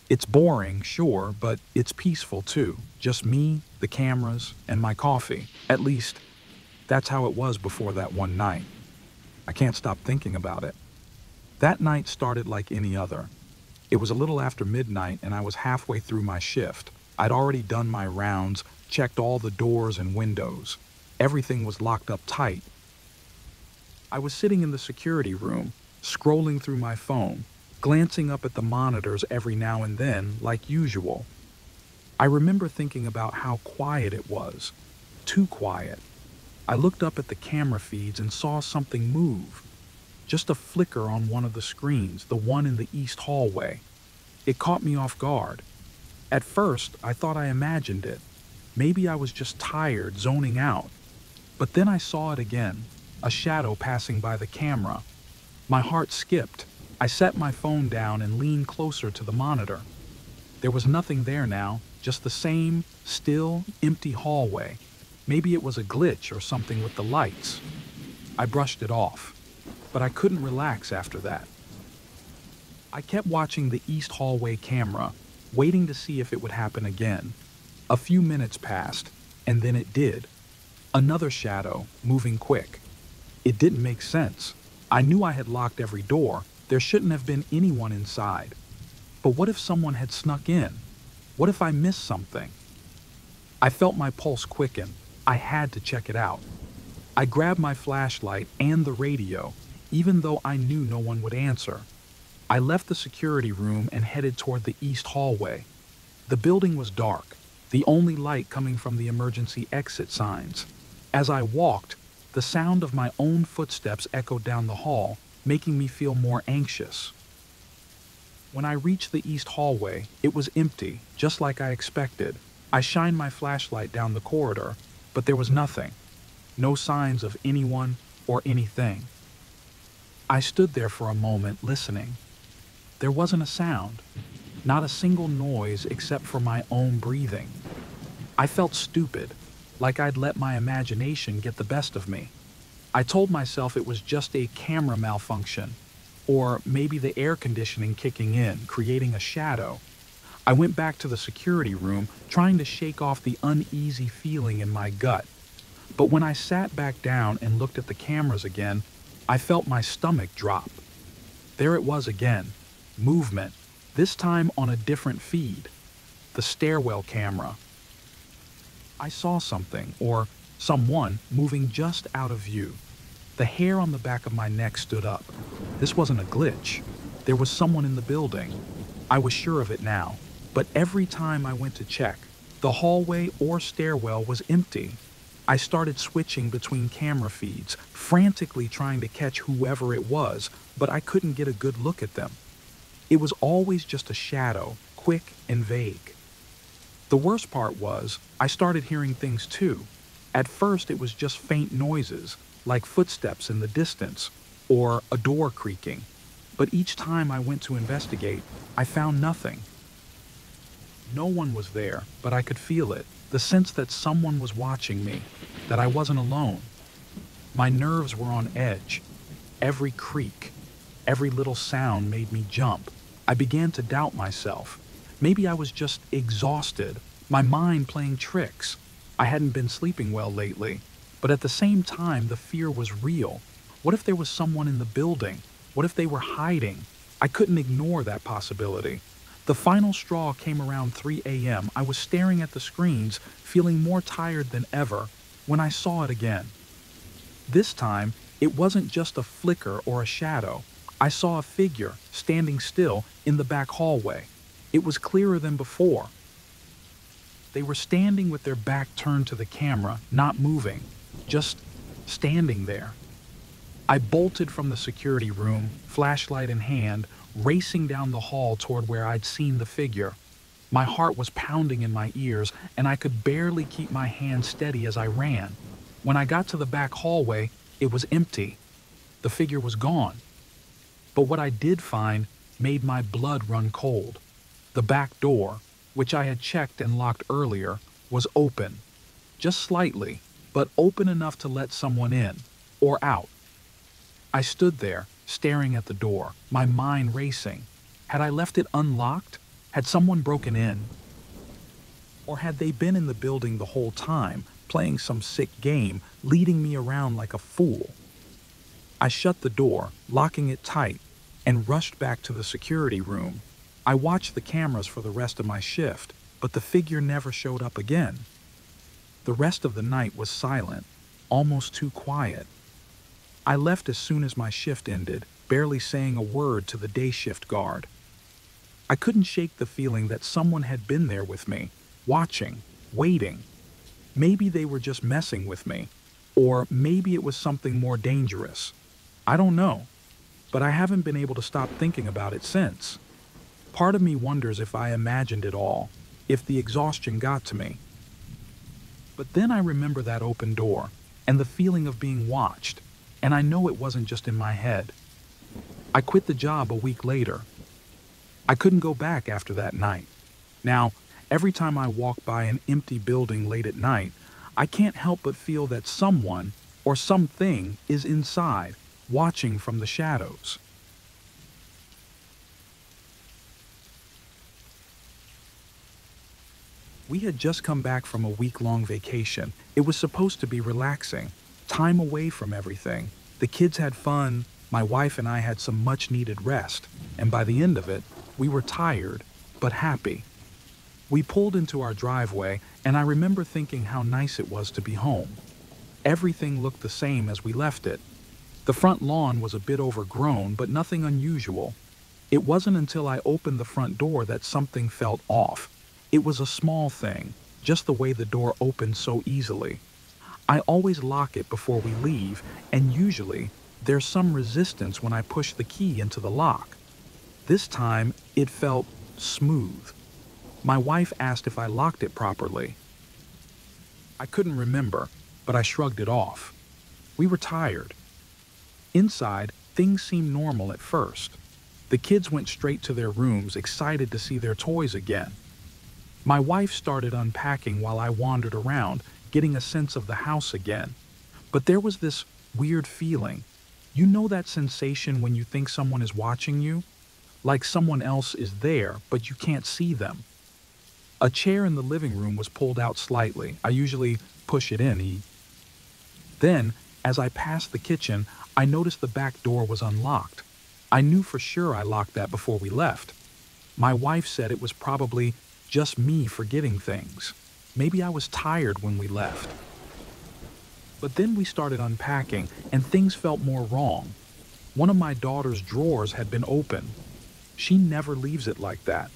It's boring, sure, but it's peaceful too. Just me, the cameras, and my coffee. At least, that's how it was before that one night. I can't stop thinking about it. That night started like any other. It was a little after midnight and I was halfway through my shift. I'd already done my rounds, checked all the doors and windows. Everything was locked up tight. I was sitting in the security room, scrolling through my phone, glancing up at the monitors every now and then, like usual. I remember thinking about how quiet it was. Too quiet. I looked up at the camera feeds and saw something move. Just a flicker on one of the screens, the one in the east hallway. It caught me off guard. At first, I thought I imagined it. Maybe I was just tired, zoning out. But then I saw it again, a shadow passing by the camera. My heart skipped. I set my phone down and leaned closer to the monitor. There was nothing there now, just the same, still, empty hallway. Maybe it was a glitch or something with the lights. I brushed it off, but I couldn't relax after that. I kept watching the east hallway camera, waiting to see if it would happen again. A few minutes passed, and then it did. Another shadow, moving quick. It didn't make sense. I knew I had locked every door. There shouldn't have been anyone inside. But what if someone had snuck in? What if I missed something? I felt my pulse quicken. I had to check it out. I grabbed my flashlight and the radio, even though I knew no one would answer. I left the security room and headed toward the east hallway. The building was dark, the only light coming from the emergency exit signs. As I walked, the sound of my own footsteps echoed down the hall, making me feel more anxious. When I reached the east hallway, it was empty, just like I expected. I shined my flashlight down the corridor, but there was nothing. No signs of anyone or anything. I stood there for a moment, listening. There wasn't a sound, not a single noise except for my own breathing. I felt stupid, like I'd let my imagination get the best of me. I told myself it was just a camera malfunction, or maybe the air conditioning kicking in, creating a shadow. I went back to the security room, trying to shake off the uneasy feeling in my gut. But when I sat back down and looked at the cameras again, I felt my stomach drop. There it was again, movement, this time on a different feed, the stairwell camera. I saw something, or someone, moving just out of view. The hair on the back of my neck stood up. This wasn't a glitch. There was someone in the building. I was sure of it now, but every time I went to check, the hallway or stairwell was empty. I started switching between camera feeds, frantically trying to catch whoever it was, but I couldn't get a good look at them. It was always just a shadow, quick and vague. The worst part was, I started hearing things too. At first it was just faint noises, like footsteps in the distance, or a door creaking. But each time I went to investigate, I found nothing. No one was there, but I could feel it, the sense that someone was watching me, that I wasn't alone. My nerves were on edge. Every creak, every little sound made me jump. I began to doubt myself. Maybe I was just exhausted, my mind playing tricks. I hadn't been sleeping well lately, but at the same time, the fear was real. What if there was someone in the building? What if they were hiding? I couldn't ignore that possibility. The final straw came around 3 a.m. I was staring at the screens, feeling more tired than ever, when I saw it again. This time, it wasn't just a flicker or a shadow. I saw a figure, standing still, in the back hallway. It was clearer than before. They were standing with their back turned to the camera, not moving, just standing there. I bolted from the security room, flashlight in hand, racing down the hall toward where I'd seen the figure. My heart was pounding in my ears, and I could barely keep my hand steady as I ran. When I got to the back hallway, it was empty. The figure was gone. But what I did find made my blood run cold. The back door, which I had checked and locked earlier, was open. Just slightly, but open enough to let someone in, or out. I stood there, staring at the door, my mind racing. Had I left it unlocked? Had someone broken in? Or had they been in the building the whole time, playing some sick game, leading me around like a fool? I shut the door, locking it tight, and rushed back to the security room. I watched the cameras for the rest of my shift, but the figure never showed up again. The rest of the night was silent, almost too quiet. I left as soon as my shift ended, barely saying a word to the day shift guard. I couldn't shake the feeling that someone had been there with me, watching, waiting. Maybe they were just messing with me, or maybe it was something more dangerous. I don't know, but I haven't been able to stop thinking about it since. Part of me wonders if I imagined it all, if the exhaustion got to me. But then I remember that open door, and the feeling of being watched, and I know it wasn't just in my head. I quit the job a week later. I couldn't go back after that night. Now, every time I walk by an empty building late at night, I can't help but feel that someone or something is inside, watching from the shadows. We had just come back from a week-long vacation. It was supposed to be relaxing, time away from everything. The kids had fun, my wife and I had some much-needed rest, and by the end of it, we were tired, but happy. We pulled into our driveway, and I remember thinking how nice it was to be home. Everything looked the same as we left it. The front lawn was a bit overgrown, but nothing unusual. It wasn't until I opened the front door that something felt off. It was a small thing, just the way the door opened so easily. I always lock it before we leave, and usually there's some resistance when I push the key into the lock. This time, it felt smooth. My wife asked if I locked it properly. I couldn't remember, but I shrugged it off. We were tired. Inside, things seemed normal at first. The kids went straight to their rooms, excited to see their toys again. My wife started unpacking while I wandered around, getting a sense of the house again. But there was this weird feeling. You know that sensation when you think someone is watching you? Like someone else is there, but you can't see them. A chair in the living room was pulled out slightly. I usually push it in. Then, as I passed the kitchen, I noticed the back door was unlocked. I knew for sure I locked that before we left. My wife said it was probably just me forgetting things. Maybe I was tired when we left. But then we started unpacking, and things felt more wrong. One of my daughter's drawers had been open. She never leaves it like that.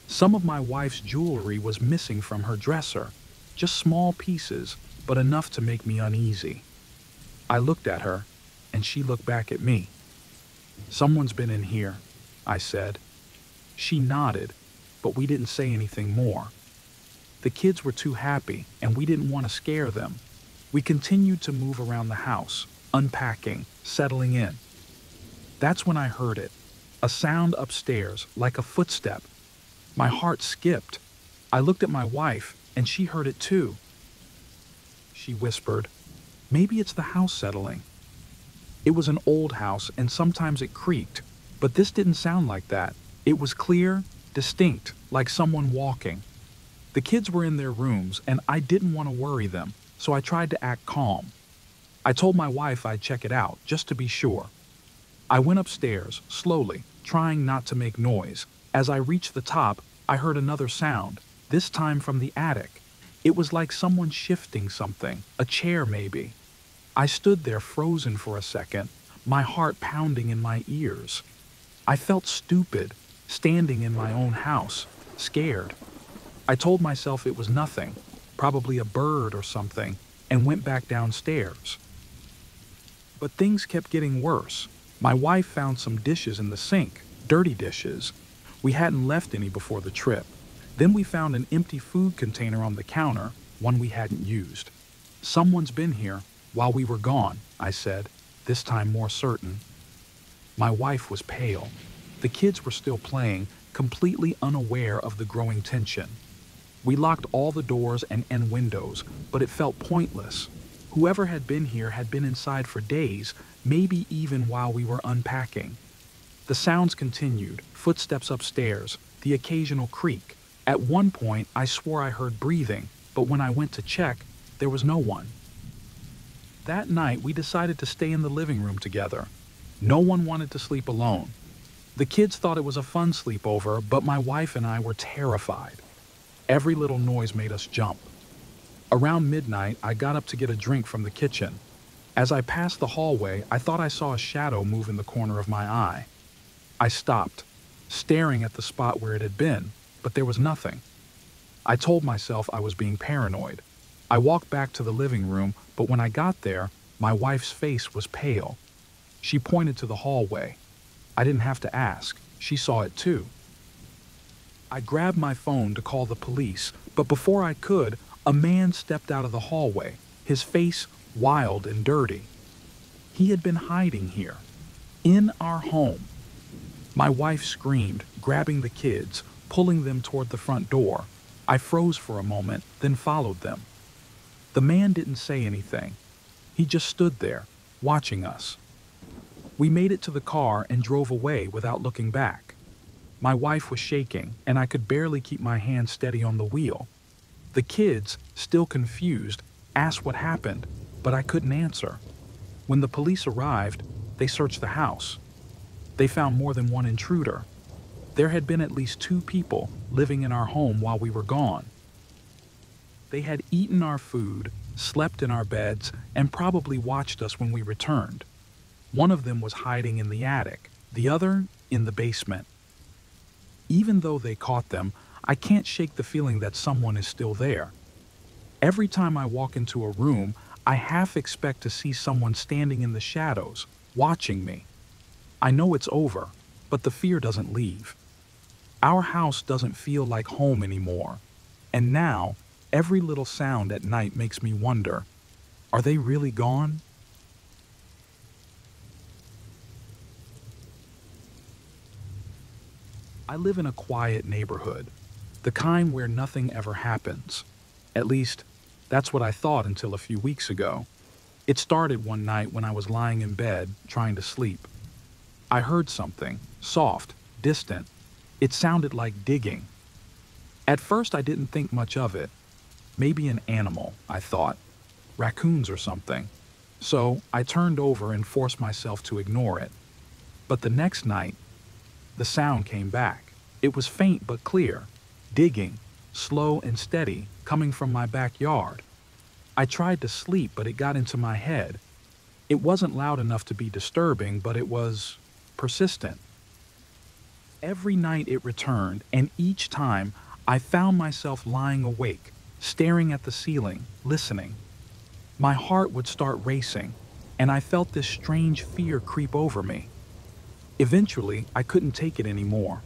Some of my wife's jewelry was missing from her dresser. Just small pieces, but enough to make me uneasy. I looked at her, and she looked back at me. "Someone's been in here," I said. She nodded, but we didn't say anything more. The kids were too happy, and we didn't want to scare them. We continued to move around the house, unpacking, settling in. That's when I heard it, a sound upstairs, like a footstep. My heart skipped. I looked at my wife, and she heard it too. She whispered, "Maybe it's the house settling." It was an old house, and sometimes it creaked, but this didn't sound like that. It was clear, distinct, like someone walking. The kids were in their rooms, and I didn't want to worry them, so I tried to act calm. I told my wife I'd check it out, just to be sure. I went upstairs, slowly, trying not to make noise. As I reached the top, I heard another sound, this time from the attic. It was like someone shifting something, a chair maybe. I stood there frozen for a second, my heart pounding in my ears. I felt stupid, standing in my own house, scared. I told myself it was nothing, probably a bird or something, and went back downstairs. But things kept getting worse. My wife found some dishes in the sink, dirty dishes. We hadn't left any before the trip. Then we found an empty food container on the counter, one we hadn't used. "Someone's been here while we were gone," I said, this time more certain. My wife was pale. The kids were still playing, completely unaware of the growing tension. We locked all the doors and end windows, but it felt pointless. Whoever had been here had been inside for days, maybe even while we were unpacking. The sounds continued, footsteps upstairs, the occasional creak. At one point, I swore I heard breathing, but when I went to check, there was no one. That night, we decided to stay in the living room together. No one wanted to sleep alone. The kids thought it was a fun sleepover, but my wife and I were terrified. Every little noise made us jump. Around midnight, I got up to get a drink from the kitchen. As I passed the hallway, I thought I saw a shadow move in the corner of my eye. I stopped, staring at the spot where it had been, but there was nothing. I told myself I was being paranoid. I walked back to the living room, but when I got there, my wife's face was pale. She pointed to the hallway. I didn't have to ask. She saw it too. I grabbed my phone to call the police, but before I could, a man stepped out of the hallway, his face wild and dirty. He had been hiding here. In our home. My wife screamed, grabbing the kids, pulling them toward the front door. I froze for a moment, then followed them. The man didn't say anything. He just stood there, watching us. We made it to the car and drove away without looking back. My wife was shaking, and I could barely keep my hand steady on the wheel. The kids, still confused, asked what happened, but I couldn't answer. When the police arrived, they searched the house. They found more than one intruder. There had been at least 2 people living in our home while we were gone. They had eaten our food, slept in our beds, and probably watched us when we returned. One of them was hiding in the attic, the other in the basement. Even though they caught them, I can't shake the feeling that someone is still there. Every time I walk into a room, I half expect to see someone standing in the shadows, watching me. I know it's over, but the fear doesn't leave. Our house doesn't feel like home anymore, and now every little sound at night makes me wonder, are they really gone? I live in a quiet neighborhood, the kind where nothing ever happens. At least, that's what I thought until a few weeks ago. It started one night when I was lying in bed, trying to sleep. I heard something, soft, distant. It sounded like digging. At first, I didn't think much of it. Maybe an animal, I thought. Raccoons or something. So I turned over and forced myself to ignore it. But the next night, the sound came back. It was faint but clear. Digging, slow and steady, coming from my backyard. I tried to sleep, but it got into my head. It wasn't loud enough to be disturbing, but it was persistent. Every night it returned, and each time I found myself lying awake, staring at the ceiling, listening. My heart would start racing, and I felt this strange fear creep over me. Eventually, I couldn't take it anymore.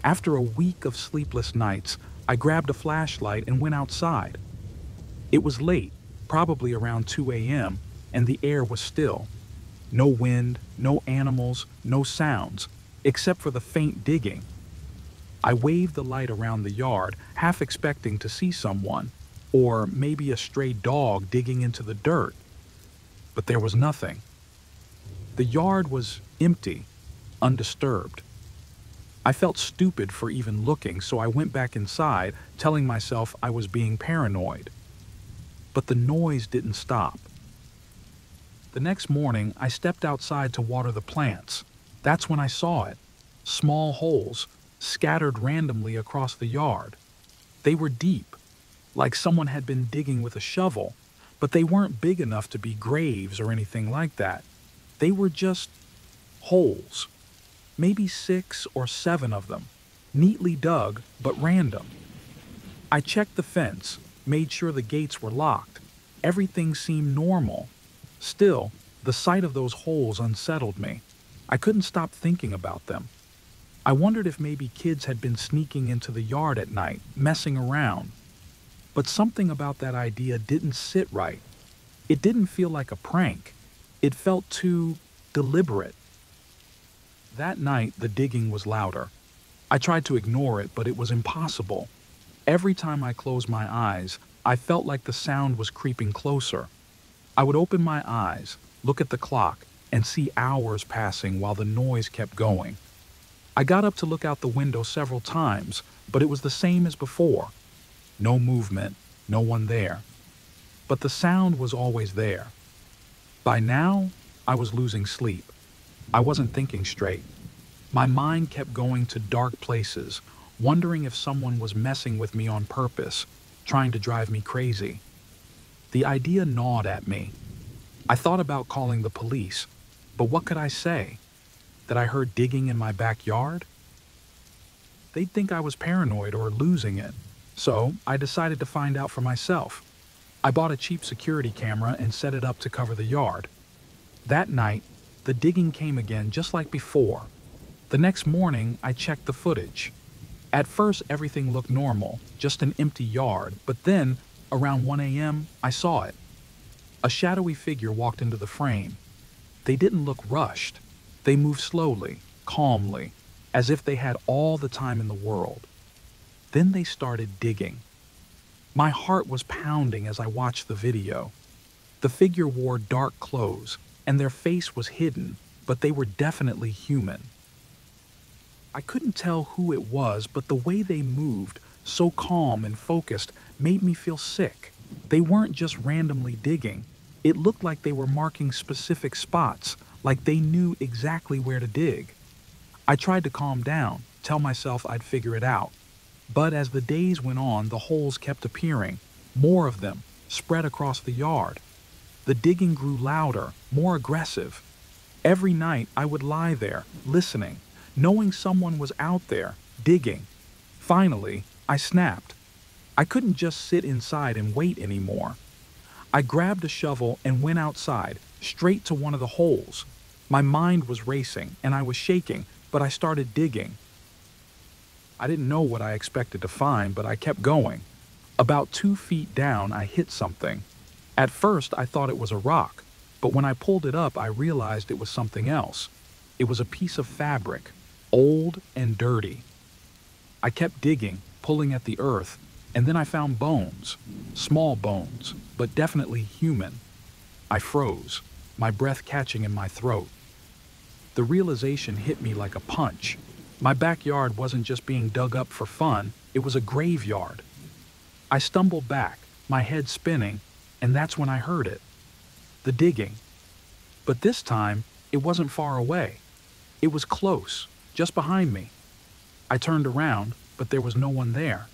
After a week of sleepless nights, I grabbed a flashlight and went outside. It was late, probably around 2 a.m., and the air was still. No wind, no animals, no sounds, except for the faint digging. I waved the light around the yard, half expecting to see someone, or maybe a stray dog digging into the dirt. But there was nothing. The yard was empty, undisturbed. I felt stupid for even looking, so I went back inside, telling myself I was being paranoid. But the noise didn't stop. The next morning, I stepped outside to water the plants. That's when I saw it. Small holes, scattered randomly across the yard. They were deep, like someone had been digging with a shovel, but they weren't big enough to be graves or anything like that. They were just holes. Maybe 6 or 7 of them, neatly dug, but random. I checked the fence, made sure the gates were locked. Everything seemed normal. Still, the sight of those holes unsettled me. I couldn't stop thinking about them. I wondered if maybe kids had been sneaking into the yard at night, messing around. But something about that idea didn't sit right. It didn't feel like a prank. It felt too deliberate. That night, the digging was louder. I tried to ignore it, but it was impossible. Every time I closed my eyes, I felt like the sound was creeping closer. I would open my eyes, look at the clock, and see hours passing while the noise kept going. I got up to look out the window several times, but it was the same as before. No movement, no one there. But the sound was always there. By now, I was losing sleep. I wasn't thinking straight. My mind kept going to dark places, wondering if someone was messing with me on purpose, trying to drive me crazy. The idea gnawed at me. I thought about calling the police, but what could I say? That I heard digging in my backyard? They'd think I was paranoid or losing it, so I decided to find out for myself. I bought a cheap security camera and set it up to cover the yard. That night, the digging came again just like before. The next morning, I checked the footage. At first, everything looked normal, just an empty yard, but then, around 1 a.m., I saw it. A shadowy figure walked into the frame. They didn't look rushed. They moved slowly, calmly, as if they had all the time in the world. Then they started digging. My heart was pounding as I watched the video. The figure wore dark clothes, and their face was hidden, but they were definitely human. I couldn't tell who it was, but the way they moved, so calm and focused, made me feel sick. They weren't just randomly digging. It looked like they were marking specific spots, like they knew exactly where to dig. I tried to calm down, tell myself I'd figure it out. But as the days went on, the holes kept appearing, more of them, spread across the yard. The digging grew louder, more aggressive. Every night I would lie there, listening, knowing someone was out there, digging. Finally, I snapped. I couldn't just sit inside and wait anymore. I grabbed a shovel and went outside, straight to one of the holes. My mind was racing and I was shaking, but I started digging. I didn't know what I expected to find, but I kept going. About 2 feet down, I hit something. At first, I thought it was a rock, but when I pulled it up, I realized it was something else. It was a piece of fabric, old and dirty. I kept digging, pulling at the earth, and then I found bones. Small bones, but definitely human. I froze, my breath catching in my throat. The realization hit me like a punch. My backyard wasn't just being dug up for fun, it was a graveyard. I stumbled back, my head spinning, and that's when I heard it. The digging. But this time, it wasn't far away. It was close, just behind me. I turned around, but there was no one there.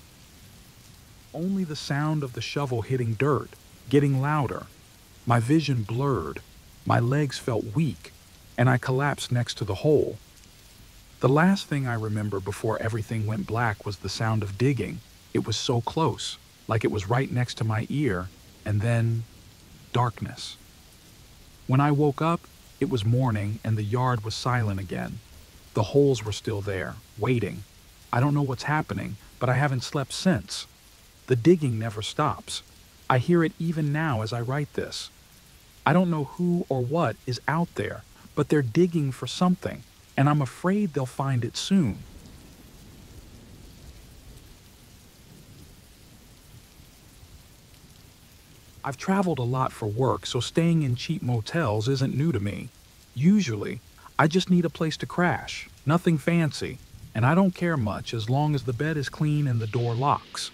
Only the sound of the shovel hitting dirt, getting louder. My vision blurred, my legs felt weak, and I collapsed next to the hole. The last thing I remember before everything went black was the sound of digging. It was so close, like it was right next to my ear, and then darkness. When I woke up, it was morning and the yard was silent again. The holes were still there, waiting. I don't know what's happening, but I haven't slept since. The digging never stops. I hear it even now as I write this. I don't know who or what is out there, but they're digging for something, and I'm afraid they'll find it soon. I've traveled a lot for work, so staying in cheap motels isn't new to me. Usually, I just need a place to crash, nothing fancy, and I don't care much as long as the bed is clean and the door locks.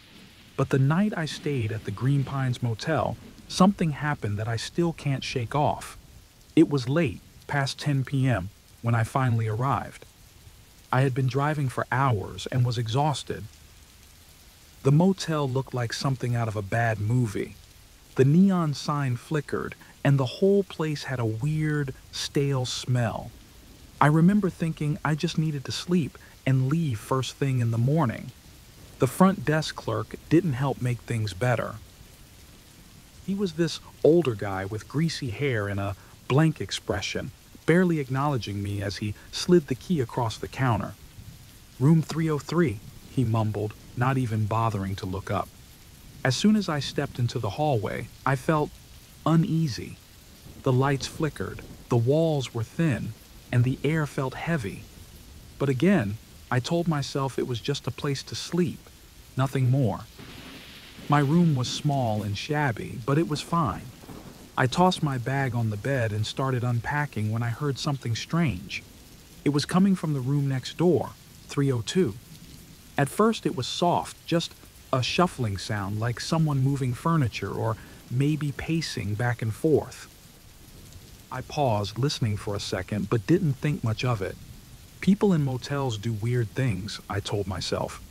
But the night I stayed at the Green Pines Motel, something happened that I still can't shake off. It was late, past 10 p.m., when I finally arrived. I had been driving for hours and was exhausted. The motel looked like something out of a bad movie. The neon sign flickered, and the whole place had a weird, stale smell. I remember thinking I just needed to sleep and leave first thing in the morning. The front desk clerk didn't help make things better. He was this older guy with greasy hair and a blank expression, barely acknowledging me as he slid the key across the counter. "Room 303, he mumbled, not even bothering to look up. As soon as I stepped into the hallway, I felt uneasy. The lights flickered, the walls were thin, and the air felt heavy. But again, I told myself it was just a place to sleep, nothing more. My room was small and shabby, but it was fine. I tossed my bag on the bed and started unpacking when I heard something strange. It was coming from the room next door, 302. At first it was soft, just a shuffling sound like someone moving furniture or maybe pacing back and forth. I paused, listening for a second, but didn't think much of it. People in motels do weird things, I told myself.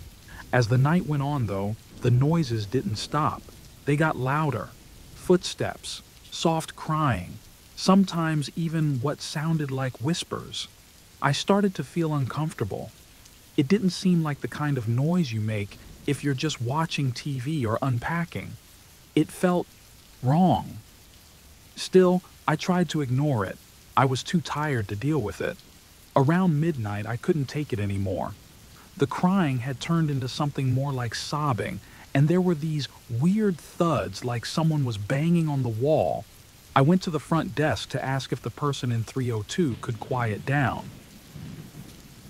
As the night went on, though, the noises didn't stop. They got louder. Footsteps, soft crying, sometimes even what sounded like whispers. I started to feel uncomfortable. It didn't seem like the kind of noise you make if you're just watching TV or unpacking. It felt wrong. Still, I tried to ignore it. I was too tired to deal with it. Around midnight, I couldn't take it anymore. The crying had turned into something more like sobbing, and there were these weird thuds like someone was banging on the wall. I went to the front desk to ask if the person in 302 could quiet down.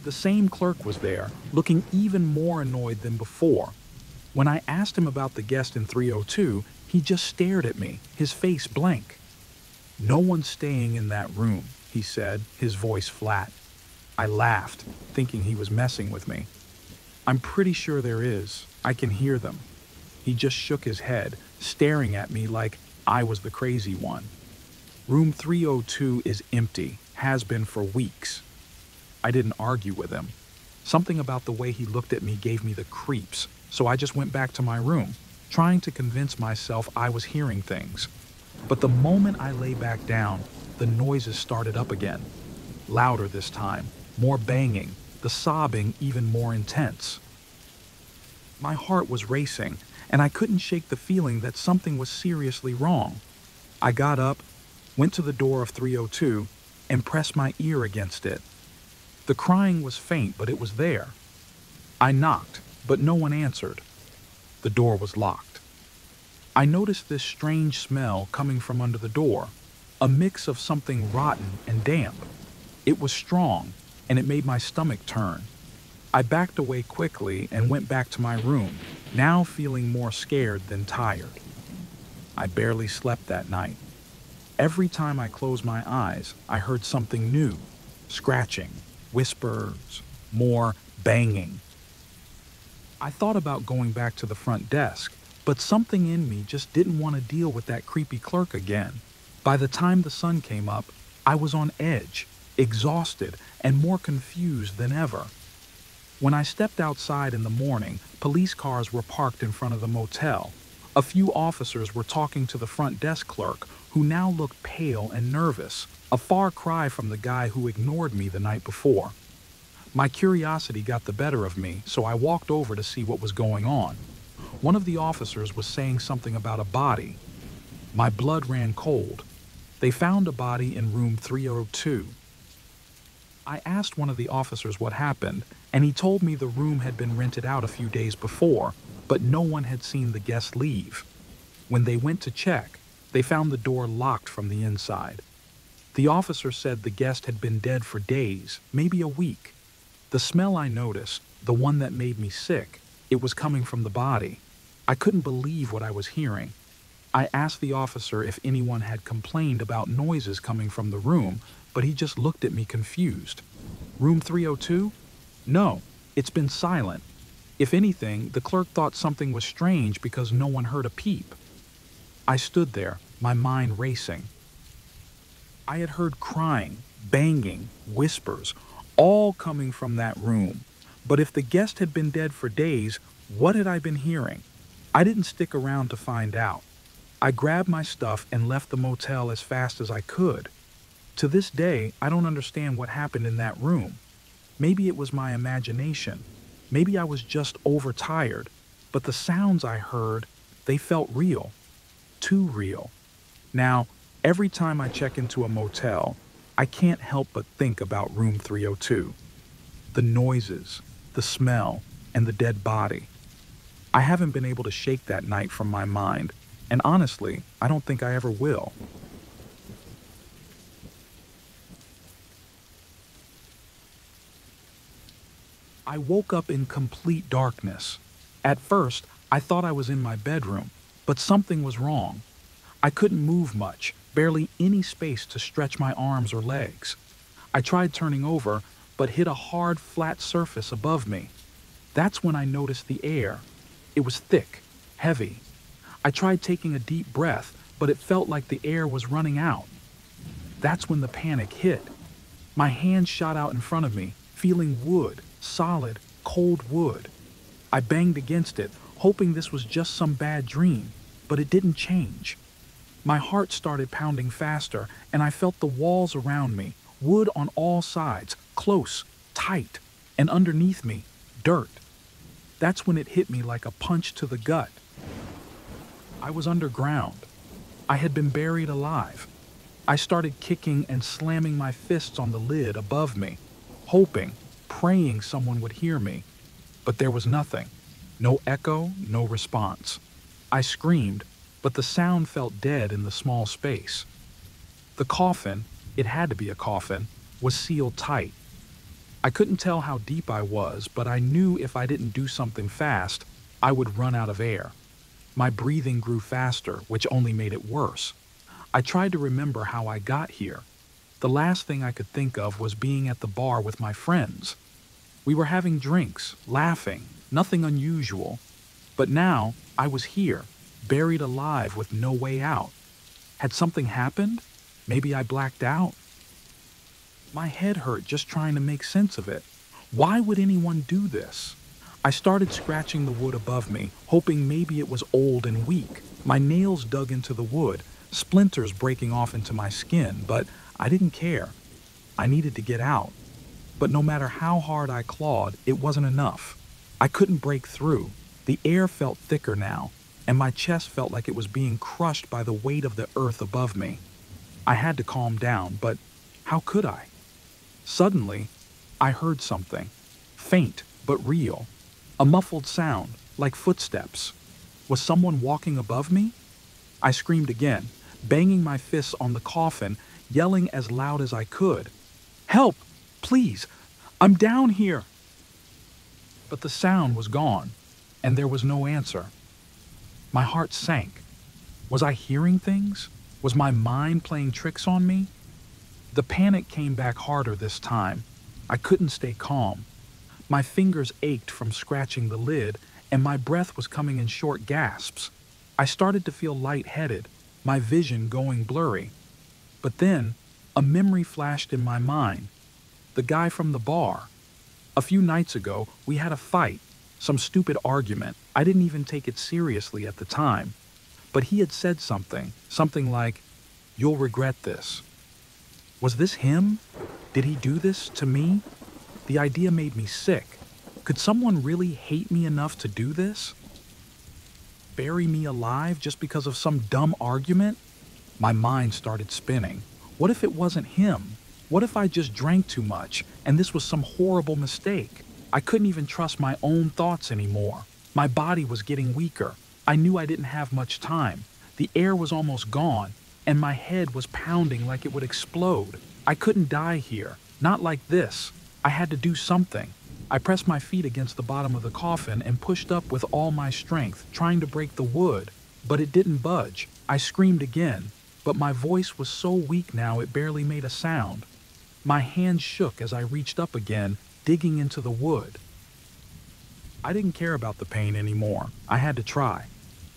The same clerk was there, looking even more annoyed than before. When I asked him about the guest in 302, he just stared at me, his face blank. "No one's staying in that room," he said, his voice flat. I laughed, thinking he was messing with me. "I'm pretty sure there is. I can hear them." He just shook his head, staring at me like I was the crazy one. "Room 302 is empty, has been for weeks." I didn't argue with him. Something about the way he looked at me gave me the creeps, so I just went back to my room, trying to convince myself I was hearing things. But the moment I lay back down, the noises started up again. Louder this time, more banging, the sobbing even more intense. My heart was racing, and I couldn't shake the feeling that something was seriously wrong. I got up, went to the door of 302, and pressed my ear against it. The crying was faint, but it was there. I knocked, but no one answered. The door was locked. I noticed this strange smell coming from under the door, a mix of something rotten and damp. It was strong, and it made my stomach turn. I backed away quickly and went back to my room, now feeling more scared than tired. I barely slept that night. Every time I closed my eyes, I heard something new, scratching, whispers, more banging. I thought about going back to the front desk, but something in me just didn't want to deal with that creepy clerk again. By the time the sun came up, I was on edge, exhausted, and more confused than ever. When I stepped outside in the morning, police cars were parked in front of the motel. A few officers were talking to the front desk clerk, who now looked pale and nervous, a far cry from the guy who ignored me the night before. My curiosity got the better of me, so I walked over to see what was going on. One of the officers was saying something about a body. My blood ran cold. They found a body in room 302. I asked one of the officers what happened, and he told me the room had been rented out a few days before, but no one had seen the guest leave. When they went to check, they found the door locked from the inside. The officer said the guest had been dead for days, maybe a week. The smell I noticed, the one that made me sick, it was coming from the body. I couldn't believe what I was hearing. I asked the officer if anyone had complained about noises coming from the room, but he just looked at me confused. "Room 302? No, it's been silent. If anything, the clerk thought something was strange because no one heard a peep." I stood there, my mind racing. I had heard crying, banging, whispers, all coming from that room. But if the guest had been dead for days, what had I been hearing? I didn't stick around to find out. I grabbed my stuff and left the motel as fast as I could. To this day, I don't understand what happened in that room. Maybe it was my imagination. Maybe I was just overtired. But the sounds I heard, they felt real. Too real. Now, every time I check into a motel, I can't help but think about room 302. The noises, the smell, and the dead body. I haven't been able to shake that night from my mind, and honestly, I don't think I ever will. I woke up in complete darkness. At first, I thought I was in my bedroom, but something was wrong. I couldn't move much, barely any space to stretch my arms or legs. I tried turning over, but hit a hard, flat surface above me. That's when I noticed the air. It was thick, heavy. I tried taking a deep breath, but it felt like the air was running out. That's when the panic hit. My hand shot out in front of me, feeling wood, solid, cold wood. I banged against it, hoping this was just some bad dream, but it didn't change. My heart started pounding faster, and I felt the walls around me, wood on all sides, close, tight, and underneath me, dirt. That's when it hit me like a punch to the gut. I was underground. I had been buried alive. I started kicking and slamming my fists on the lid above me, hoping, praying someone would hear me. But there was nothing. No echo, no response. I screamed, but the sound felt dead in the small space. The coffin, it had to be a coffin, was sealed tight. I couldn't tell how deep I was, but I knew if I didn't do something fast, I would run out of air. My breathing grew faster, which only made it worse. I tried to remember how I got here. The last thing I could think of was being at the bar with my friends. We were having drinks, laughing, nothing unusual. But now, I was here, buried alive with no way out. Had something happened? Maybe I blacked out? My head hurt just trying to make sense of it. Why would anyone do this? I started scratching the wood above me, hoping maybe it was old and weak. My nails dug into the wood, splinters breaking off into my skin, but I didn't care. I needed to get out. But no matter how hard I clawed, it wasn't enough. I couldn't break through. The air felt thicker now, and my chest felt like it was being crushed by the weight of the earth above me. I had to calm down, but how could I? Suddenly, I heard something, faint but real. A muffled sound, like footsteps. Was someone walking above me? I screamed again, banging my fists on the coffin, yelling as loud as I could. "Help! Please! I'm down here!" But the sound was gone, and there was no answer. My heart sank. Was I hearing things? Was my mind playing tricks on me? The panic came back harder this time. I couldn't stay calm. My fingers ached from scratching the lid, and my breath was coming in short gasps. I started to feel lightheaded, my vision going blurry. But then, a memory flashed in my mind. The guy from the bar. A few nights ago, we had a fight, some stupid argument. I didn't even take it seriously at the time. But he had said something like, "You'll regret this." Was this him? Did he do this to me? The idea made me sick. Could someone really hate me enough to do this? Bury me alive just because of some dumb argument? My mind started spinning. What if it wasn't him? What if I just drank too much and this was some horrible mistake? I couldn't even trust my own thoughts anymore. My body was getting weaker. I knew I didn't have much time. The air was almost gone, and my head was pounding like it would explode. I couldn't die here. Not like this. I had to do something. I pressed my feet against the bottom of the coffin and pushed up with all my strength, trying to break the wood. But it didn't budge. I screamed again, but my voice was so weak now it barely made a sound. My hands shook as I reached up again, digging into the wood. I didn't care about the pain anymore. I had to try.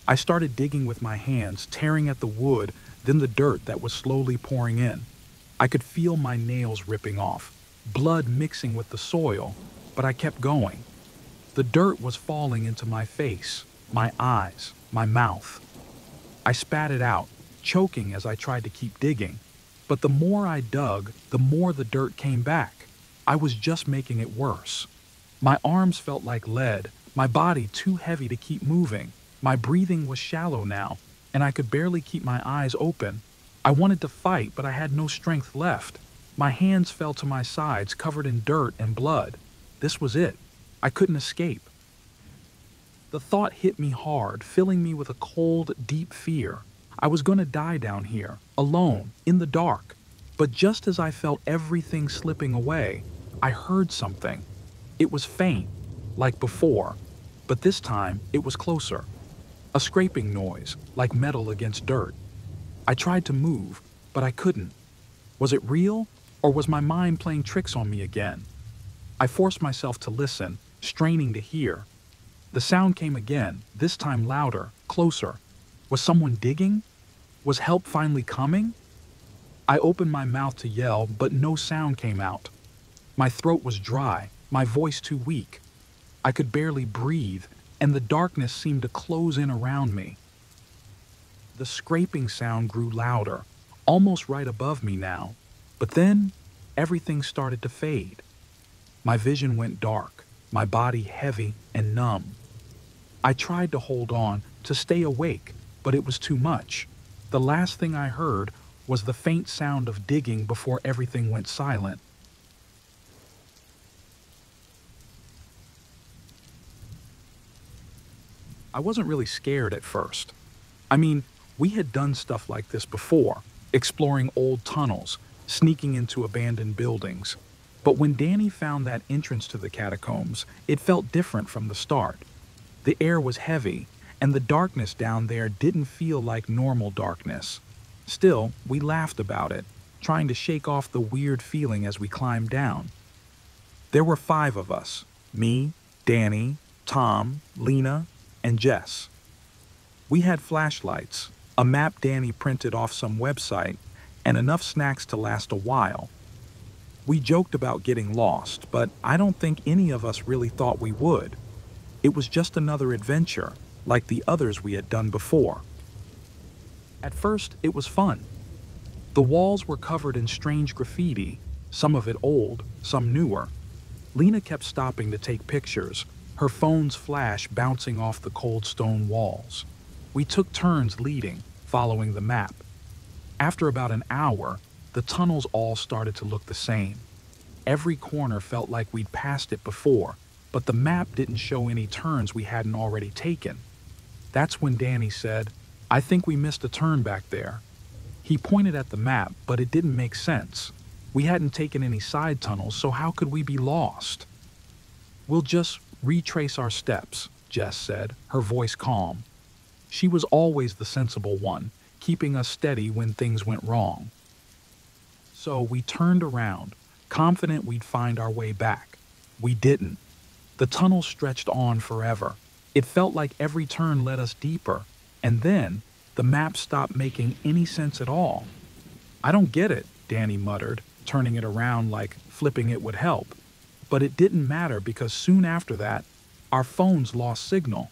I started digging with my hands, tearing at the wood, then the dirt that was slowly pouring in. I could feel my nails ripping off, blood mixing with the soil, but I kept going. The dirt was falling into my face, my eyes, my mouth. I spat it out, choking as I tried to keep digging. But the more I dug, the more the dirt came back. I was just making it worse. My arms felt like lead, my body too heavy to keep moving. My breathing was shallow now, and I could barely keep my eyes open. I wanted to fight, but I had no strength left. My hands fell to my sides, covered in dirt and blood. This was it. I couldn't escape. The thought hit me hard, filling me with a cold, deep fear. I was going to die down here, alone, in the dark. But just as I felt everything slipping away, I heard something. It was faint, like before, but this time it was closer. A scraping noise, like metal against dirt. I tried to move, but I couldn't. Was it real, or was my mind playing tricks on me again? I forced myself to listen, straining to hear. The sound came again, this time louder, closer. Was someone digging? Was help finally coming? I opened my mouth to yell, but no sound came out. My throat was dry, my voice too weak. I could barely breathe, and the darkness seemed to close in around me. The scraping sound grew louder, almost right above me now. But then, everything started to fade. My vision went dark, my body heavy and numb. I tried to hold on, to stay awake, but it was too much. The last thing I heard was the faint sound of digging before everything went silent. I wasn't really scared at first. I mean, we had done stuff like this before. exploring old tunnels, sneaking into abandoned buildings. But when Danny found that entrance to the catacombs, it felt different from the start. The air was heavy, and the darkness down there didn't feel like normal darkness. Still, we laughed about it, trying to shake off the weird feeling as we climbed down. There were 5 of us: me, Danny, Tom, Lena, and Jess. We had flashlights, a map Danny printed off some website, and enough snacks to last a while. We joked about getting lost, but I don't think any of us really thought we would. It was just another adventure, like the others we had done before. At first, it was fun. The walls were covered in strange graffiti, some of it old, some newer. Lena kept stopping to take pictures, her phone's flash bouncing off the cold stone walls. We took turns leading, following the map. After about an hour, the tunnels all started to look the same. Every corner felt like we'd passed it before, but the map didn't show any turns we hadn't already taken. That's when Danny said, "I think we missed a turn back there." He pointed at the map, but it didn't make sense. We hadn't taken any side tunnels, so how could we be lost? "We'll just retrace our steps," Jess said, her voice calm. She was always the sensible one, keeping us steady when things went wrong. So we turned around, confident we'd find our way back. We didn't. The tunnel stretched on forever. It felt like every turn led us deeper, and then the map stopped making any sense at all. "I don't get it," Danny muttered, turning it around like flipping it would help. But it didn't matter because soon after that, our phones lost signal.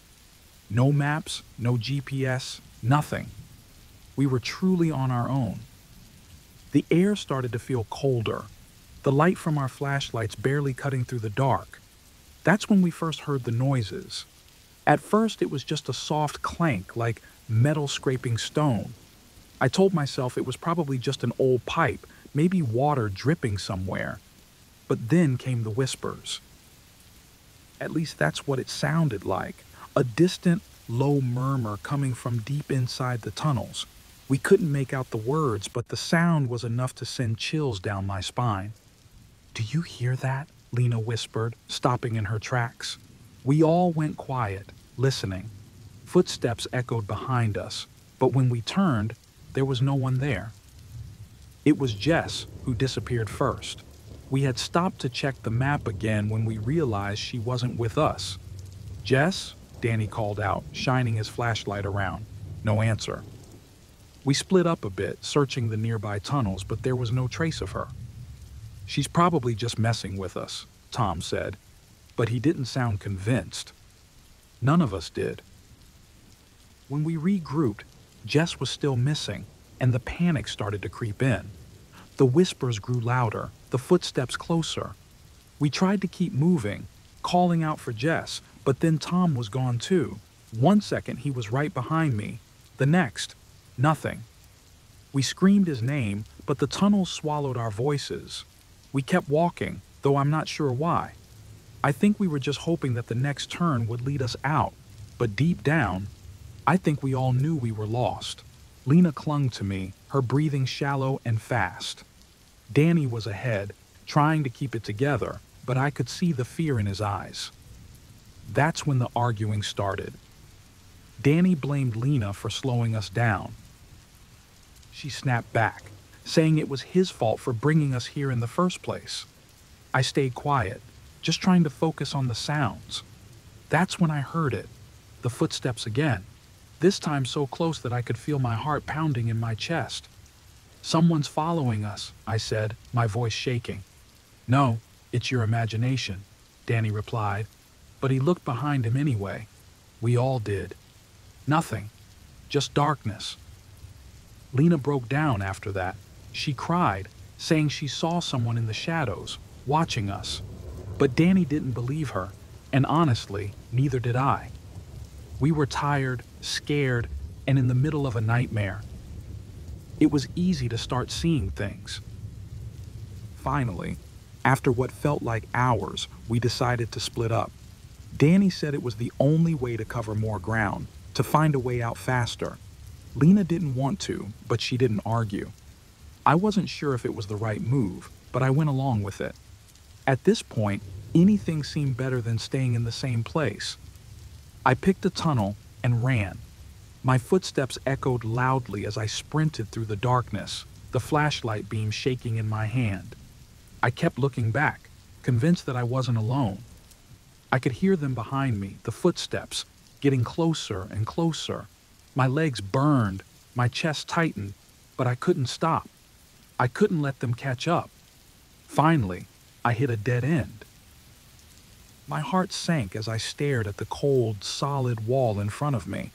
No maps, no GPS, nothing. We were truly on our own. The air started to feel colder, the light from our flashlights barely cutting through the dark. That's when we first heard the noises. At first, it was just a soft clank, like metal scraping stone. I told myself it was probably just an old pipe, maybe water dripping somewhere. But then came the whispers. At least that's what it sounded like, a distant, low murmur coming from deep inside the tunnels. We couldn't make out the words, but the sound was enough to send chills down my spine. "Do you hear that?" Lena whispered, stopping in her tracks. We all went quiet, listening. Footsteps echoed behind us, but when we turned, there was no one there. It was Jess who disappeared first. We had stopped to check the map again when we realized she wasn't with us. "Jess?" Danny called out, shining his flashlight around. No answer. We split up a bit, searching the nearby tunnels, but there was no trace of her. "She's probably just messing with us," Tom said, but he didn't sound convinced. None of us did. When we regrouped, Jess was still missing, and the panic started to creep in. The whispers grew louder, the footsteps closer. We tried to keep moving, calling out for Jess, but then Tom was gone too. One second he was right behind me, the next, nothing. We screamed his name, but the tunnels swallowed our voices. We kept walking, though I'm not sure why. I think we were just hoping that the next turn would lead us out, but deep down, I think we all knew we were lost. Lena clung to me, her breathing shallow and fast. Danny was ahead, trying to keep it together, but I could see the fear in his eyes. That's when the arguing started. Danny blamed Lena for slowing us down. She snapped back, saying it was his fault for bringing us here in the first place. I stayed quiet, just trying to focus on the sounds. That's when I heard it, the footsteps again, this time so close that I could feel my heart pounding in my chest. "Someone's following us," I said, my voice shaking. "No, it's your imagination," Danny replied, but he looked behind him anyway. We all did. Nothing, just darkness. Lena broke down after that. She cried, saying she saw someone in the shadows, watching us. But Danny didn't believe her, and honestly, neither did I. We were tired, scared, and in the middle of a nightmare. It was easy to start seeing things. Finally, after what felt like hours, we decided to split up. Danny said it was the only way to cover more ground, to find a way out faster. Lena didn't want to, but she didn't argue. I wasn't sure if it was the right move, but I went along with it. At this point, anything seemed better than staying in the same place. I picked a tunnel and ran. My footsteps echoed loudly as I sprinted through the darkness, the flashlight beam shaking in my hand. I kept looking back, convinced that I wasn't alone. I could hear them behind me, the footsteps, getting closer and closer. My legs burned, my chest tightened, but I couldn't stop. I couldn't let them catch up. Finally, I hit a dead end. My heart sank as I stared at the cold, solid wall in front of me.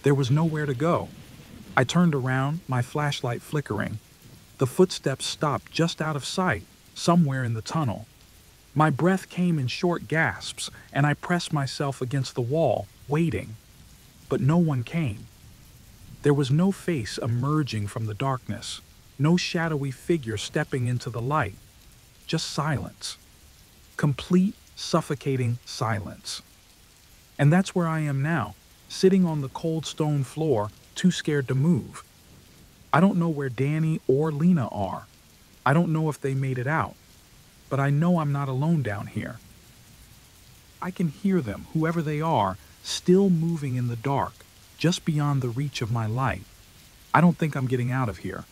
There was nowhere to go. I turned around, my flashlight flickering. The footsteps stopped just out of sight, somewhere in the tunnel. My breath came in short gasps, and I pressed myself against the wall, waiting. But no one came. There was no face emerging from the darkness, no shadowy figure stepping into the light. Just silence. Complete, suffocating silence. And that's where I am now, sitting on the cold stone floor, too scared to move. I don't know where Danny or Lena are. I don't know if they made it out. But I know I'm not alone down here. I can hear them, whoever they are, still moving in the dark, just beyond the reach of my light. I don't think I'm getting out of here.